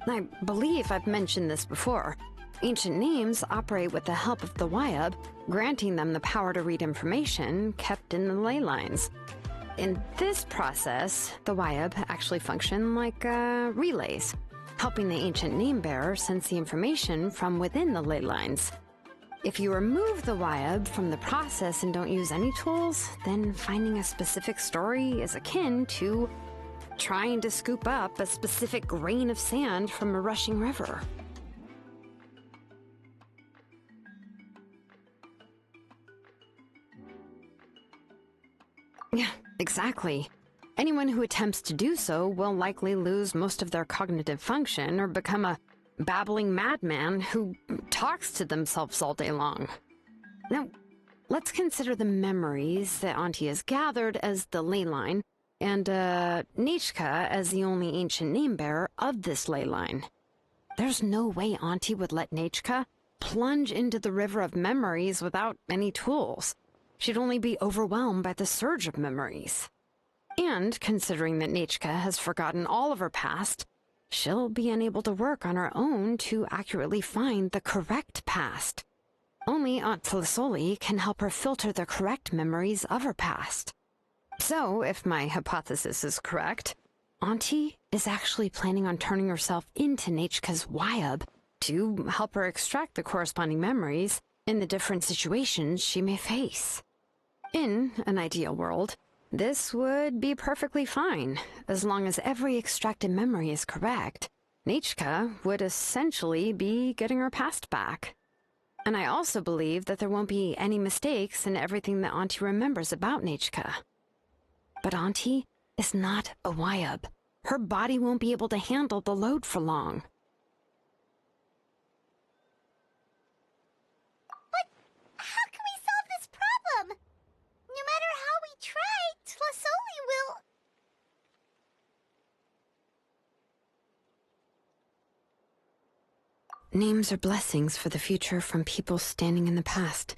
Speaker 7: I believe I've mentioned this before. Ancient names operate with the help of the Wyab, granting them the power to read information kept in the ley lines. In this process, the Wyab actually function like relays, helping the ancient name bearer sense the information from within the ley lines. If you remove the Wyab from the process and don't use any tools, then finding a specific story is akin to trying to scoop up a specific grain of sand from a rushing river. Yeah, exactly. Anyone who attempts to do so will likely lose most of their cognitive function or become a babbling madman who talks to themselves all day long. Now, let's consider the memories that Auntie has gathered as the ley line, and Nichka as the only ancient name-bearer of this ley line. There's no way Auntie would let Nichka plunge into the river of memories without any tools. she'd only be overwhelmed by the surge of memories. And considering that Nichka has forgotten all of her past, she'll be unable to work on her own to accurately find the correct past. Only Aunt Tlisoli can help her filter the correct memories of her past. So, if my hypothesis is correct, Auntie is actually planning on turning herself into Nichka's Wyab to help her extract the corresponding memories in the different situations she may face. In an ideal world, this would be perfectly fine. As long as every extracted memory is correct, Nichka would essentially be getting her past back. And I also believe that there won't be any mistakes in everything that Auntie remembers about Nichka. But Auntie is not a Wyab. Her body won't be able to handle the load for long.
Speaker 6: But how can we solve this problem? No matter how we try, Tlisoli will...
Speaker 7: Names are blessings for the future from people standing in the past.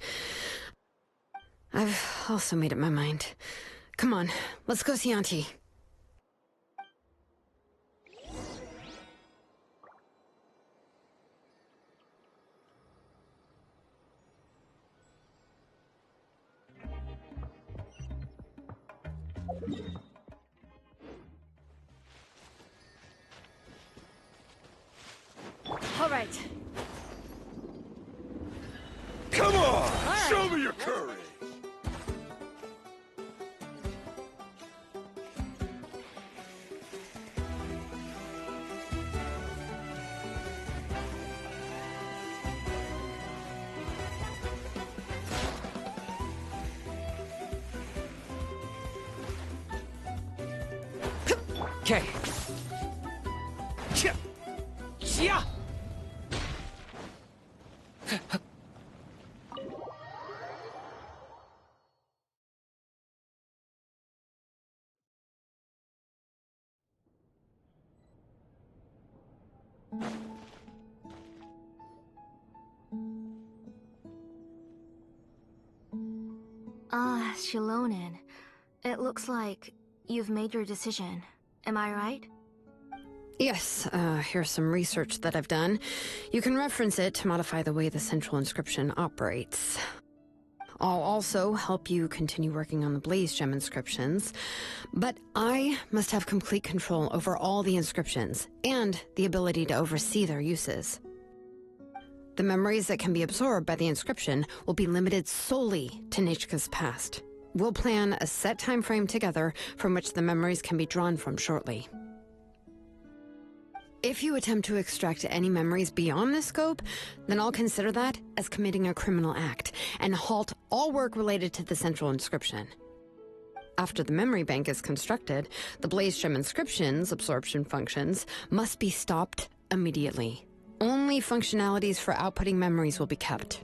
Speaker 7: I've also made up my mind. Come on, let's go see Auntie.
Speaker 2: All right.
Speaker 9: Come on! Show me your courage!
Speaker 4: Okay. Yeah.
Speaker 8: Ah, Xilonen. It looks like you've made your decision. Am I right?
Speaker 7: Yes, here's some research that I've done. You can reference it to modify the way the central inscription operates. I'll also help you continue working on the Blaze Gem inscriptions, but I must have complete control over all the inscriptions and the ability to oversee their uses. The memories that can be absorbed by the inscription will be limited solely to Nichka's past. We'll plan a set time frame together from which the memories can be drawn from shortly. If you attempt to extract any memories beyond this scope, then I'll consider that as committing a criminal act and halt all work related to the central inscription. After the memory bank is constructed, the Blaze Gem inscription's absorption functions must be stopped immediately. Only functionalities for outputting memories will be kept.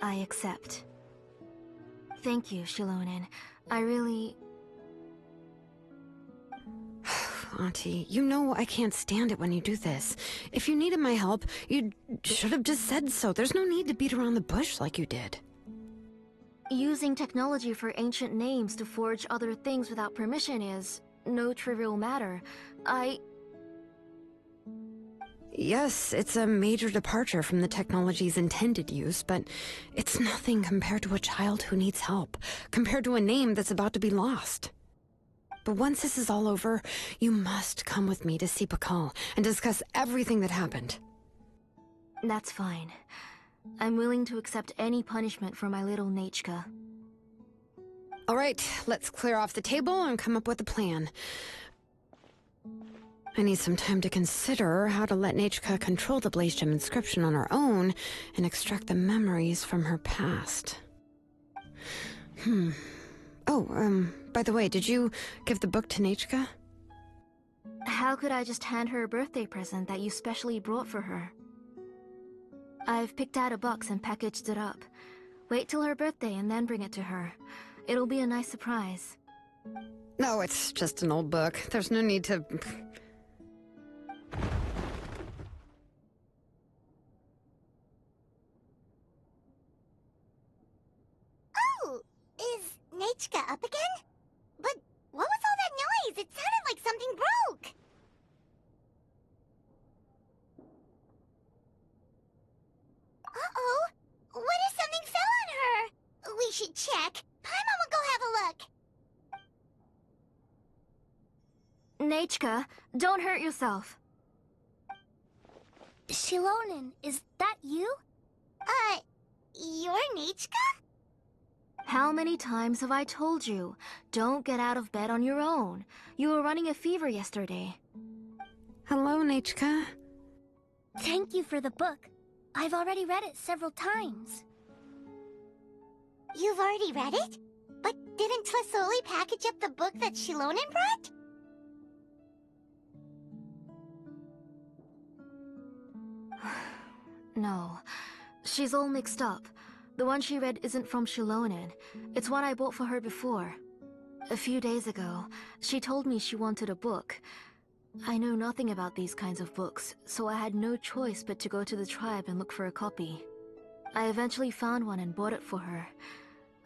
Speaker 8: I accept. Thank you, Xilonen. I really...
Speaker 7: Auntie, you know I can't stand it when you do this. If you needed my help, you should have just said so. There's no need to beat around the bush like you did.
Speaker 8: Using technology for ancient names to forge other things without permission is no trivial matter.
Speaker 7: Yes, it's a major departure from the technology's intended use, but it's nothing compared to a child who needs help, compared to a name that's about to be lost. But once this is all over, you must come with me to see Pakal and discuss everything that happened.
Speaker 8: That's fine. I'm willing to accept any punishment for my little Nichka.
Speaker 7: All right, let's clear off the table and come up with a plan. I need some time to consider how to let Nichka control the Blaze Gem inscription on her own and extract the memories from her past. Oh, by the way, did you give the book to Nichka?
Speaker 8: How could I just hand her a birthday present that you specially brought for her? I've picked out a box and packaged it up. Wait till her birthday and then bring it to her. It'll be a nice surprise.
Speaker 7: No, it's just an old book. There's no need to...
Speaker 6: Nichka up again? But what was all that noise? It sounded like something broke. Uh-oh. What if something fell on her? We should check. Paimon will go have a look.
Speaker 8: Nichka, don't hurt yourself.
Speaker 3: Xilonen, is that you?
Speaker 6: You're Nichka?
Speaker 8: How many times have I told you? Don't get out of bed on your own. You were running a fever yesterday.
Speaker 7: Hello, Nichka.
Speaker 3: Thank you for the book. I've already read it several times.
Speaker 6: You've already read it? But didn't Twasoli package up the book that Xilonen brought?
Speaker 8: No, she's all mixed up. The one she read isn't from Xilonen. It's one I bought for her before. A few days ago, she told me she wanted a book. I know nothing about these kinds of books, so I had no choice but to go to the tribe and look for a copy. I eventually found one and bought it for her.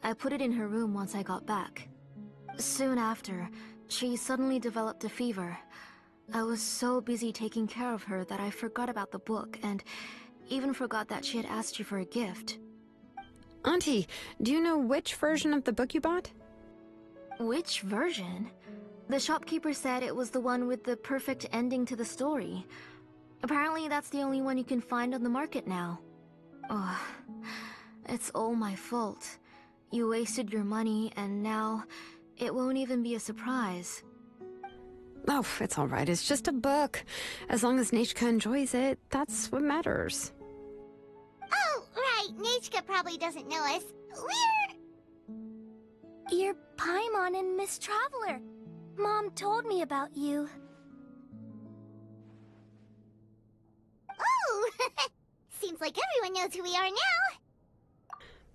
Speaker 8: I put it in her room once I got back. Soon after, she suddenly developed a fever. I was so busy taking care of her that I forgot about the book and even forgot that she had asked you for a gift.
Speaker 7: Auntie, do you know which version of the book you bought?
Speaker 8: Which version? The shopkeeper said it was the one with the perfect ending to the story. Apparently that's the only one you can find on the market now. Ugh, it's all my fault. You wasted your money and now it won't even be a surprise.
Speaker 7: Oh, it's all right. It's just a book. As long as Nichka enjoys it, that's what matters.
Speaker 6: Oh, right. Nichka probably doesn't know us.
Speaker 3: You're Paimon and Miss Traveler. Mom told me about you.
Speaker 6: Oh! Seems like everyone knows who we are now.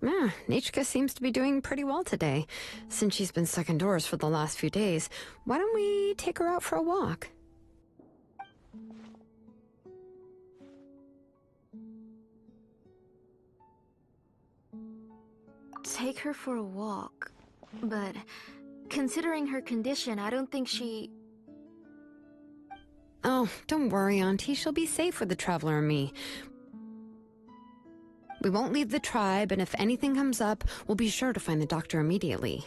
Speaker 7: Yeah, Nichka seems to be doing pretty well today. Since she's been stuck indoors for the last few days, why don't we take her out for a walk?
Speaker 8: Take her for a walk. But considering her condition, I don't think she...
Speaker 7: Oh, don't worry, Auntie. She'll be safe with the Traveler and me. We won't leave the tribe, and if anything comes up, we'll be sure to find the doctor immediately.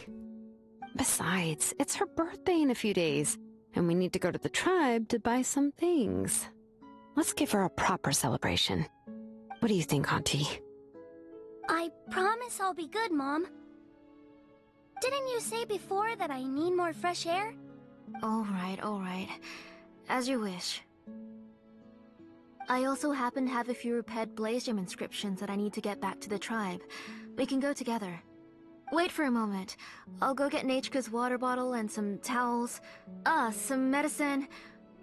Speaker 7: Besides, it's her birthday in a few days, and we need to go to the tribe to buy some things. Let's give her a proper celebration. What do you think, Auntie?
Speaker 3: I promise I'll be good, Mom. Didn't you say before that I need more fresh air?
Speaker 8: All right. As you wish. I also happen to have a few repaired Blaze Gem inscriptions that I need to get back to the tribe. We can go together. Wait for a moment. I'll go get Nichka's water bottle and some towels. Some medicine.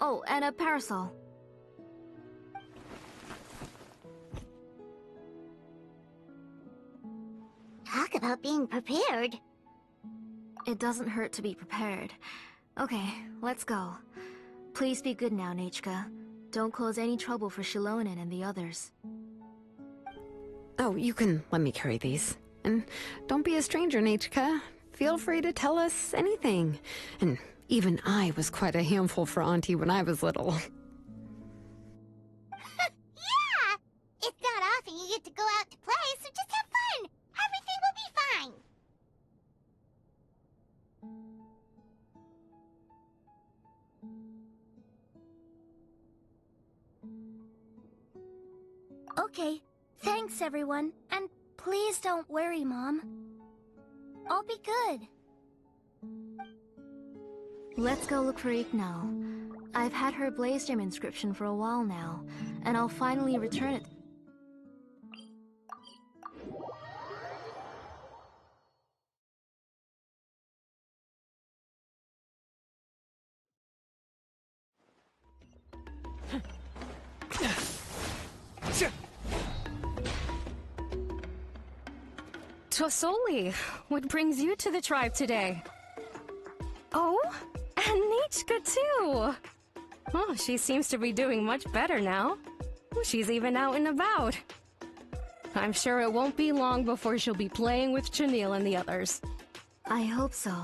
Speaker 8: Oh, and a parasol.
Speaker 6: Talk about being prepared.
Speaker 8: It doesn't hurt to be prepared. Okay, let's go. Please be good now, Nichka. Don't cause any trouble for Xilonen and the others.
Speaker 7: Oh, you can let me carry these. And don't be a stranger, Nichka. Feel free to tell us anything. And even I was quite a handful for Auntie when I was little.
Speaker 6: Yeah! It's not often you get to go out to play, so just have fun. Everything will be fine.
Speaker 3: Okay, thanks everyone, and please don't worry, Mom. I'll be good.
Speaker 8: Let's go look for Ignal. I've had her Blaze Gem inscription for a while now, and I'll finally return it.
Speaker 10: Twasoli, what brings you to the tribe today? Oh, and Nichka too! Oh, she seems to be doing much better now. She's even out and about. I'm sure it won't be long before she'll be playing with Chanil and the others.
Speaker 8: I hope so.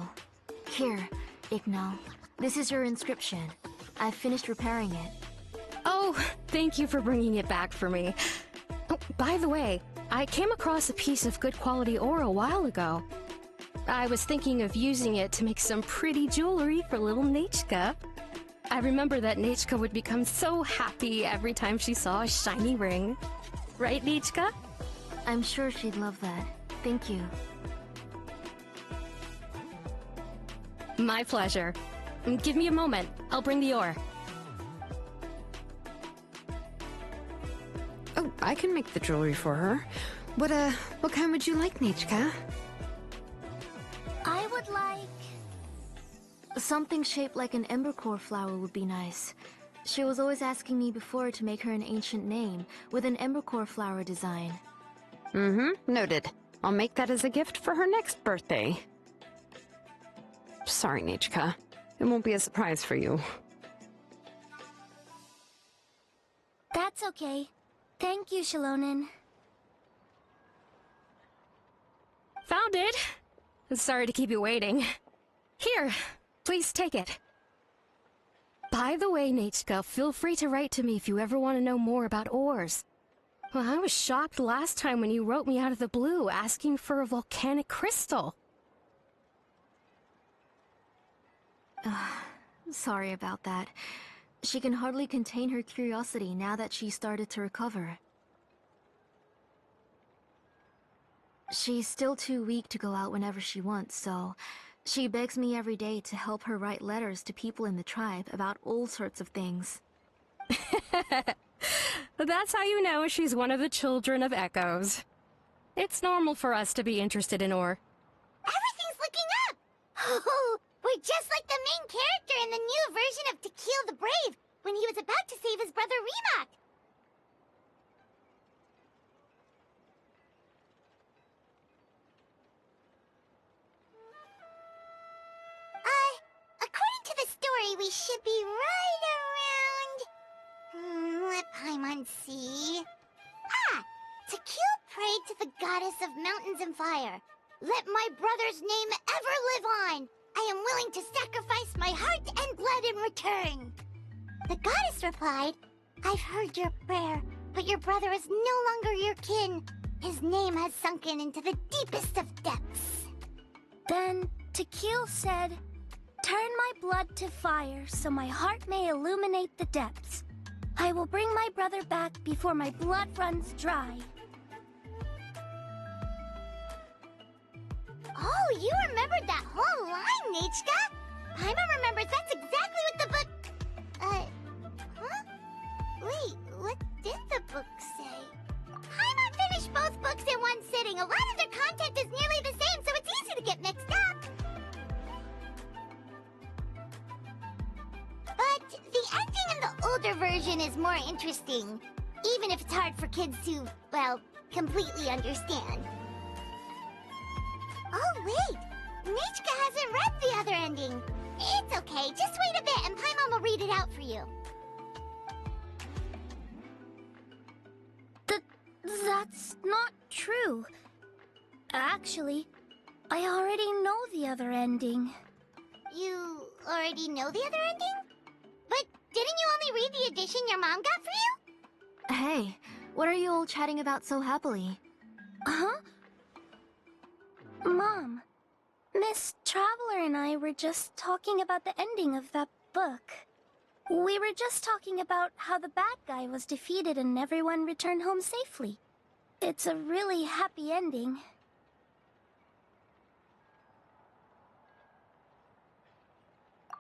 Speaker 8: Here, Igno. This is your inscription. I've finished repairing it.
Speaker 10: Oh, thank you for bringing it back for me. Oh, by the way, I came across a piece of good quality ore a while ago. I was thinking of using it to make some pretty jewelry for little Nechka. I remember that Nechka would become so happy every time she saw a shiny ring. Right, Nechka?
Speaker 8: I'm sure she'd love that. Thank you.
Speaker 10: My pleasure. Give me a moment. I'll bring the ore.
Speaker 7: Oh, I can make the jewelry for her. What kind would you like, Nechka?
Speaker 6: I would like...
Speaker 8: Something shaped like an embercore flower would be nice. She was always asking me before to make her an ancient name with an embercore flower design.
Speaker 7: Noted. I'll make that as a gift for her next birthday. Sorry, Nechka. It won't be a surprise for you.
Speaker 6: That's okay. Thank you, Xilonen.
Speaker 10: Found it! Sorry to keep you waiting. Here, please take it. By the way, Nechka, feel free to write to me if you ever want to know more about ores. Well, I was shocked last time when you wrote me out of the blue asking for a volcanic crystal.
Speaker 8: Sorry about that. She can hardly contain her curiosity now that she started to recover. She's still too weak to go out whenever she wants, so she begs me every day to help her write letters to people in the tribe about all sorts of things.
Speaker 10: That's how you know she's one of the children of Echoes. It's normal for us to be interested in ore.
Speaker 6: Everything's looking up! Oh, we're just like the main character in the new version of To Kill the Brave, when he was about to save his brother Remak. According to the story, we should be right around... let Paimon see... To Kill prayed to the goddess of mountains and fire. Let my brother's name ever live on. I am willing to sacrifice my heart and blood in return. The goddess replied, I've heard your prayer, but your brother is no longer your kin. His name has sunken into the deepest of depths. Then Tequil said, turn my blood to fire so my heart may illuminate the depths. I will bring my brother back before my blood runs dry. Oh, you remembered that whole line, Nechka! Paimon remembers that's exactly what the book... Wait, what did the book say? Paimon finished both books in one sitting. A lot of their content is nearly the same, so it's easy to get mixed up. But the ending in the older version is more interesting, even if it's hard for kids to, well, completely understand. Oh, wait! Nechka hasn't read the other ending. It's okay, just wait a bit and Paimon will read it out for you. That's not true. Actually, I already know the other ending. You already know the other ending? But didn't you only read the edition your mom got for you?
Speaker 8: Hey, what are you all chatting about so happily?
Speaker 6: Huh? Mom, Miss Traveler and I were just talking about the ending of that book. We were just talking about how the bad guy was defeated and everyone returned home safely. It's a really happy ending.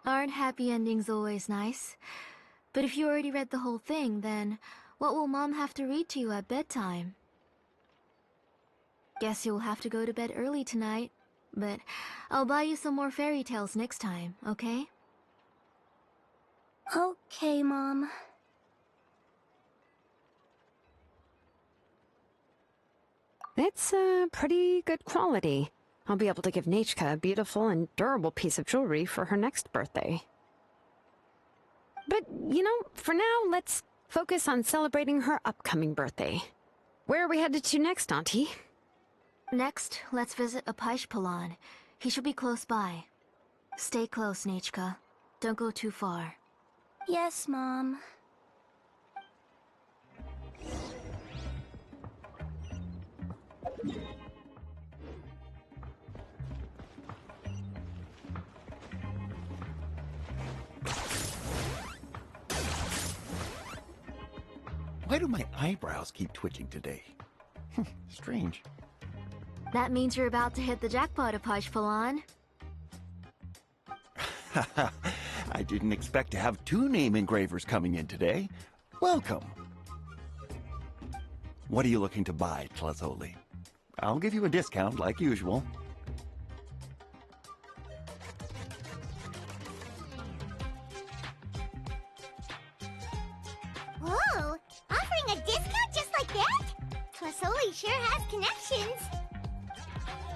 Speaker 8: Aren't happy endings always nice? But if you already read the whole thing, then what will Mom have to read to you at bedtime? Guess you'll have to go to bed early tonight, but I'll buy you some more fairy tales next time, okay?
Speaker 6: Okay, Mom.
Speaker 7: It's pretty good quality. I'll be able to give Nechka a beautiful and durable piece of jewelry for her next birthday. But, you know, for now, let's focus on celebrating her upcoming birthday. Where are we headed to next, Auntie?
Speaker 8: Next, let's visit Apaish Palan. He should be close by. Stay close, Nichka. Don't go too far.
Speaker 3: Yes, Mom.
Speaker 11: Why do my eyebrows keep twitching today? Strange.
Speaker 8: That means you're about to hit the jackpot, Xilonen.
Speaker 11: I didn't expect to have two name engravers coming in today. Welcome. What are you looking to buy, Tlazoli? I'll give you a discount like usual.
Speaker 6: Whoa! Offering a discount just like that? Tlasoli sure has connections.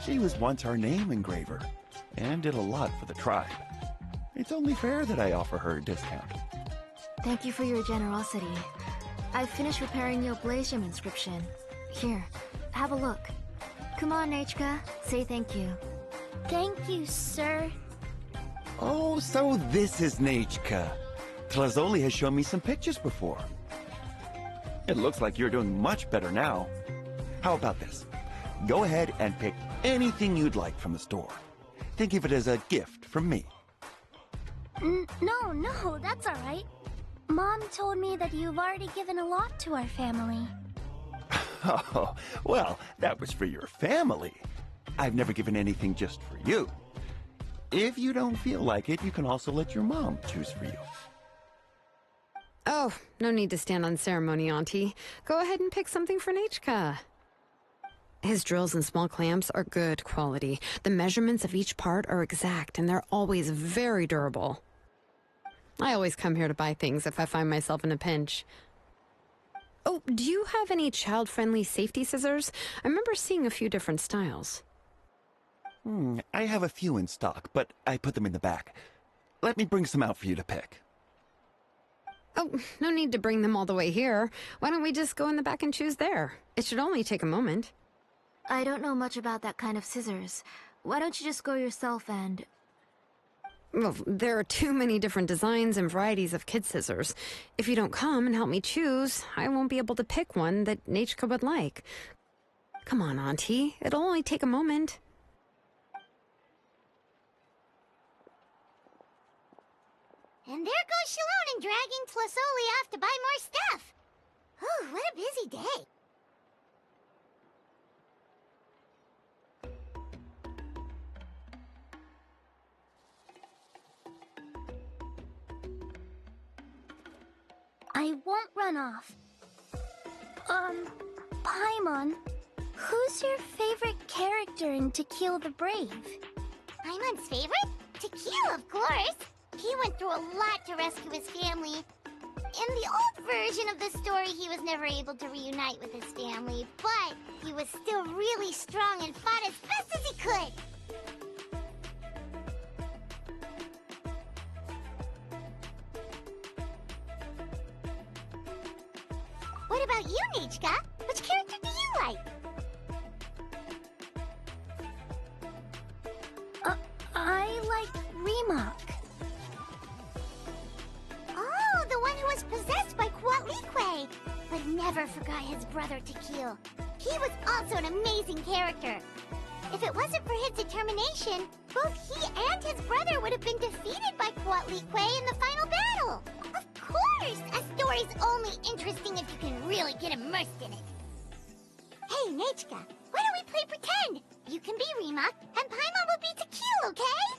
Speaker 11: She was once our name engraver, and did a lot for the tribe. It's only fair that I offer her a discount.
Speaker 8: Thank you for your generosity. I've finished repairing your Regimen inscription. Here, have a look. Come on, Nichka, say thank you.
Speaker 3: Thank you, sir.
Speaker 11: Oh, so this is Nachka. Tlazoli has shown me some pictures before. It looks like you're doing much better now. How about this? Go ahead and pick anything you'd like from the store. Think of it as a gift from me.
Speaker 3: No, that's all right. Mom told me that you've already given a lot to our family.
Speaker 11: Oh, well, that was for your family. I've never given anything just for you. If you don't feel like it, you can also let your mom choose for you.
Speaker 7: Oh, no need to stand on ceremony, Auntie. Go ahead and pick something for Nachka. His drills and small clamps are good quality. The measurements of each part are exact, and they're always very durable. I always come here to buy things if I find myself in a pinch. Oh, do you have any child-friendly safety scissors? I remember seeing a few different styles.
Speaker 11: I have a few in stock, but I put them in the back. Let me bring some out for you to pick.
Speaker 7: Oh, no need to bring them all the way here. Why don't we just go in the back and choose there? It should only take a moment.
Speaker 8: I don't know much about that kind of scissors. Why don't you just go yourself and...
Speaker 7: Well, there are too many different designs and varieties of kid scissors. If you don't come and help me choose, I won't be able to pick one that Nachka would like. Come on, Auntie. It'll only take a moment.
Speaker 6: And there goes Xilonen dragging Tlasoli off to buy more stuff. Whew, what a busy day.
Speaker 3: I won't run off. Paimon, who's your favorite character in To Kill the Brave?
Speaker 6: Paimon's favorite? To Kill, of course. He went through a lot to rescue his family. In the old version of the story, he was never able to reunite with his family, but he was still really strong and fought as best as he could. What about you, Nichka? Which character do you like?
Speaker 3: I like Remock.
Speaker 6: Oh, the one who was possessed by Quatlique, but never forgot his brother Tequil. He was also an amazing character. If it wasn't for his determination, both he and his brother would have been defeated by Quatlique in the final battle. Of course! A story's only interesting if you can really get immersed in it. Hey, Nachka, why don't we play pretend? You can be Remock, and Paimon will be Tequil, okay?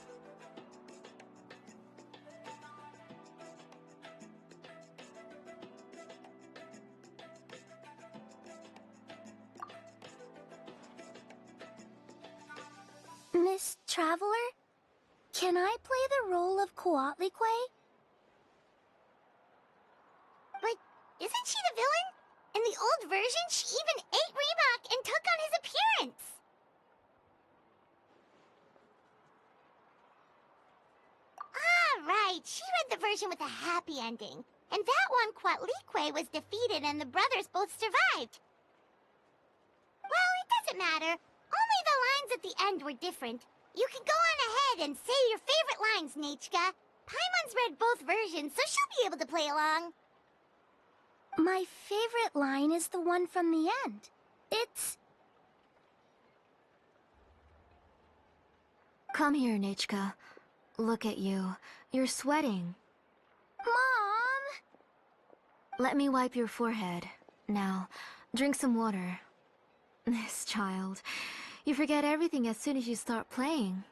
Speaker 3: Miss Traveler, can I play the role of Quatlique?
Speaker 6: But isn't she the villain? In the old version, she even ate Remock and took on his appearance. Ah, right. She read the version with a happy ending. And that one, Quatlique was defeated and the brothers both survived. Well, it doesn't matter. Only the lines at the end were different. You can go on ahead and say your favorite lines, Nechka. Paimon's read both versions, so she'll be able to play along.
Speaker 3: My favorite line is the one from the end. It's...
Speaker 8: Come here, Nechka. Look at you. You're sweating.
Speaker 3: Mom!
Speaker 8: Let me wipe your forehead. Now, drink some water. This child. You forget everything as soon as you start playing.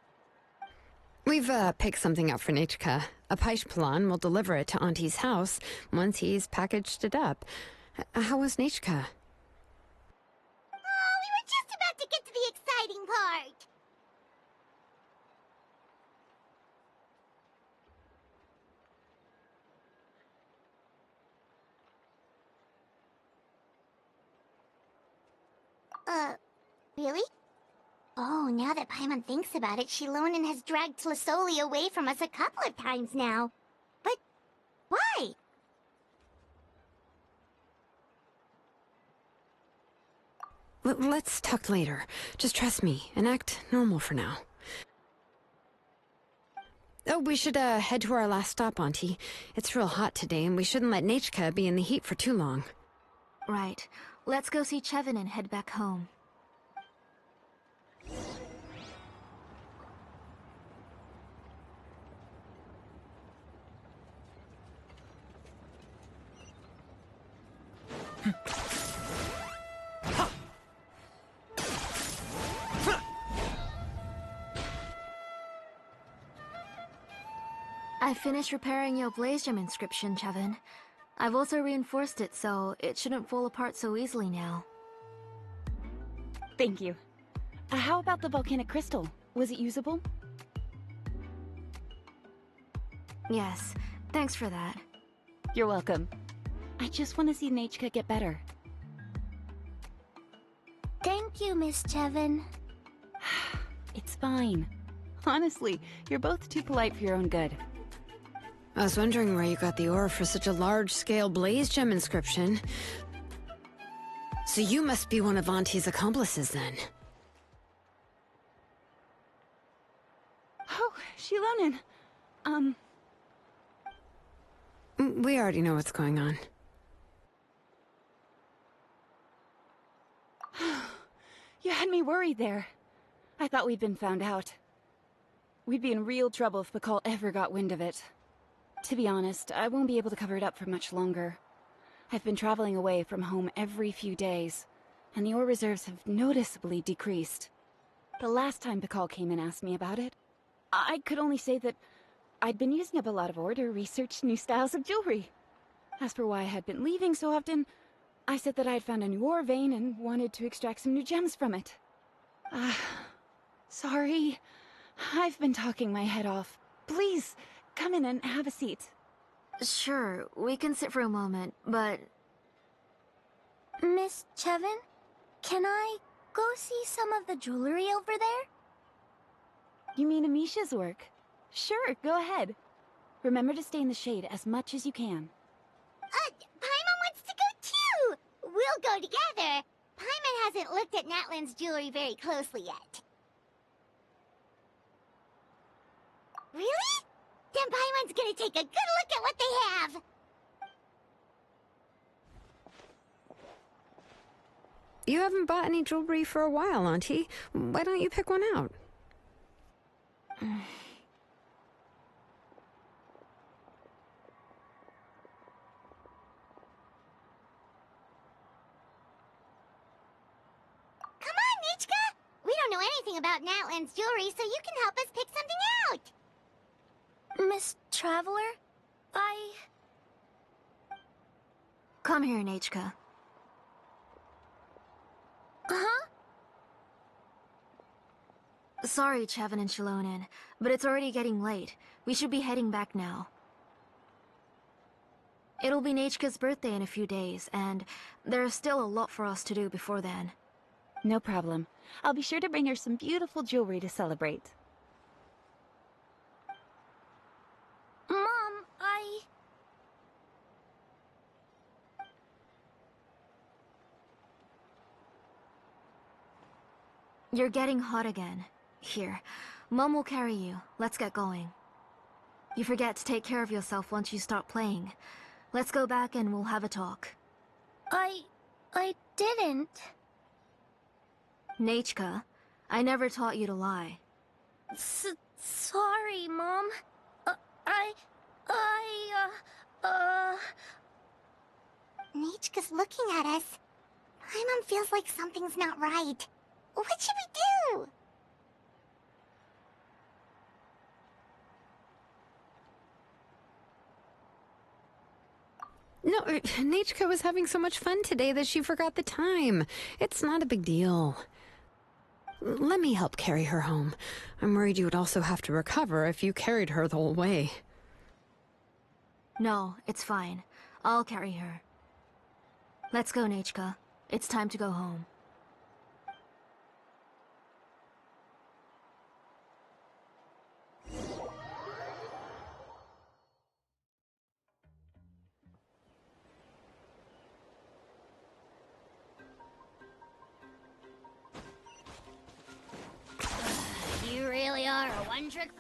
Speaker 7: We've picked something out for Nechka. A Paishpalan will deliver it to Auntie's house once he's packaged it up. How was Nechka?
Speaker 6: Oh, we were just about to get to the exciting part. Really? Oh, now that Paimon thinks about it, Xilonen has dragged Tlisoli away from us a couple of times now. But why?
Speaker 7: Let's talk later. Just trust me and act normal for now. Oh, we should head to our last stop, Auntie. It's real hot today, and we shouldn't let Nechka be in the heat for too long.
Speaker 8: Right. Let's go see Chevin and head back home. I finished repairing your Blaze Gem inscription, Chevin. I've also reinforced it so it shouldn't fall apart so easily now.
Speaker 12: Thank you. How about the volcanic crystal? Was it usable?
Speaker 8: Yes, thanks for that.
Speaker 12: You're welcome. I just want to see Nechka get better.
Speaker 3: Thank you, Miss Chevin.
Speaker 12: It's fine. Honestly, you're both too polite for your own good.
Speaker 7: I was wondering where you got the ore for such a large-scale Blaze Gem inscription. So you must be one of Auntie's accomplices, then.
Speaker 12: Oh, Xilonen.
Speaker 7: We already know what's going on.
Speaker 12: You had me worried there. I thought we'd been found out. We'd be in real trouble if Bakal ever got wind of it. To be honest, I won't be able to cover it up for much longer. I've been traveling away from home every few days, and the ore reserves have noticeably decreased. The last time Bakal came and asked me about it, I could only say that I'd been using up a lot of ore to research new styles of jewelry. As for why I had been leaving so often, I said that I had found a new ore vein and wanted to extract some new gems from it. Sorry. I've been talking my head off. Please, come in and have a seat.
Speaker 8: Sure, we can sit for a moment, but...
Speaker 3: Miss Chevin, can I go see some of the jewelry over there?
Speaker 12: You mean Amisha's work? Sure, go ahead. Remember to stay in the shade as much as you can.
Speaker 6: Paimon wants to go too! We'll go together. Paimon hasn't looked at Natlan's jewelry very closely yet. Really? Then Paimon's gonna take a good look at what they have!
Speaker 7: You haven't bought any jewelry for a while, Auntie. Why don't you pick one out?
Speaker 6: Come on, Nichka! We don't know anything about Natlan's jewelry, so you can help us pick something out!
Speaker 3: Miss Traveler,
Speaker 8: Come here, Nechka.
Speaker 3: Huh?
Speaker 8: Sorry, Chevin and Xilonen, but it's already getting late. We should be heading back now. It'll be Nechka's birthday in a few days, and there's still a lot for us to do before then.
Speaker 12: No problem. I'll be sure to bring her some beautiful jewelry to celebrate.
Speaker 3: Mom,
Speaker 8: You're getting hot again. Here, Mom will carry you. Let's get going. You forget to take care of yourself once you start playing. Let's go back and we'll have a talk.
Speaker 6: I didn't.
Speaker 8: Nachka, I never taught you to lie.
Speaker 6: Sorry, Mom. Nichka's looking at us. My mom feels like something's not right. What should we do?
Speaker 7: No, Nachka was having so much fun today that she forgot the time. It's not a big deal. Let me help carry her home. I'm worried you would also have to recover if you carried her the whole way.
Speaker 8: No, it's fine. I'll carry her. Let's go, Nachka. It's time to go home.
Speaker 6: You really are a one-trick...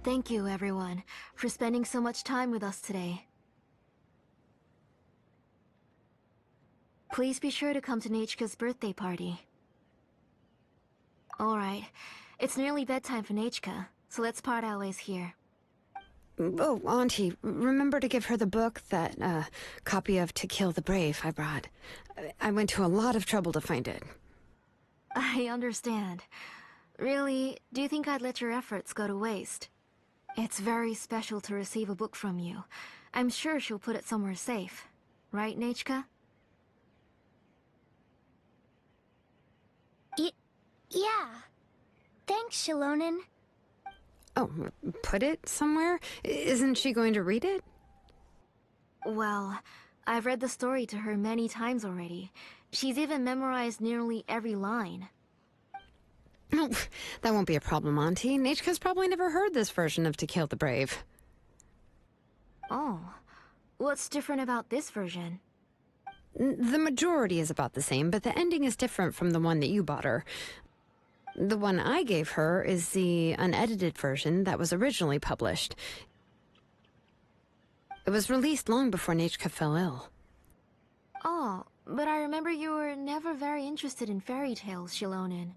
Speaker 8: Thank you, everyone, for spending so much time with us today. Please be sure to come to Nachka's birthday party. Alright, it's nearly bedtime for Nachka, so let's part our ways here.
Speaker 7: Oh, Auntie, remember to give her the book, that copy of To Kill the Brave I brought. I went to a lot of trouble to find it.
Speaker 8: I understand. Really, do you think I'd let your efforts go to waste? It's very special to receive a book from you. I'm sure she'll put it somewhere safe. Right, Nachka?
Speaker 6: Yeah. Thanks, Xilonen.
Speaker 7: Oh, put it somewhere? Isn't she going to read it?
Speaker 8: Well, I've read the story to her many times already. She's even memorized nearly every line.
Speaker 7: Oh, that won't be a problem, Auntie. Nachka's probably never heard this version of To Kill the Brave.
Speaker 8: Oh. What's different about this version?
Speaker 7: The majority is about the same, but the ending is different from the one that you bought her. The one I gave her is the unedited version that was originally published. It was released long before Nachka fell ill.
Speaker 8: Oh, but I remember you were never very interested in fairy tales, Xilonen.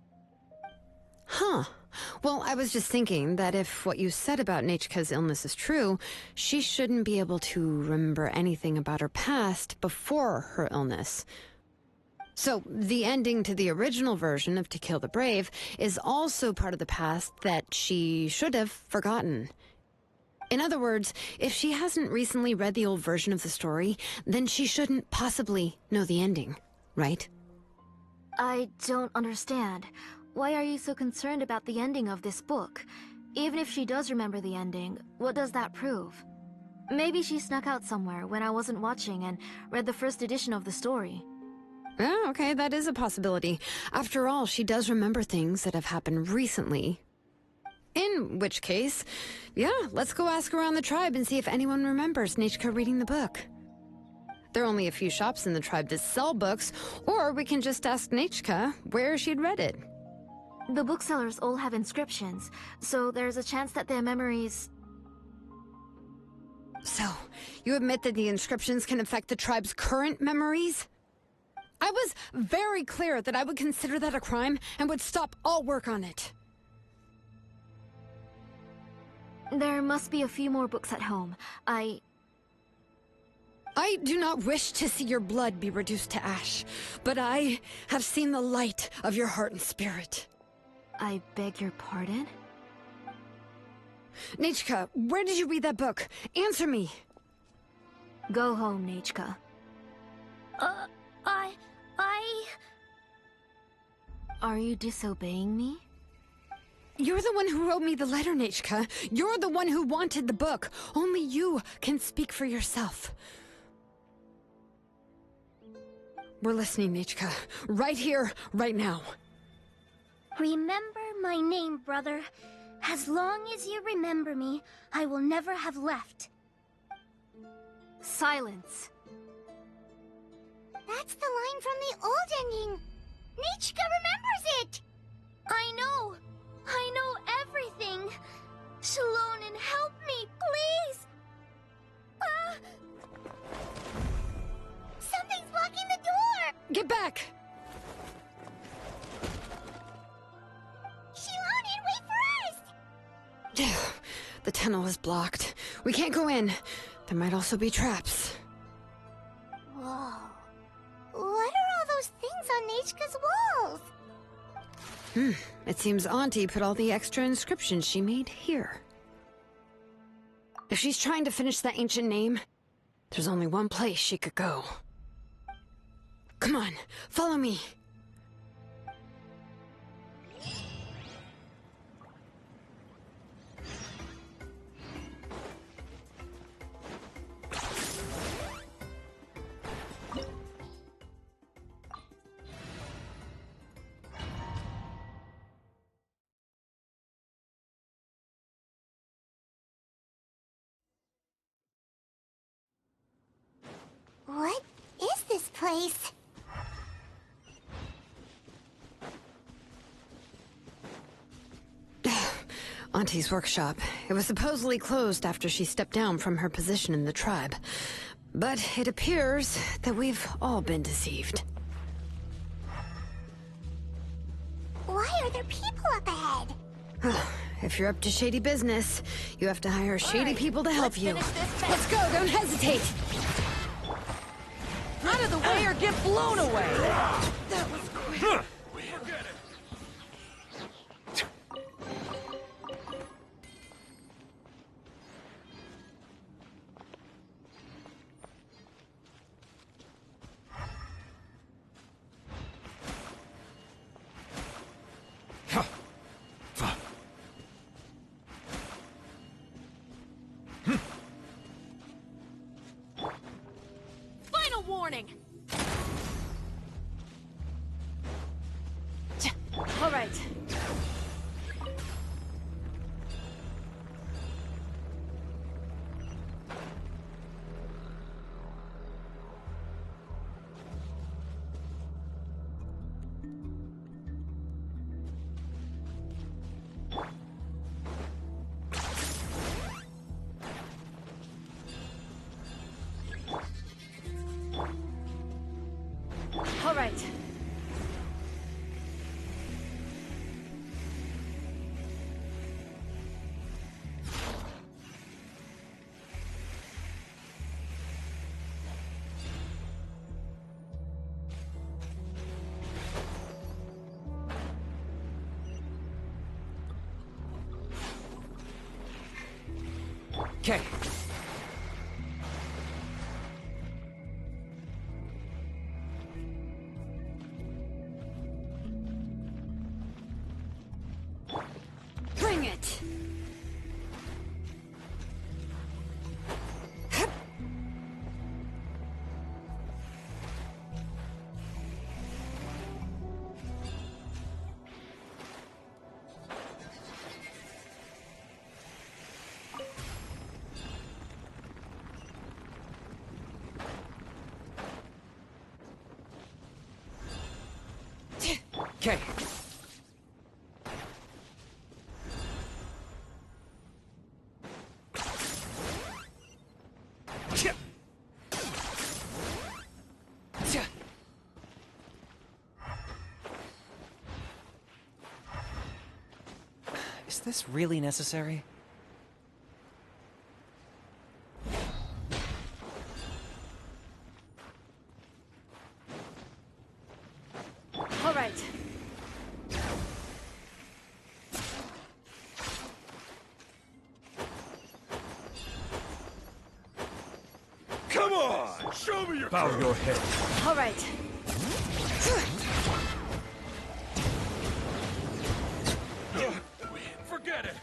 Speaker 7: Huh. Well, I was just thinking that if what you said about Nachka's illness is true, she shouldn't be able to remember anything about her past before her illness. So, the ending to the original version of To Kill the Brave is also part of the past that she should have forgotten. In other words, if she hasn't recently read the old version of the story, then she shouldn't possibly know the ending, right?
Speaker 8: I don't understand. Why are you so concerned about the ending of this book? Even if she does remember the ending, what does that prove? Maybe she snuck out somewhere when I wasn't watching and read the first edition of the story.
Speaker 7: Oh, okay, that is a possibility. After all, she does remember things that have happened recently. In which case, yeah, let's go ask around the tribe and see if anyone remembers Nachka reading the book. There are only a few shops in the tribe that sell books, or we can just ask Nachka where she'd read it.
Speaker 8: The booksellers all have inscriptions, so there's a chance that their memories...
Speaker 7: So, you admit that the inscriptions can affect the tribe's current memories? I was very clear that I would consider that a crime and would stop all work on it.
Speaker 8: There must be a few more books at home. I
Speaker 7: do not wish to see your blood be reduced to ash, but I have seen the light of your heart and spirit.
Speaker 8: I beg your pardon?
Speaker 7: Nachka, where did you read that book? Answer me!
Speaker 8: Go home, Nachka. Are you disobeying me?
Speaker 7: You're the one who wrote me the letter, Nachka. You're the one who wanted the book. Only you can speak for yourself. We're listening, Nachka. Right here, right now.
Speaker 6: Remember my name, brother. As long as you remember me, I will never have left.
Speaker 8: Silence.
Speaker 6: That's the line from the old ending. Nichika remembers it! I know everything. Xilonen, help me, please! Something's blocking the door!
Speaker 7: Get back!
Speaker 6: Xilonen, wait for us!
Speaker 7: The tunnel is blocked. We can't go in. There might also be traps.
Speaker 6: Whoa. What are all those things on Nichika's walls?
Speaker 7: It seems Auntie put all the extra inscriptions she made here. If she's trying to finish that ancient name, there's only one place she could go. Come on, follow me.
Speaker 6: What is this place?
Speaker 7: Auntie's workshop. It was supposedly closed after she stepped down from her position in the tribe. But it appears that we've all been deceived.
Speaker 6: Why are there people up ahead?
Speaker 7: If you're up to shady business, you have to hire shady people to help you. Let's go, don't hesitate!
Speaker 4: Out of the way or get blown away!
Speaker 7: That was quick.
Speaker 8: Final warning!
Speaker 10: All right. All right.
Speaker 4: Okay.
Speaker 7: Bring it!
Speaker 4: Okay. Is this really necessary?
Speaker 10: All right.
Speaker 9: Come on! Show me your
Speaker 1: Bow your head.
Speaker 10: All right.
Speaker 9: Forget it!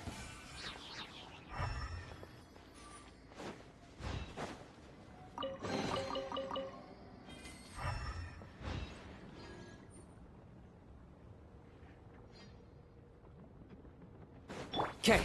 Speaker 4: Okay.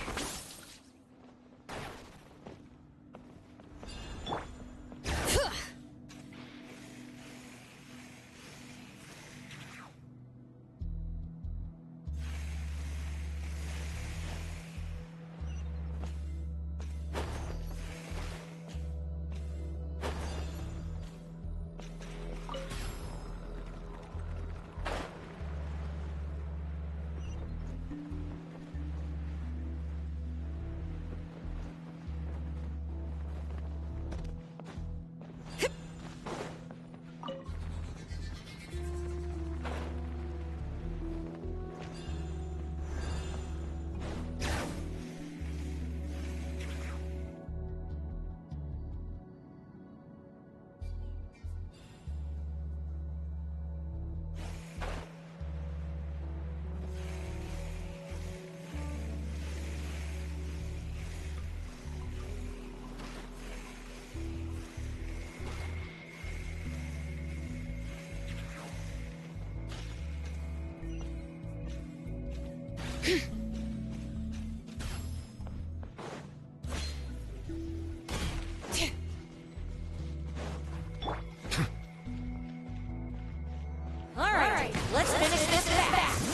Speaker 3: Alright, let's finish this fast.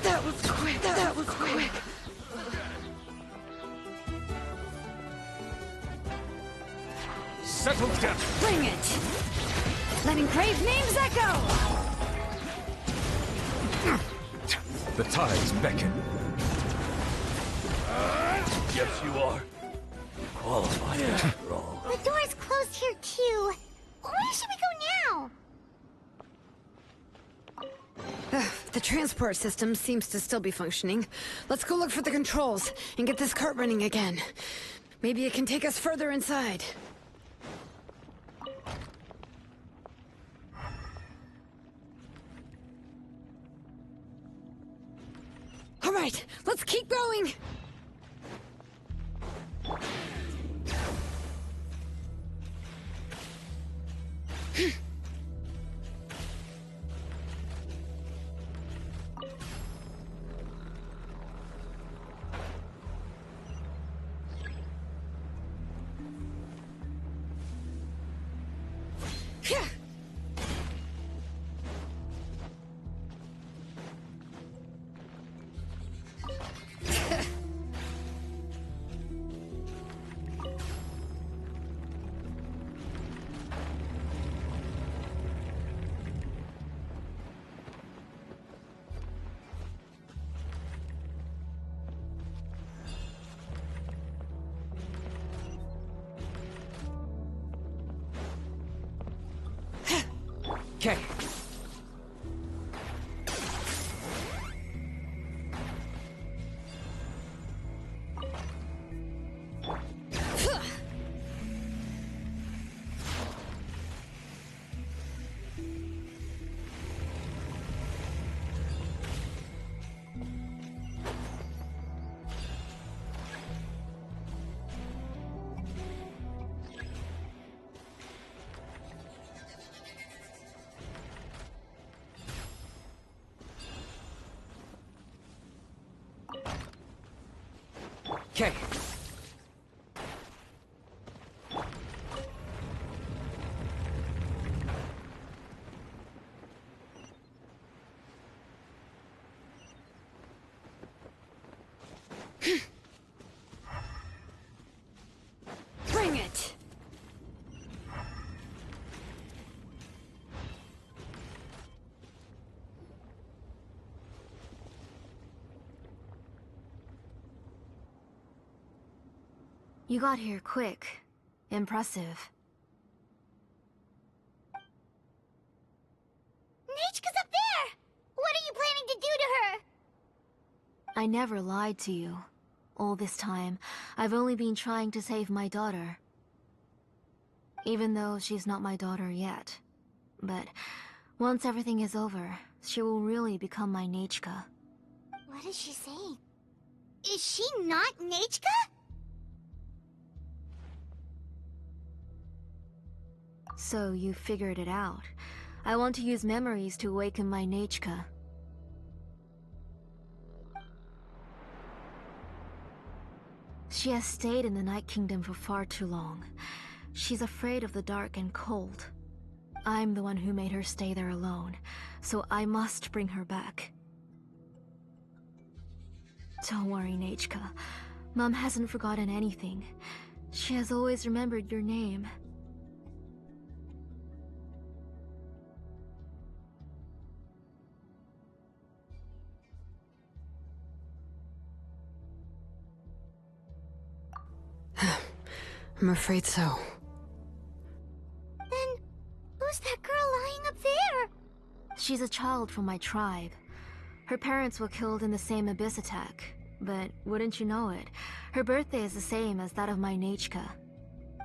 Speaker 7: That was quick. That was quick.
Speaker 1: Settle down.
Speaker 7: Bring it. Let engraved names echo.
Speaker 1: The tides beckon.
Speaker 9: Yes, you are. Qualified after all.
Speaker 6: The door's closed here too. Where should we go now?
Speaker 7: The transport system seems to still be functioning. Let's go look for the controls and get this cart running again. Maybe it can take us further inside. All right, let's keep going.
Speaker 4: Okay. Okay.
Speaker 7: Bring it.
Speaker 8: You got here quick. Impressive.
Speaker 6: Nechka's up there! What are you planning to do to her?
Speaker 8: I never lied to you. All this time, I've only been trying to save my daughter. Even though she's not my daughter yet. But once everything is over, she will really become my Nechka.
Speaker 6: What is she saying? Is she not Nechka?
Speaker 8: So you figured it out. I want to use memories to awaken my Nechka. She has stayed in the Night Kingdom for far too long. She's afraid of the dark and cold. I'm the one who made her stay there alone, so I must bring her back. Don't worry, Nechka. Mom hasn't forgotten anything. She has always remembered your name.
Speaker 7: I'm afraid so.
Speaker 6: Then, who's that girl lying up there?
Speaker 8: She's a child from my tribe. Her parents were killed in the same abyss attack. But wouldn't you know it, her birthday is the same as that of my Nechka.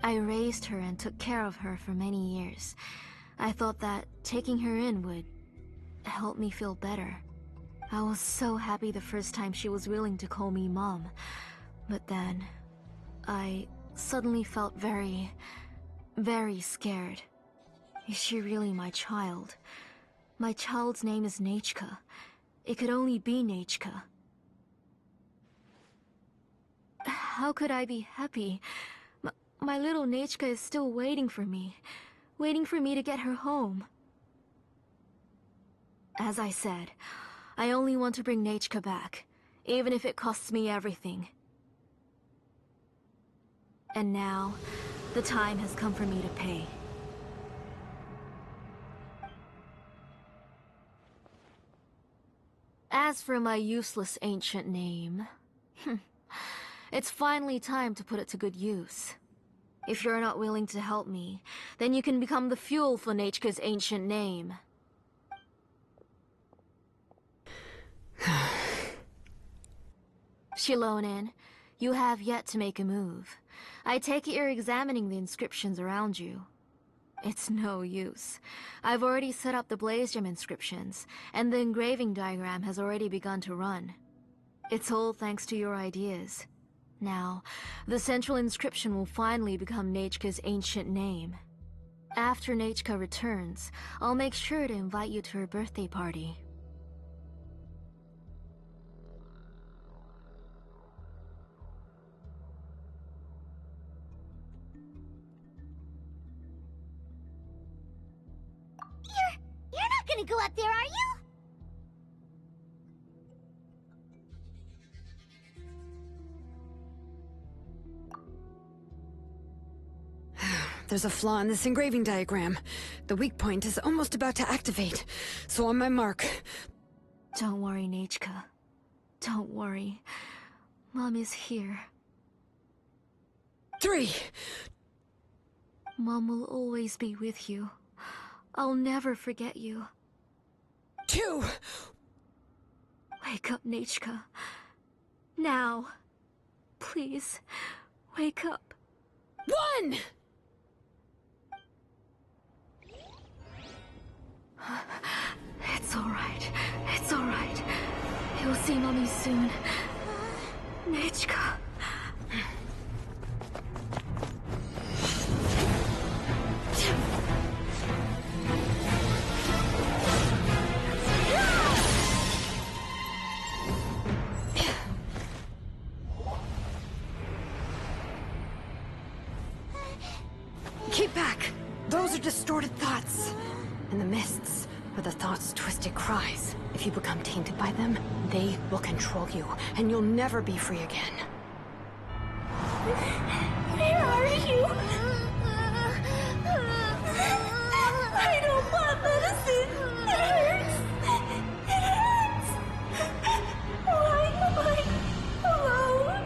Speaker 8: I raised her and took care of her for many years. I thought that taking her in would help me feel better. I was so happy the first time she was willing to call me Mom. But then, I suddenly felt very, very scared. Is she really my child? My child's name is Nechka. It could only be Nechka. How could I be happy? My little Nechka is still waiting for me to get her home. As I said, I only want to bring Nechka back, even if it costs me everything. And now, the time has come for me to pay. As for my useless ancient name, it's finally time to put it to good use. If you're not willing to help me, then you can become the fuel for Nechka's ancient name. Xilonen, you have yet to make a move. I take it you're examining the inscriptions around you. It's no use. I've already set up the blaze gem inscriptions, and the engraving diagram has already begun to run. It's all thanks to your ideas. Now, the central inscription will finally become Nechka's ancient name. After Nechka returns, I'll make sure to invite you to her birthday party.
Speaker 6: You're not gonna go up there, are you?
Speaker 7: There's a flaw in this engraving diagram. The weak point is almost about to activate. So on my mark.
Speaker 8: Don't worry, Nechka. Don't worry. Mom is here.
Speaker 7: 3.
Speaker 8: Mom will always be with you. I'll never forget you.
Speaker 7: 2.
Speaker 8: Wake up, Nechka. Now. Please, wake up.
Speaker 7: 1!
Speaker 8: It's alright. It's alright. You'll see Mommy soon. Nechka.
Speaker 7: Keep back! Those are distorted thoughts. In the mists, are the thoughts' twisted cries. If you become tainted by them, they will control you, and you'll never be free again.
Speaker 6: Where are you? I don't want medicine. It hurts. It hurts. Why am I alone?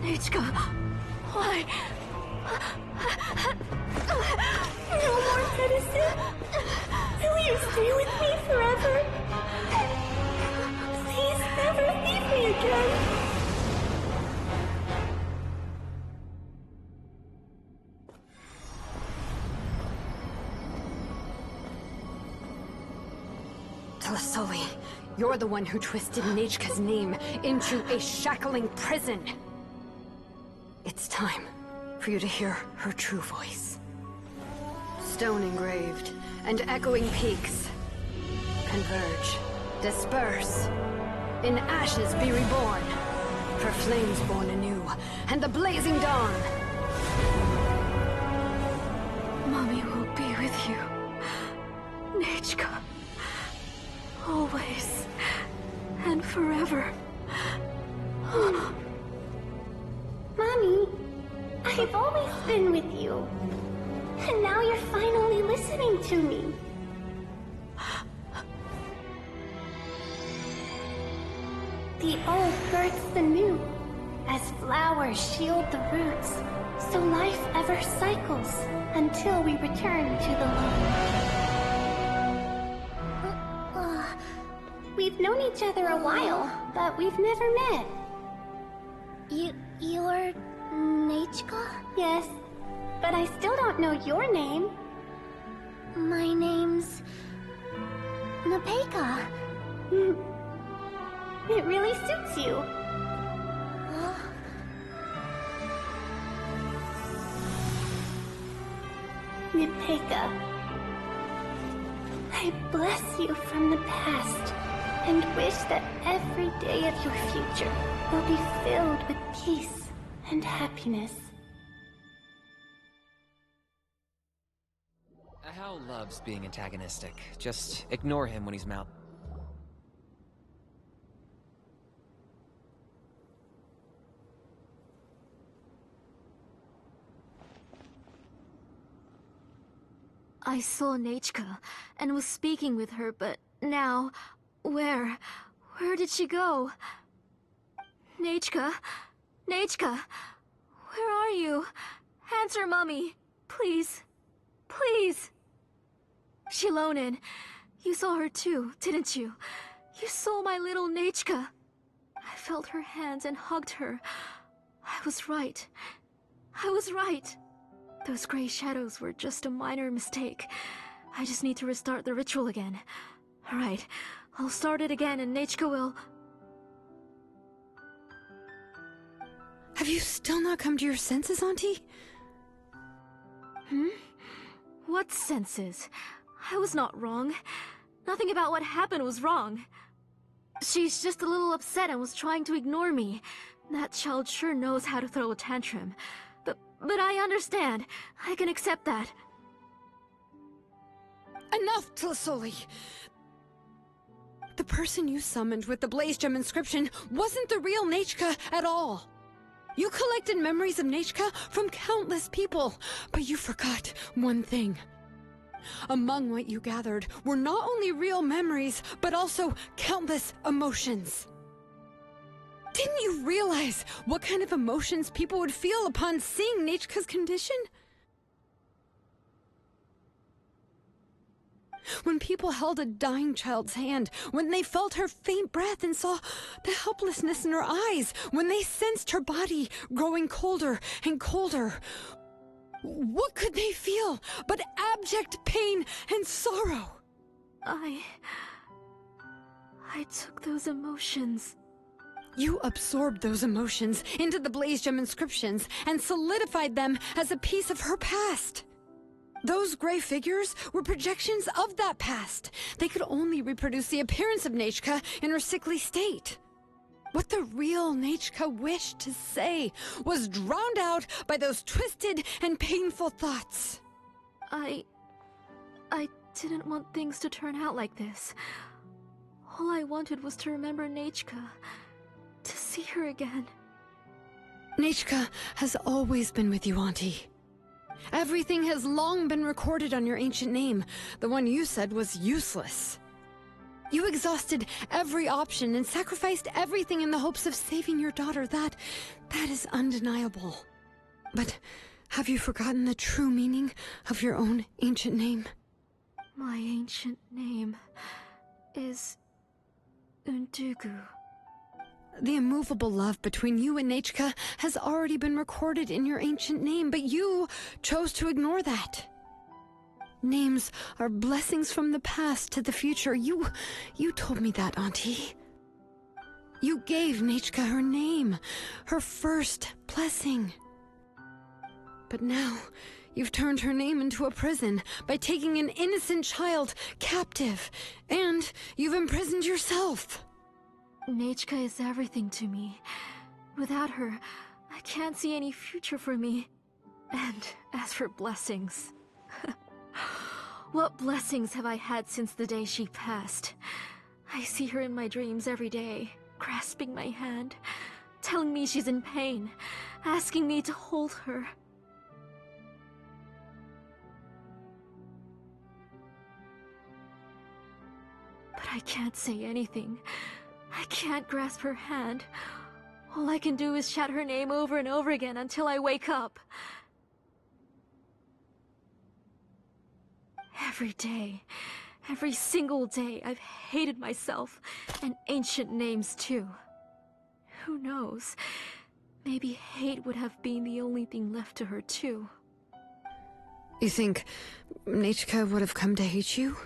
Speaker 8: Nechka, why?
Speaker 6: No more medicine. Will you stay with me forever? Please never leave me again.
Speaker 7: Telasoli, you're the one who twisted Nechka's name into a shackling prison. It's time for you to hear her true voice. Stone engraved and echoing peaks. Converge, disperse. In ashes be reborn, for flames born anew. and the blazing dawn.
Speaker 8: Mommy will be with you. Nechka. Always. And forever.
Speaker 6: Mommy, I've always been with you. And now you're finally listening to me. The old births the new, as flowers shield the roots, so life ever cycles until we return to the loam. We've known each other a while, but we've never met. You're Nechka? Yes, but I still don't know your name. My name's Nepeka. It really suits you. Nepeka, I bless you from the past and wish that every day of your future will be filled with peace and happiness.
Speaker 4: Hal loves being antagonistic. Just ignore him when he's mad.
Speaker 8: I saw Nechka and was speaking with her, but now, where did she go? Nechka? Nechka? Where are you? Answer, Mommy. Please. Please. Xilonen, you saw her too, didn't you? You saw my little Nechka. I felt her hands and hugged her. I was right. I was right. Those gray shadows were just a minor mistake. I just need to restart the ritual again. Alright, I'll start it again and Nechka will...
Speaker 7: Have you still not come to your senses, Auntie?
Speaker 8: What senses? I was not wrong. Nothing about what happened was wrong. She's just a little upset and was trying to ignore me. That child sure knows how to throw a tantrum. But I understand. I can accept that.
Speaker 7: Enough, Tlasoli! The person you summoned with the Blaze Gem inscription wasn't the real Nechka at all. You collected memories of Nechka from countless people, but you forgot one thing. Among what you gathered were not only real memories, but also countless emotions. Didn't you realize what kind of emotions people would feel upon seeing Nechka's condition? When people held a dying child's hand, when they felt her faint breath and saw the helplessness in her eyes, when they sensed her body growing colder and colder, what could they feel but abject pain and sorrow?
Speaker 8: I took those emotions.
Speaker 7: You absorbed those emotions into the Blaze Gem inscriptions and solidified them as a piece of her past. Those gray figures were projections of that past. They could only reproduce the appearance of Nechka in her sickly state. What the real Nechka wished to say was drowned out by those twisted and painful thoughts.
Speaker 8: I didn't want things to turn out like this. All I wanted was to remember Nechka. To see her again.
Speaker 7: Nechka has always been with you, Auntie. Everything has long been recorded on your ancient name. The one you said was useless. You exhausted every option and sacrificed everything in the hopes of saving your daughter. That is undeniable. But have you forgotten the true meaning of your own ancient name?
Speaker 8: My ancient name is Undugu.
Speaker 7: The immovable love between you and Nechka has already been recorded in your ancient name, but you chose to ignore that. Names are blessings from the past to the future. You told me that, Auntie. You gave Nechka her name, her first blessing. But now, you've turned her name into a prison by taking an innocent child captive, and you've imprisoned yourself.
Speaker 8: Nechka is everything to me. Without her, I can't see any future for me. And as for blessings... What blessings have I had since the day she passed? I see her in my dreams every day, grasping my hand, telling me she's in pain, asking me to hold her. But I can't say anything. I can't grasp her hand. All I can do is shout her name over and over again until I wake up. Every day, every single day, I've hated myself, and ancient names too. Who knows? Maybe hate would have been the only thing left to her too.
Speaker 7: You think Nichka would have come to hate you?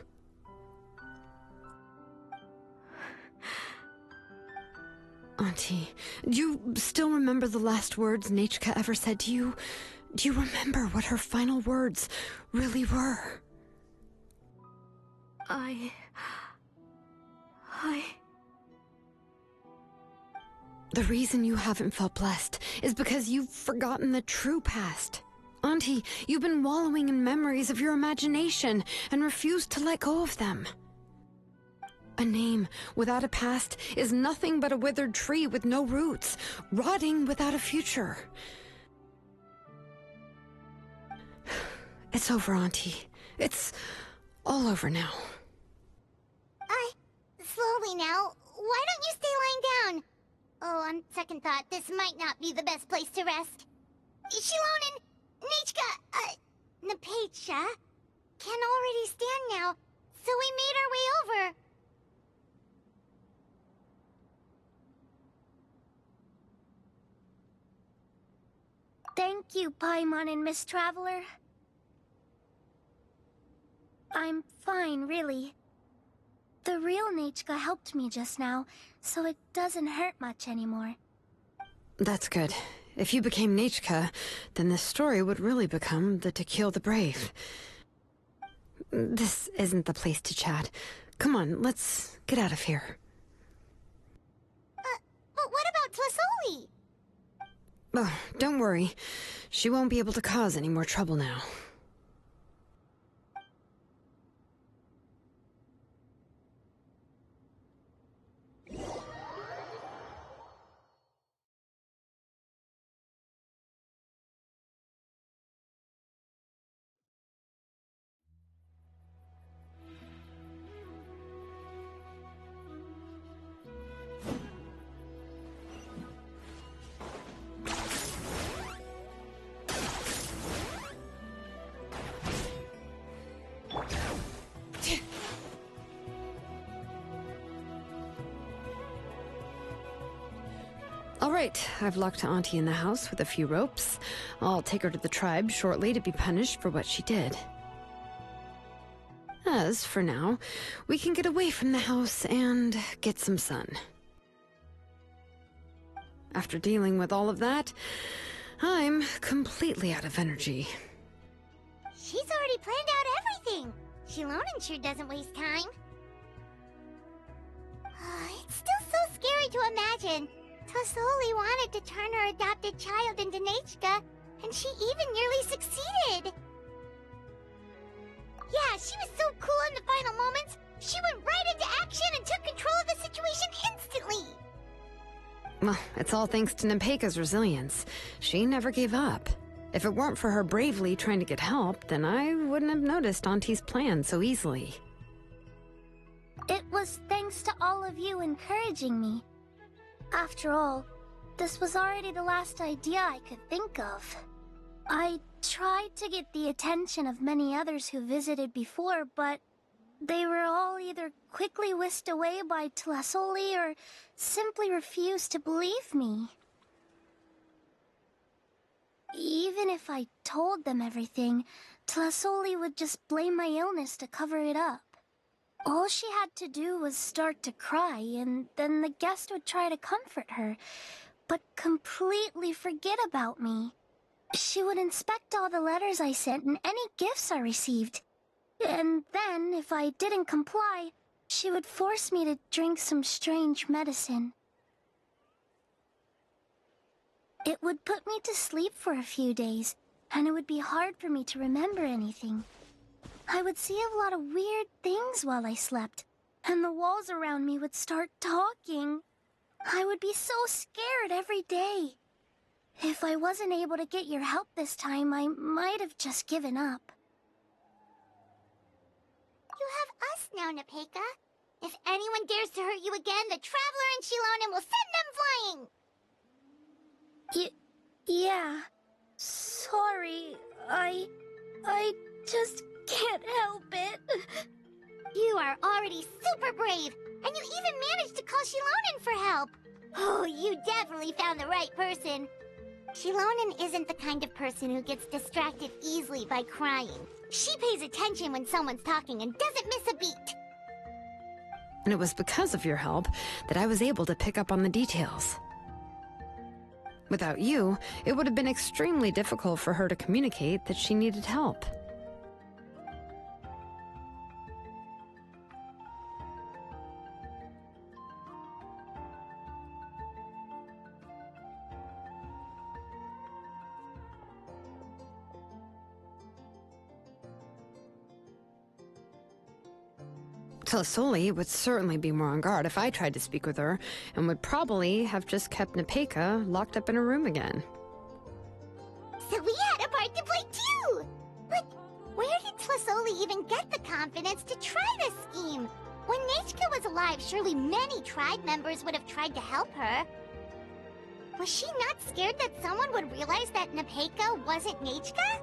Speaker 7: Auntie, do you still remember the last words Nichka ever said to you? Do you remember what her final words really were? The reason you haven't felt blessed is because you've forgotten the true past. Auntie, you've been wallowing in memories of your imagination and refused to let go of them. A name without a past is nothing but a withered tree with no roots, rotting without a future. It's over, Auntie. It's all over now.
Speaker 6: Slowly now. Why don't you stay lying down? Oh, on second thought, this might not be the best place to rest. Xilonen, Nichka, Napecha can already stand now, so we made our way over.
Speaker 3: Thank you, Paimon and Miss Traveler. I'm fine, really. The real Nichka helped me just now, so it doesn't hurt much anymore.
Speaker 7: That's good. If you became Nichka, then this story would really become the To Kill the Brave. This isn't the place to chat. Come on, let's get out of here.
Speaker 6: But what about Tlasoli?
Speaker 7: Oh, don't worry. She won't be able to cause any more trouble now. Alright, I've locked Auntie in the house with a few ropes. I'll take her to the tribe shortly to be punished for what she did. As for now, we can get away from the house and get some sun. After dealing with all of that, I'm completely out of energy.
Speaker 6: She's already planned out everything. Xilonen sure doesn't waste time. It's still so scary to imagine. Tlasoli wanted to turn her adopted child into Nichka, and she even nearly succeeded. Yeah, she was so cool in the final moments. She went right into action and took control of the situation instantly.
Speaker 7: Well, it's all thanks to Nepeka's resilience. She never gave up. If it weren't for her bravely trying to get help, then I wouldn't have noticed Auntie's plan so easily.
Speaker 3: It was thanks to all of you encouraging me. After all, this was already the last idea I could think of. I tried to get the attention of many others who visited before, but they were all either quickly whisked away by Tlasoli or simply refused to believe me. Even if I told them everything, Tlasoli would just blame my illness to cover it up. All she had to do was start to cry, and then the guest would try to comfort her, but completely forget about me. She would inspect all the letters I sent and any gifts I received. And then, if I didn't comply, she would force me to drink some strange medicine.
Speaker 13: It would put me to sleep for a few days, and it would be hard for me to remember anything. I would see a lot of weird things while I slept, and the walls around me would start talking. I would be so scared every day. If I wasn't able to get your help this time, I might have just given up.
Speaker 6: You have us now, Nepeka. If anyone dares to hurt you again, the Traveler and Xilonen will send them flying!
Speaker 13: Yeah. Sorry, I just can't help it.
Speaker 6: You are already super brave, and you even managed to call Xilonen for help. Oh, you definitely found the right person. Xilonen isn't the kind of person who gets distracted easily by crying. She pays attention when someone's talking and doesn't miss a beat.
Speaker 7: And it was because of your help that I was able to pick up on the details. Without you, it would have been extremely difficult for her to communicate that she needed help. Tlisoli would certainly be more on guard if I tried to speak with her, and would probably have just kept Nepeka locked up in a room again.
Speaker 6: So we had a part to play too! But where did Tlisoli even get the confidence to try this scheme? When Nechka was alive, surely many tribe members would have tried to help her. Was she not scared that someone would realize that Nepeka wasn't Nechka?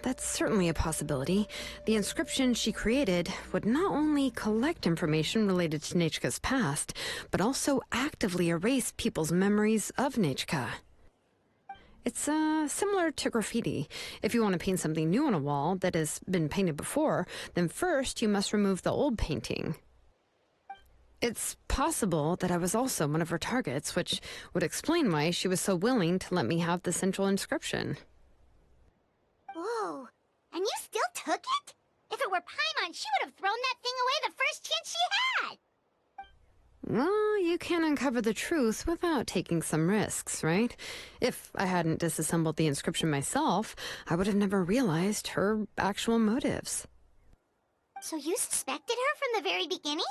Speaker 7: That's certainly a possibility. The inscription she created would not only collect information related to Nechka's past, but also actively erase people's memories of Nechka. It's similar to graffiti. If you want to paint something new on a wall that has been painted before, then first you must remove the old painting. It's possible that I was also one of her targets, which would explain why she was so willing to let me have the central inscription.
Speaker 6: Whoa, and you still took it? If it were Paimon, she would have thrown that thing away the first chance she had!
Speaker 7: Well, you can't uncover the truth without taking some risks, right? If I hadn't disassembled the inscription myself, I would have never realized her actual motives.
Speaker 6: So you suspected her from the very beginning?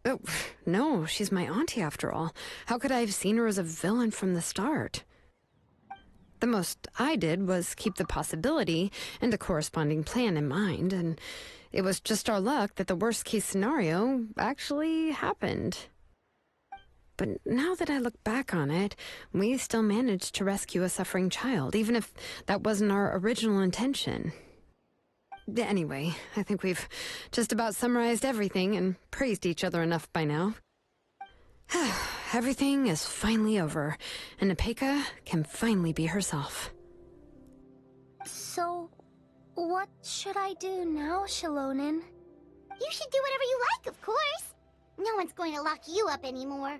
Speaker 7: Oh, no, she's my auntie after all. How could I have seen her as a villain from the start? The most I did was keep the possibility and a corresponding plan in mind, and it was just our luck that the worst-case scenario actually happened. But now that I look back on it, we still managed to rescue a suffering child, even if that wasn't our original intention. Anyway, I think we've just about summarized everything and praised each other enough by now. Everything is finally over, and Nepeka can finally be herself.
Speaker 13: So, what should I do now, Xilonen?
Speaker 6: You should do whatever you like, of course. No one's going to lock you up anymore.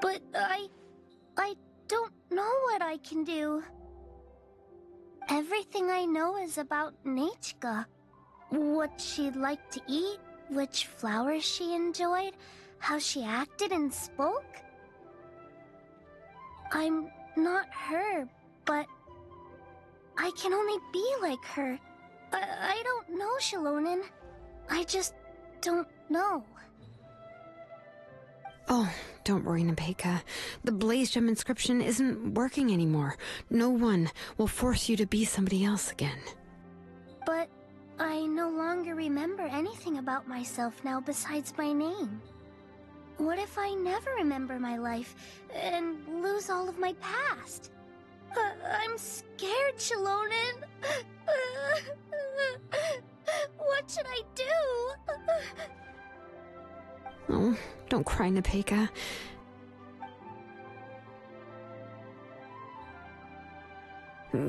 Speaker 13: But I don't know what I can do. Everything I know is about Nechka. What she liked to eat, which flowers she enjoyed, how she acted and spoke. I'm not her, but I can only be like her. I don't know, Xilonen. I just don't know.
Speaker 7: Oh, don't worry, Nepeka. The Blaze Gem inscription isn't working anymore. No one will force you to be somebody else again.
Speaker 13: But I no longer remember anything about myself now besides my name. What if I never remember my life and lose all of my past? I'm scared, Xilonen. What should I do?
Speaker 7: Oh, don't cry, Nepeka.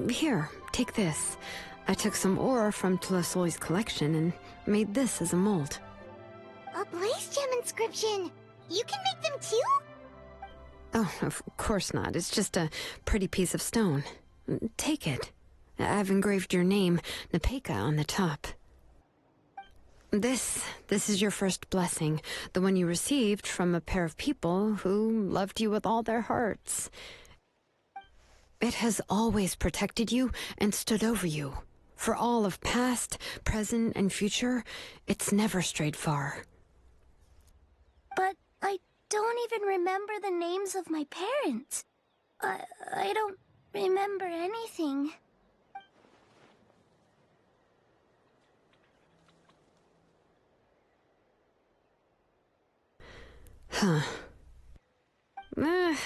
Speaker 7: Here, take this. I took some ore from Tolosoli's collection and made this as a mold.
Speaker 6: A Blaze Gem inscription! You can make them too?
Speaker 7: Oh, of course not. It's just a pretty piece of stone. Take it. I've engraved your name, Nepeka, on the top. This is your first blessing, the one you received from a pair of people who loved you with all their hearts. It has always protected you and stood over you. For all of past, present, and future, it's never strayed far.
Speaker 13: But I don't even remember the names of my parents. I don't remember anything.
Speaker 7: Huh.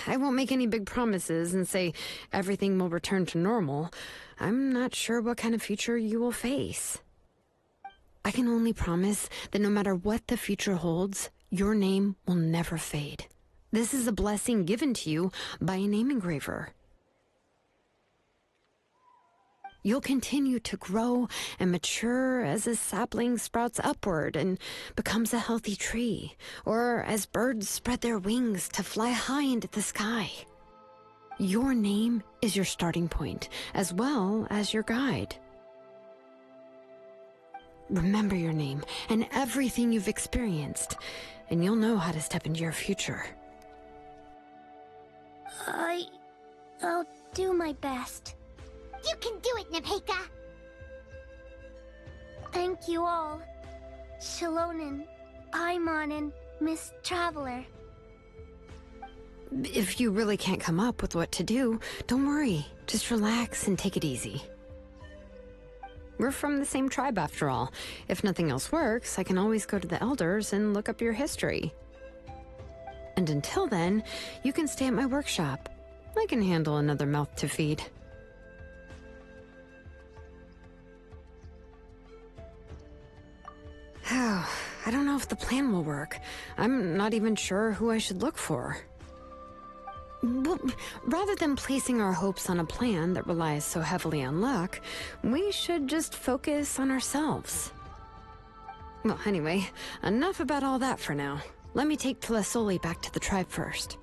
Speaker 7: I won't make any big promises and say everything will return to normal. I'm not sure what kind of future you will face. I can only promise that no matter what the future holds, your name will never fade. This is a blessing given to you by a name engraver. You'll continue to grow and mature as a sapling sprouts upward and becomes a healthy tree, or as birds spread their wings to fly high into the sky. Your name is your starting point, as well as your guide. Remember your name and everything you've experienced, and you'll know how to step into your future.
Speaker 13: I'll do my best.
Speaker 6: You can do it, Nepeka!
Speaker 13: Thank you all. Xilonen, Paimon, and Miss Traveler.
Speaker 7: If you really can't come up with what to do, don't worry. Just relax and take it easy. We're from the same tribe after all. If nothing else works, I can always go to the elders and look up your history. And until then, you can stay at my workshop. I can handle another mouth to feed. I don't know if the plan will work. I'm not even sure who I should look for. Well, rather than placing our hopes on a plan that relies so heavily on luck, we should just focus on ourselves. Well, anyway, enough about all that for now. Let me take Tlasoli back to the tribe first.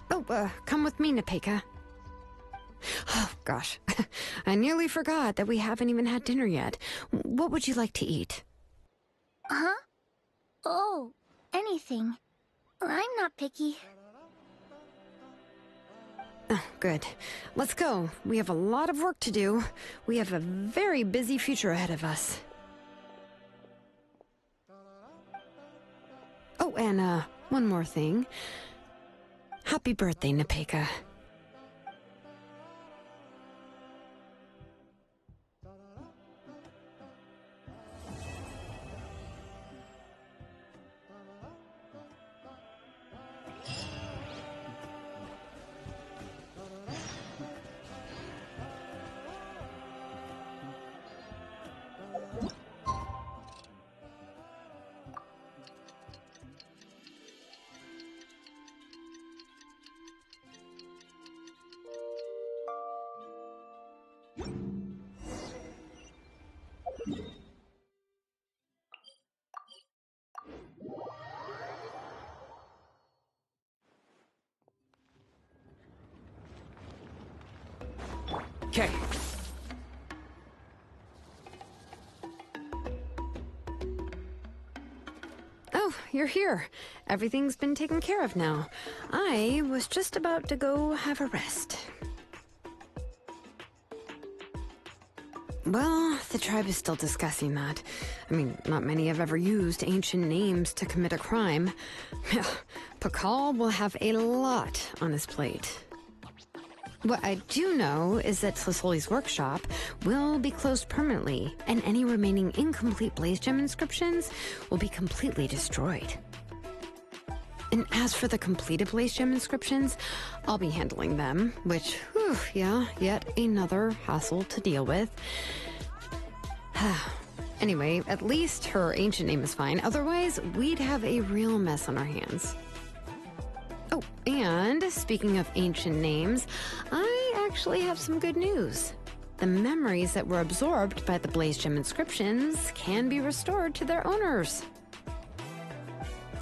Speaker 7: Oh, come with me, Nepeka. Oh, gosh. I nearly forgot that we haven't even had dinner yet. What would you like to eat?
Speaker 13: Huh? Oh, anything. I'm not picky.
Speaker 7: Oh, good. Let's go. We have a lot of work to do. We have a very busy future ahead of us. Oh, and, one more thing. Happy birthday, Nepeka.
Speaker 5: Okay.
Speaker 7: Oh, you're here. Everything's been taken care of now. I was just about to go have a rest. Well, the tribe is still discussing that. I mean, not many have ever used ancient names to commit a crime. Pakal will have a lot on his plate. What I do know is that Tlasoli's workshop will be closed permanently, and any remaining incomplete Blaze Gem inscriptions will be completely destroyed. And as for the completed Blaze Gem inscriptions, I'll be handling them, which, whew, yeah, yet another hassle to deal with. Anyway, at least her ancient name is fine, otherwise we'd have a real mess on our hands. Oh, and speaking of ancient names, I actually have some good news. The memories that were absorbed by the Blaze Gem inscriptions can be restored to their owners.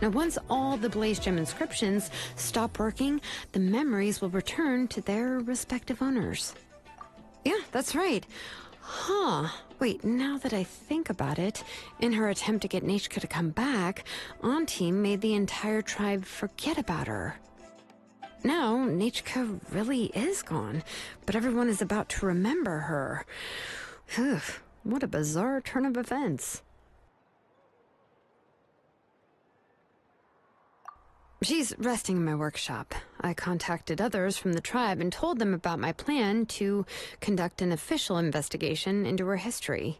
Speaker 7: Now, once all the Blaze Gem inscriptions stop working, the memories will return to their respective owners. Yeah, that's right. Huh. Wait, now that I think about it, in her attempt to get Nechka to come back, Auntie made the entire tribe forget about her. Now, Nechka really is gone, but everyone is about to remember her. Phew, what a bizarre turn of events. She's resting in my workshop. I contacted others from the tribe and told them about my plan to conduct an official investigation into her history.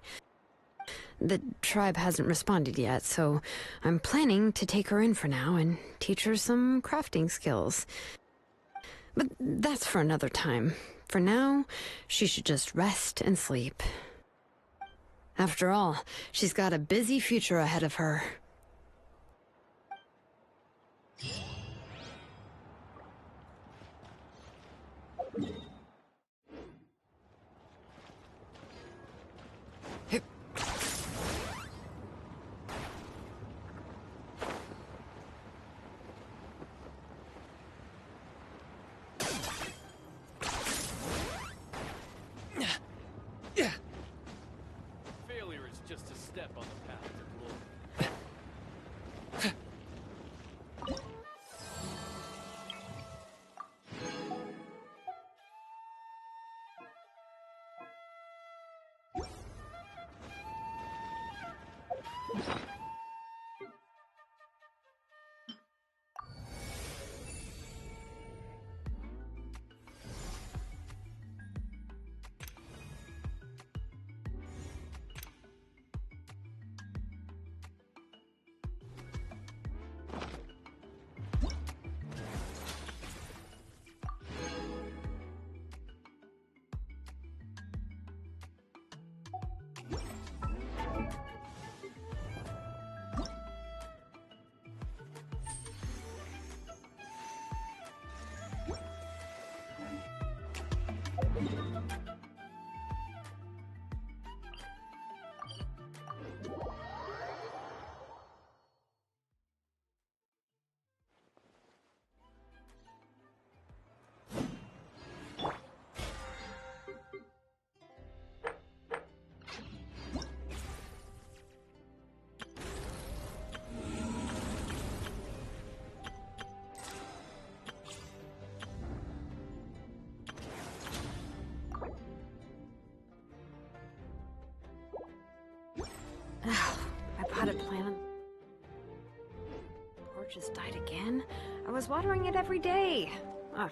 Speaker 7: The tribe hasn't responded yet, so I'm planning to take her in for now and teach her some crafting skills. But that's for another time. For now, she should just rest and sleep. After all, she's got a busy future ahead of her.
Speaker 9: Failure is just a step on the path to glory.
Speaker 7: I potted plant. Porch just died again. I was watering it every day. Ugh,